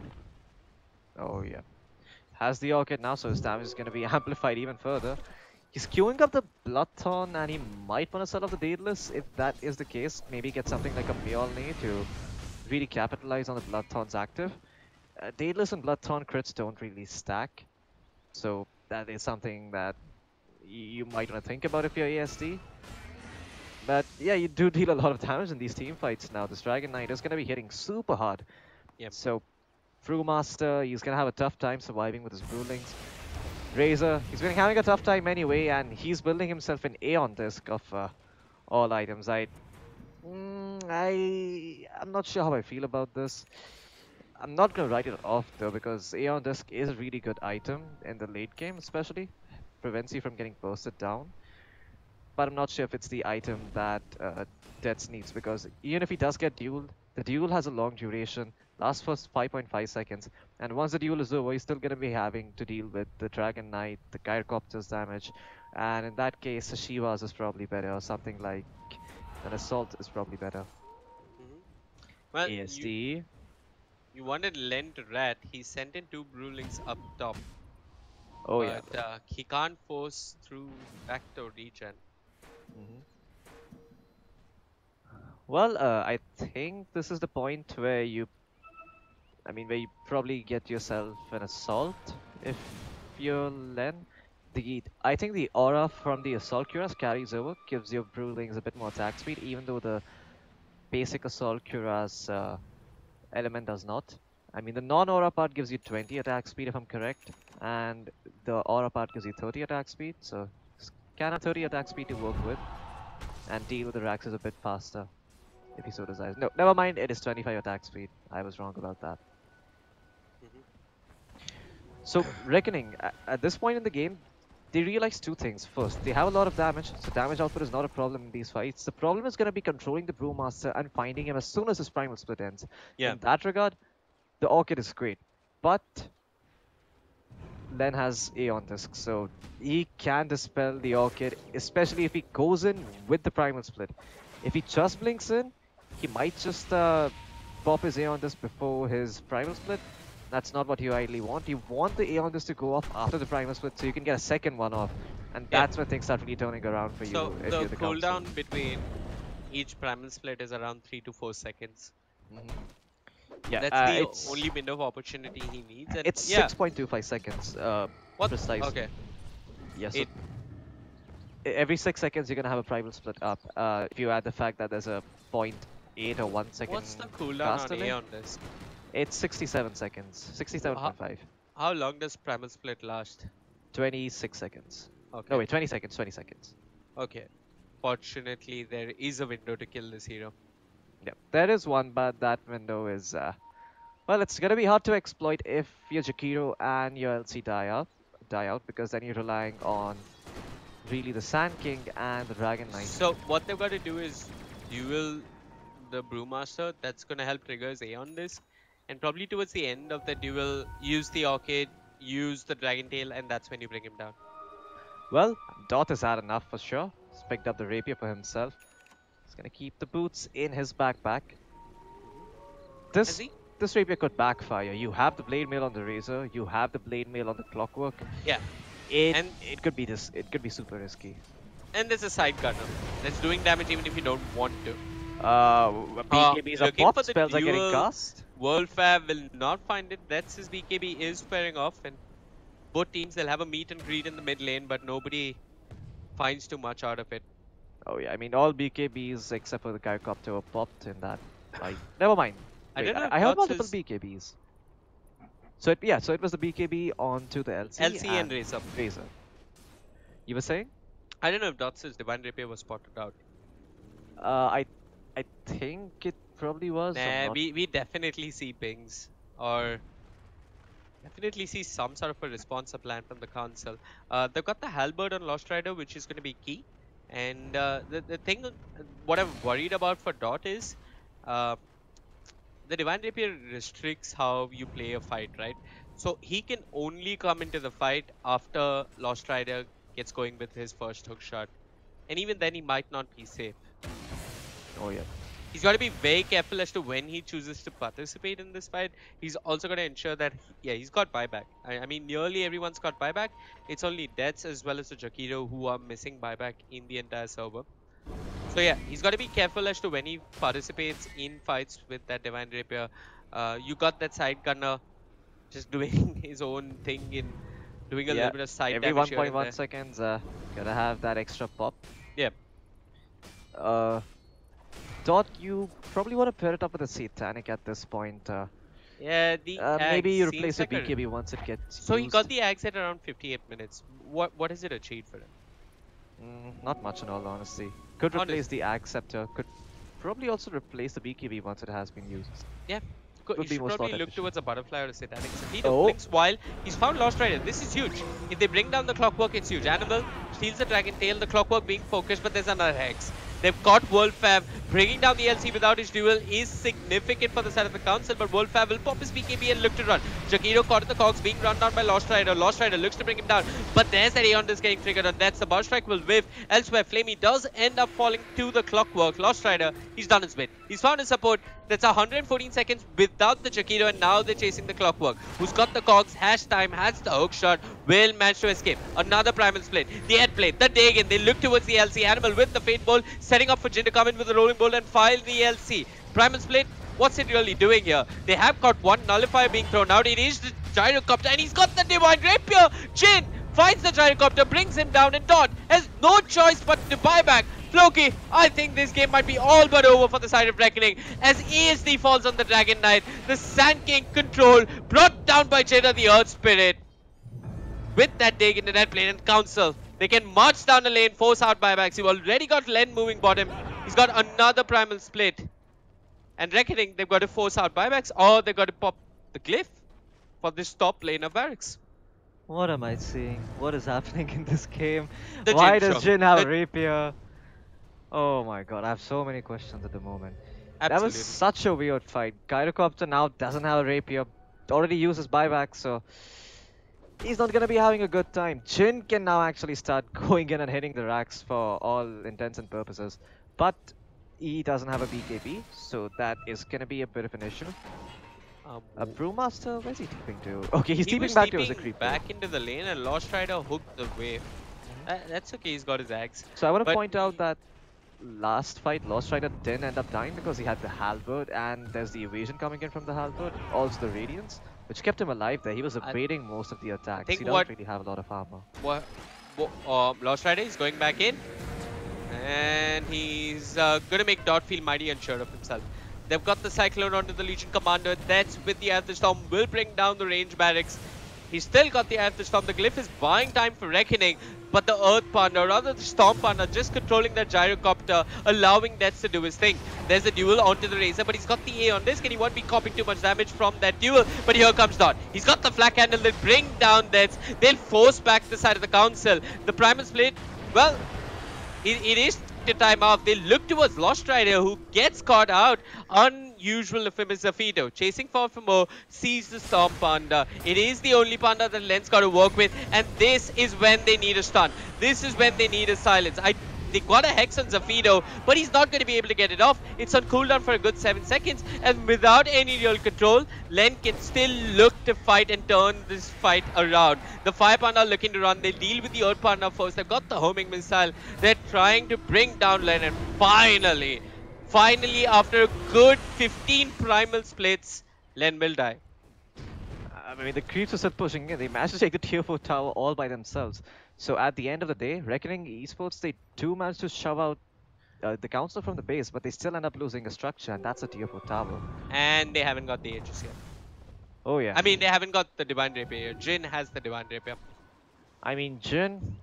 Oh yeah. Has the Orchid now, so his damage is going to be amplified even further. He's queuing up the Bloodthorn, and he might want to sell off the Daedalus. If that is the case, maybe get something like a Mjolnir to really capitalize on the Bloodthorn's active. Daedalus and Bloodthorn crits don't really stack, so that is something that you might want to think about if you're ASD. But yeah, you do deal a lot of damage in these team fights now. This Dragon Knight is going to be hitting super hard. Yep. So Brewmaster, he's going to have a tough time surviving with his Brewlings. Razor, he's been having a tough time anyway, and he's building himself an Aeon disc of all items. I'm not sure how I feel about this. I'm not going to write it off though, because Aeon disc is a really good item in the late game, especially. Prevents you from getting bursted down. But I'm not sure if it's the item that Dets needs, because even if he does get dueled, the duel has a long duration, lasts for 5.5 seconds, and once the duel is over, he's still going to be having to deal with the Dragon Knight, the Gyrocopter's damage, and in that case, a Shiva's is probably better, or something like an Assault is probably better. Well, ASD. You wanted Len to rat, he sent in 2 Brewlings up top. Oh but, yeah. He can't force through back to regen. Well, I think this is the point where you probably get yourself an Assault if you're Len. I think the aura from the Assault Cuirass carries over, gives your Brewlings a bit more attack speed, even though the basic Assault Cuirass element does not. I mean, the non-aura part gives you 20 attack speed if I'm correct, and the aura part gives you 30 attack speed, so can have 30 attack speed to work with, and deal with the Raxes a bit faster, if he so desires. No, never mind, it is 25 attack speed. I was wrong about that. So, Reckoning, at this point in the game, they realize 2 things. First, they have a lot of damage, so damage output is not a problem in these fights. The problem is going to be controlling the Brewmaster and finding him as soon as his Primal Split ends. Yeah. In that regard, the Orchid is great, but Len has Aeon Disc, so he can dispel the Orchid, especially if he goes in with the Primal Split. If he just blinks in, he might just pop his Aeon Disc before his Primal Split. That's not what you ideally want. You want the Aeon Disc to go off after the Primal Split, so you can get a second one off, and that's when things start really turning around for you. So if the you're the cooldown between each Primal Split is around 3 to 4 seconds. Yeah, that's the only window of opportunity he needs. And it's 6.25 seconds, what? precisely. Okay. Yes. Yeah, so every 6 seconds you're gonna have a Primal Split up. If you add the fact that there's a 0.8 or 1 second. What's the cooldown on Aeon Disc? It's 67 seconds. 67.5. How long does Primal Split last? 26 seconds. Okay. No, wait, 20 seconds. 20 seconds. Okay. Fortunately, there is a window to kill this hero. Yeah, there is one, but that window is, well, it's gonna be hard to exploit if your Jakiro and your LC die out, because then you're relying on really the Sand King and the Dragon Knight. So what they've got to do is duel the Brewmaster. That's gonna help trigger his Aeon Disc, and probably towards the end of the duel, use the Orchid, use the Dragon Tail, and that's when you bring him down. Well, Dot has had enough for sure. He's picked up the Rapier for himself. He's gonna keep the boots in his backpack. This Rapier could backfire. You have the Blade Mail on the Razor, you have the Blade Mail on the Clockwork. Yeah. It could be super risky. And there's a side gunner that's doing damage even if you don't want to. BKBs are pop, spells are getting cast. World Fab will not find it. That's his BKB is squaring off, and both teams, they'll have a meet and greet in the mid lane, but nobody finds too much out of it. Oh yeah, I mean all BKBs except for the Gyrocopter were popped in that fight. Never mind. Wait, I heard multiple BKBs. So it was the BKB onto the LC and Razor. You were saying? I don't know if Dots' Divine Rapier was spotted out. I think it probably was. I'm Nah, not- we definitely see pings, or definitely see some sort of a response plan from the council. They've got the halberd on Lost Rider, which is going to be key. And the thing, what I'm worried about for Dot is, uh, the Divine Rapier restricts how you play a fight, right? So he can only come into the fight after Lost Rider gets going with his first hook shot. And even then, he might not be safe. Oh yeah. He's got to be very careful as to when he chooses to participate in this fight. He's also got to ensure that, he's got buyback. I mean, nearly everyone's got buyback. It's only Deaths as well as the Jakiro who are missing buyback in the entire server. So yeah, he's got to be careful as to when he participates in fights with that Divine Rapier. You got that side gunner just doing his own thing in doing a little bit of side every damage here and 1.1 there. seconds, gotta have that extra pop. Yeah. Dot, you probably want to pair it up with a Satanic at this point. Yeah, the maybe you Axe replace seems the like a- BKB once it gets So he used. got the Axe at around 58 minutes. What has it achieved for him? Not much in all honesty. Could replace the Axe Scepter. Could probably also replace the BKB once it has been used. Yeah. Would You be should more probably slot look efficient. towards a butterfly or a satanic. He Oh. blinks while he's found Lost Rider. This is huge. If they bring down the clockwork, it's huge. Animal steals the dragon tail, the clockwork being focused, but there's another hex. They've got Wolfab. Bringing down the LC without his duel is significant for the side of the council, but Wolfab will pop his BKB and look to run. Jakiro caught in the cogs, being run down by Lost Rider. Lost Rider looks to bring him down, but there's that Aeon Disc getting triggered, and that's the Burst Strike will whiff. Elsewhere, Flamey does end up falling to the clockwork. Lost Rider, he's done his bit. He's found his support. That's 114 seconds without the Jakiro, and now they're chasing the clockwork. Who's got the cogs, has time, has the hook shot, will manage to escape. Another primal split. The head plate, the Dagon, they look towards the LC. Animal with the Fate Bolt, setting up for Jin to come in with the Rolling Bolt and file the LC. Primal split, what's it really doing here? They have got one nullifier being thrown out. It is the Gyrocopter, and he's got the Divine Rapier. Jin finds the Gyrocopter, brings him down, and Dot has no choice but to buy back. Floki, I think this game might be all but over for the side of Reckoning as ESD falls on the Dragon Knight. The Sand King control brought down by Jada the Earth Spirit. With that dig into that plane and Council, they can march down the lane, force out buybacks. You've already got Len moving bottom. He's got another primal split. And Reckoning, they've got to force out buybacks, or they've got to pop the glyph for this top lane of barracks. What am I seeing? What is happening in this game? The Why Jin does shock. Jin have a The- rapier? Oh my god, I have so many questions at the moment. That was Absolutely. such a weird fight. Gyrocopter now doesn't have a rapier. Already uses buyback, so he's not gonna be having a good time. Jin can now actually start going in and hitting the racks for all intents and purposes. But he doesn't have a BKB, so that is gonna be a bit of an issue. A Brewmaster, where's he TPing to? Okay, he's He TPing was back to his TPing creep. back into the lane, and Lost Rider hooked the wave. That's okay, he's got his axe. So I want to But point out that last fight, Lost Rider didn't end up dying because he had the halberd, and there's the evasion coming in from the halberd, also the radiance, which kept him alive there. He was evading most of the attacks. think He doesn't what- really have a lot of armor. Lost Rider is going back in, and he's going to make Dot feel mighty unsure of himself. They've got the Cyclone onto the Legion Commander. That's with the Eye of the Storm, will bring down the range barracks. He's still got the Eye of the Storm. The Glyph is buying time for Reckoning, but the Earth Panda, or rather the Storm Panda, just controlling that Gyrocopter, allowing Deaths to do his thing. There's a duel onto the Razor, but he's got the A on disc, and he won't be copying too much damage from that duel. But here comes Dot. He's got the Flak Handle. They'll bring down Deaths. They'll force back the side of the Council. The Primal Split, well, it is the time off. They look towards Lost Rider, who gets caught out. Unusual Infamous Zafido. Chasing for more, sees the Storm Panda. It is the only Panda that Len's got to work with, and this is when they need a stun. This is when they need a silence. They got a Hex on Zafido, but he's not going to be able to get it off. It's on cooldown for a good 7 seconds, and without any real control, Len can still look to fight and turn this fight around. The Fire Panda looking to run. They deal with the Earth Panda first. They've got the homing missile. They're trying to bring down Len, and finally, after a good 15 primal splits, Len will die. I mean, the creeps are still pushing in. They managed to take the tier 4 tower all by themselves. So at the end of the day, Reckoning Esports, they do manage to shove out the council from the base, but they still end up losing a structure, and that's a tier 4 tower. And they haven't got the Aegis yet. Oh yeah. I mean, they haven't got the Divine Rapier. Jin has the Divine Rapier. I mean, Jin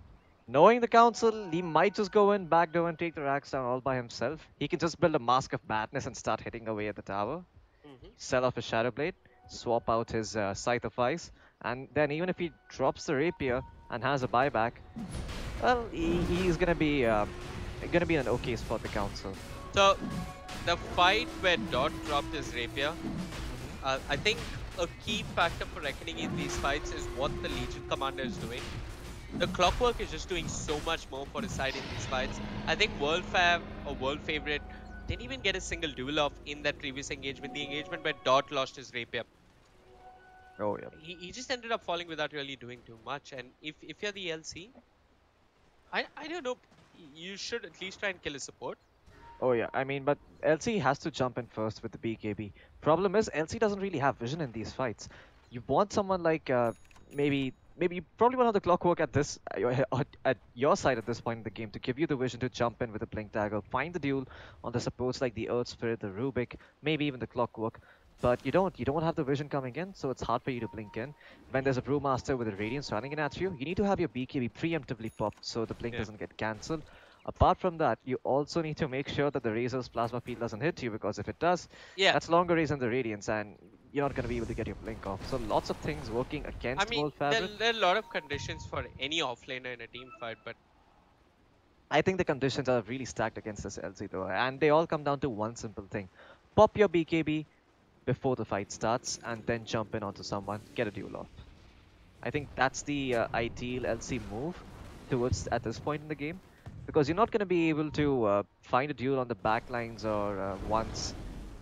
Knowing the council, he might just go in, backdoor and take the racks down all by himself. He can just build a Mask of Madness and start hitting away at the tower. Sell off his Shadow Blade, swap out his Scythe of Ice, and then even if he drops the Rapier and has a buyback, well, he's gonna be in an okay spot, the council. So, the fight where Dot dropped his Rapier, I think a key factor for reckoning in these fights is what the Legion Commander is doing. The Clockwork is just doing so much more for his side in these fights. I think World Fav or World Favorite didn't even get a single duel off in that previous engagement, the engagement where Dot lost his Rapier. Oh yeah. He just ended up falling without really doing too much. And if you're the LC, I don't know, you should at least try and kill his support. Oh yeah, I mean, but LC has to jump in first with the BKB. Problem is, LC doesn't really have vision in these fights. You want someone like maybe probably one of the Clockwork at your side at this point in the game to give you the vision to jump in with a Blink Dagger, find the duel on the supports like the Earth Spirit, the Rubik, maybe even the Clockwork. But you don't have the vision coming in, so it's hard for you to blink in. When there's a Brewmaster with a Radiance running in at you, you need to have your BKB preemptively popped so the blink doesn't get cancelled. Apart from that, you also need to make sure that the Razor's Plasma Field doesn't hit you, because if it does, that's longer range than the Radiance, and you're not going to be able to get your blink off. So lots of things working against World Favorite. There are a lot of conditions for any offlaner in a team fight, but I think the conditions are really stacked against this LC though, and they all come down to one simple thing. Pop your BKB before the fight starts, and then jump in onto someone, get a duel off. I think that's the ideal LC move towards at this point in the game, because you're not going to be able to find a duel on the backlines or once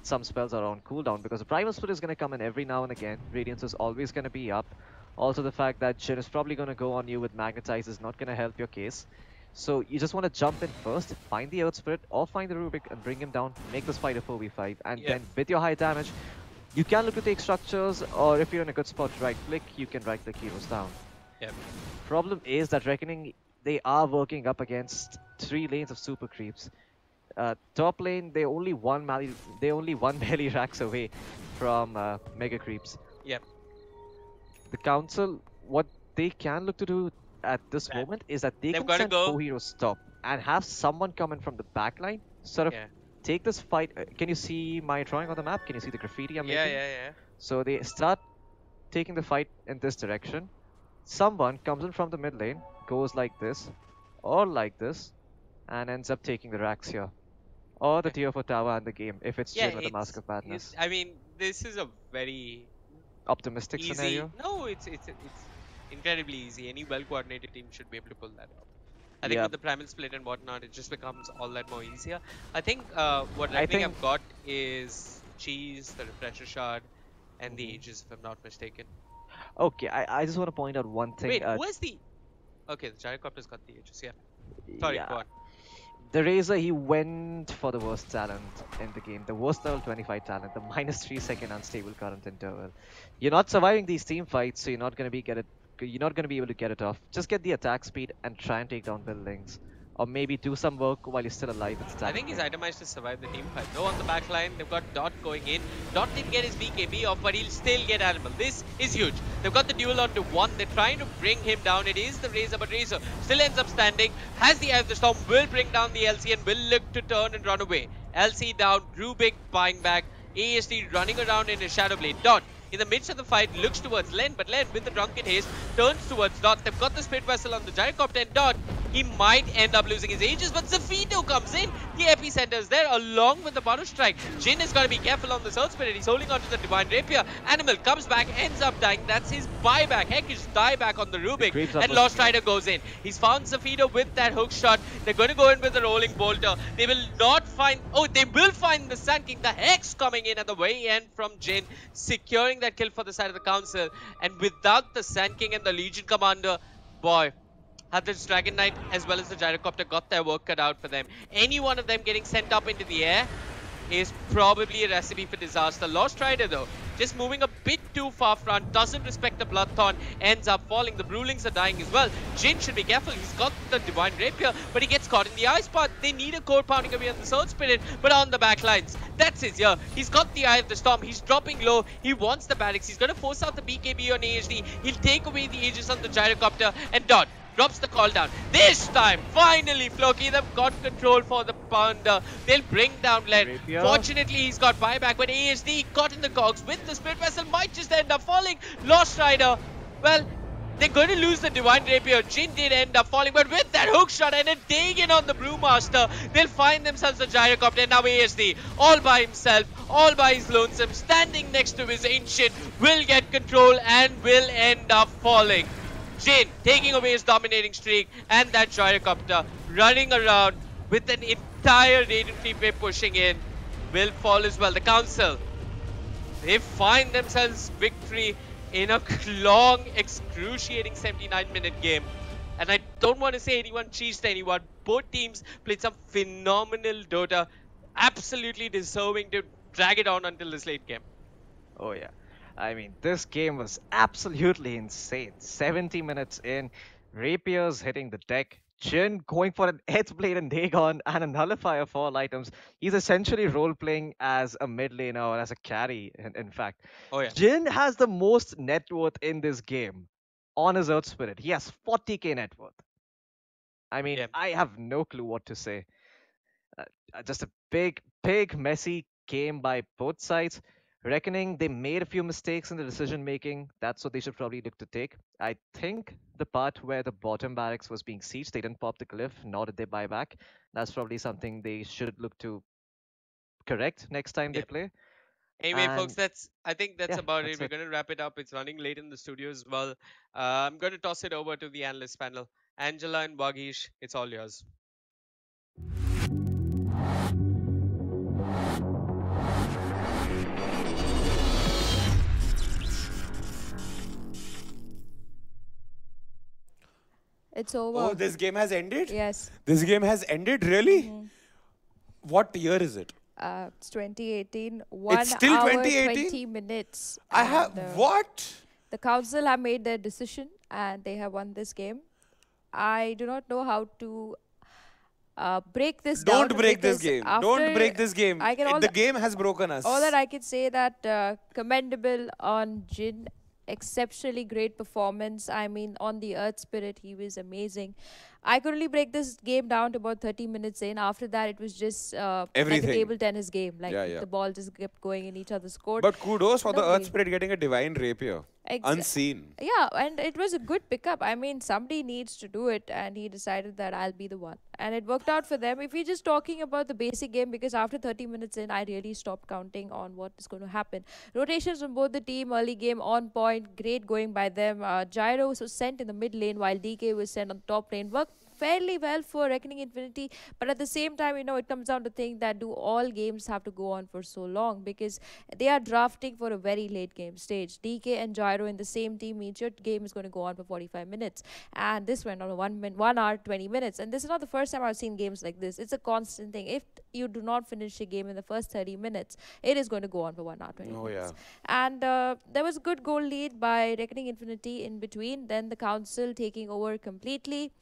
some spells are on cooldown, because the Primal Split is going to come in every now and again. Radiance is always going to be up. Also, the fact that Jhin is probably going to go on you with Magnetize is not going to help your case. So you just want to jump in first, find the Earth Spirit or find the Rubik and bring him down, make this fight a 4v5, and then with your high damage, you can look to take structures, or if you're in a good spot to right click, you can right click heroes down. Problem is that Reckoning, they are working up against 3 lanes of super creeps. Top lane, they only one melee racks away from mega creeps. The council, what they can look to do at this moment is that they can send 4 heroes top and have someone come in from the backline, sort of take this fight. Can you see my drawing on the map? Can you see the graffiti I'm making? So they start taking the fight in this direction. Someone comes in from the mid lane, goes like this, or like this, and ends up taking the racks here. Or the tier 4 tower and the game, if it's Jhin with the Mask of Madness. I mean, this is a very optimistic easy scenario. No, it's incredibly easy. Any well-coordinated team should be able to pull that off. I think with the Primal Split and whatnot, it just becomes all that more easier. I think what Reckoning have got is Cheese, the Refresher Shard, and the Aegis, if I'm not mistaken. Okay, I just want to point out one thing. Wait, who is the... Okay, the Gyrocopter's got the Aegis, Sorry, go on. The Razor, he went for the worst talent in the game, the worst level 25 talent, the minus 3 second unstable current interval. You're not surviving these team fights, so you're not going to be able to get it off. Just get the attack speed and try and take down buildings. Or maybe do some work while you're still alive. I think he's itemized to survive the team fight. No, on the back line, they've got Dot going in. Dot didn't get his BKB off, but he'll still get Animal. This is huge. They've got the duel onto 1. They're trying to bring him down. It is the Razor, but Razor still ends up standing. Has the Eye of the Storm, will bring down the LC and will look to turn and run away. LC down, Rubik buying back. ASD running around in his Shadow Blade. Dot in the midst of the fight looks towards Len, but Len with the Drunken Haste turns towards Dot. They've got the Spirit Vessel on the Gyrocopter, and Dot, he might end up losing his Aegis, but Zafito comes in. The epicenter is there along with the Bottle Strike. Jhin is got to be careful on the Earth Spirit. He's holding on to the Divine Rapier. Animal comes back, ends up dying. That's his buyback. Heck, he's dieback on the Rubik. And Lost Rider goes in. He's found Zafito with that hook shot. They're going to go in with the Rolling Bolter. They will not find... Oh, they will find the Sand King. The Hex coming in at the way end from Jhin, securing that kill for the side of the Council. And without the Sand King and the Legion Commander, boy, had this Dragon Knight as well as the Gyrocopter got their work cut out for them. Any one of them getting sent up into the air is probably a recipe for disaster. Lost Rider though, just moving a bit too far front, doesn't respect the Bloodthorn, ends up falling. The Brewlings are dying as well. Jhin should be careful. He's got the Divine Rapier, but he gets caught in the Ice Path. They need a core pounding away on the Sword Spirit, but on the back lines, that's his year. He's got the Eye of the Storm. He's dropping low. He wants the barracks. He's going to force out the BKB on AHD. He'll take away the Aegis on the Gyrocopter, and Dot drops the call down. This time, finally, Floki, they've got control for the pounder. They'll bring down Len. Rapier. Fortunately, he's got buyback, but ASD caught in the cogs with the Spirit Vessel, might just end up falling. Lost Rider, well, they're going to lose the Divine Rapier. Jin did end up falling, but with that hook shot and a dig in on the Brewmaster, they'll find themselves a gyrocopter. And now ASD, all by himself, all by his lonesome, standing next to his Ancient, will get control and will end up falling. Jin taking away his dominating streak, and that gyrocopter running around with an entire Radiant Fleet Wave pushing in will fall as well. The Council, they find themselves victory in a long, excruciating 79-minute game. And I don't want to say anyone cheesed anyone. Both teams played some phenomenal Dota, absolutely deserving to drag it on until this late game. Oh yeah. I mean, this game was absolutely insane. 70 minutes in, Rapiers hitting the deck, Jin going for an Earthblade and Dagon and a Nullifier for all items. He's essentially role-playing as a mid laner or as a carry, in fact. Oh yeah. Jin has the most net worth in this game on his Earth Spirit. He has 40k net worth. I mean, I have no clue what to say. Just a big, messy game by both sides. Reckoning they made a few mistakes in the decision making. That's what they should probably look to take. I think the part where the bottom barracks was being sieged, they didn't pop the glyph, nor did they buy back. That's probably something they should look to correct next time they play. Anyway, folks, I think that's about it. We're going to wrap it up. It's running late in the studio as well. I'm going to toss it over to the analyst panel. Angela and Vagish, it's all yours. It's over. Oh, this game has ended? Yes. This game has ended, really? What year is it? It's 2018. It's still hour, 2018? 20 minutes. I have... what? The council have made their decision and they have won this game. I do not know how to break this down. Don't break this game. Don't break this game. The game has broken us. All that I can say that commendable on Jin. Exceptionally great performance. I mean, on the Earth Spirit, he was amazing. I could only break this game down to about 30 minutes in. After that, it was just like a table tennis game. Like the ball just kept going in each other's court. But kudos for the Earth Spirit getting a Divine Rapier. Unseen. Yeah, and it was a good pickup. I mean, somebody needs to do it, and he decided that I'll be the one. And it worked out for them. If we're just talking about the basic game, because after 30 minutes in, I really stopped counting on what is going to happen. Rotations on both the team, early game on point, great going by them. Gyro was sent in the mid lane, while DK was sent on top lane. Worked fairly well for Reckoning Infinity, but at the same time, you know, it comes down to think that do all games have to go on for so long, because they are drafting for a very late game stage. DK and Gyro in the same team means your game is going to go on for 45 minutes, and this went on 1 hour 20 minutes, and this is not the first time I've seen games like this. It's a constant thing. If you do not finish a game in the first 30 minutes, it is going to go on for 1 hour 20 minutes. And there was a good goal lead by Reckoning Infinity in between, then the council taking over completely.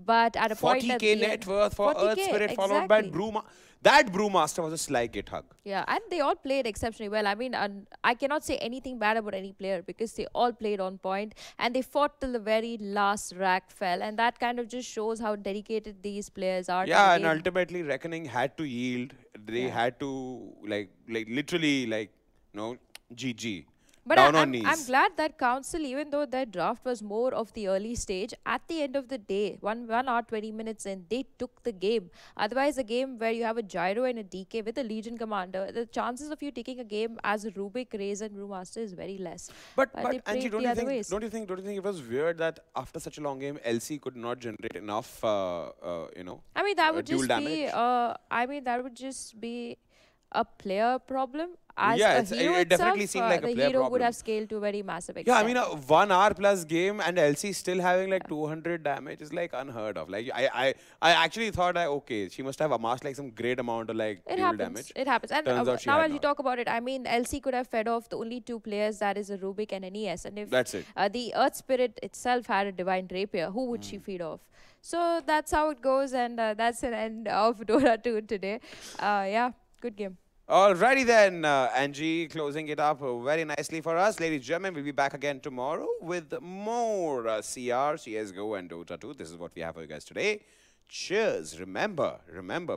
But at a point 40k net worth for Earth Spirit, followed by Brewmaster. That Brewmaster was a sly git hug. Yeah, and they all played exceptionally well. I mean, I cannot say anything bad about any player because they all played on point and they fought till the very last rack fell. And that kind of just shows how dedicated these players are. Yeah, and ultimately Reckoning had to yield. They had to, like literally, GG. But I'm glad that council, even though their draft was more of the early stage, at the end of the day, 1 hour 20 minutes in, they took the game. Otherwise, a game where you have a Gyro and a DK with a Legion commander, the chances of you taking a game as a Rubik, Raze and Brewmaster is very less. But Angie, don't you think it was weird that after such a long game, LC could not generate enough, I mean, that would just be a player problem. As it definitely seemed like a player hero problem. Would have scaled to a very massive extent. Yeah, I mean, a 1 hour plus game and LC still having like 200 damage is like unheard of. Like I actually thought okay, she must have amassed like some great amount of like damage. It happens. And now as you talk about it, I mean, LC could have fed off the only 2 players, that is a Rubik and an ES. And if that's it. The Earth Spirit itself had a Divine Rapier, who would she feed off? So that's how it goes, and that's an end of Dota 2 today. Yeah, good game. Alrighty then, Angie, closing it up very nicely for us. Ladies and gentlemen, we'll be back again tomorrow with more CR, CSGO and Dota 2. This is what we have for you guys today. Cheers. Remember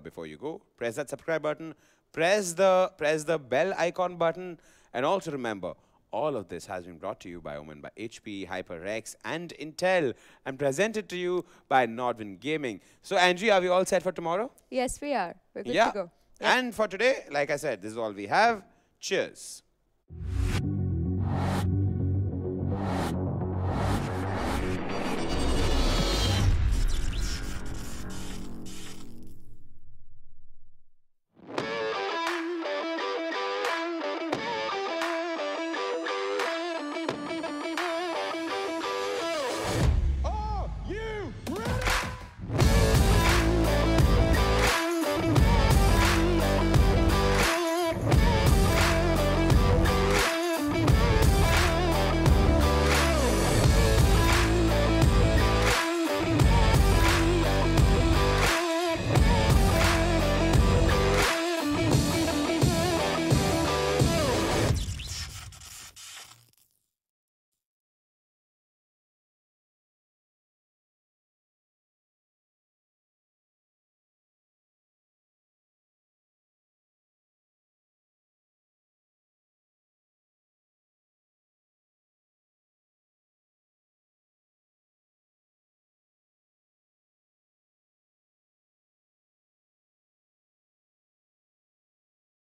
before you go, press that subscribe button, press the bell icon button, and also remember, all of this has been brought to you by Omen, by HP, HyperX, and Intel, and presented to you by Nordwind Gaming. So, Angie, are we all set for tomorrow? Yes, we are. We're good to go. And for today, like I said, this is all we have. Cheers.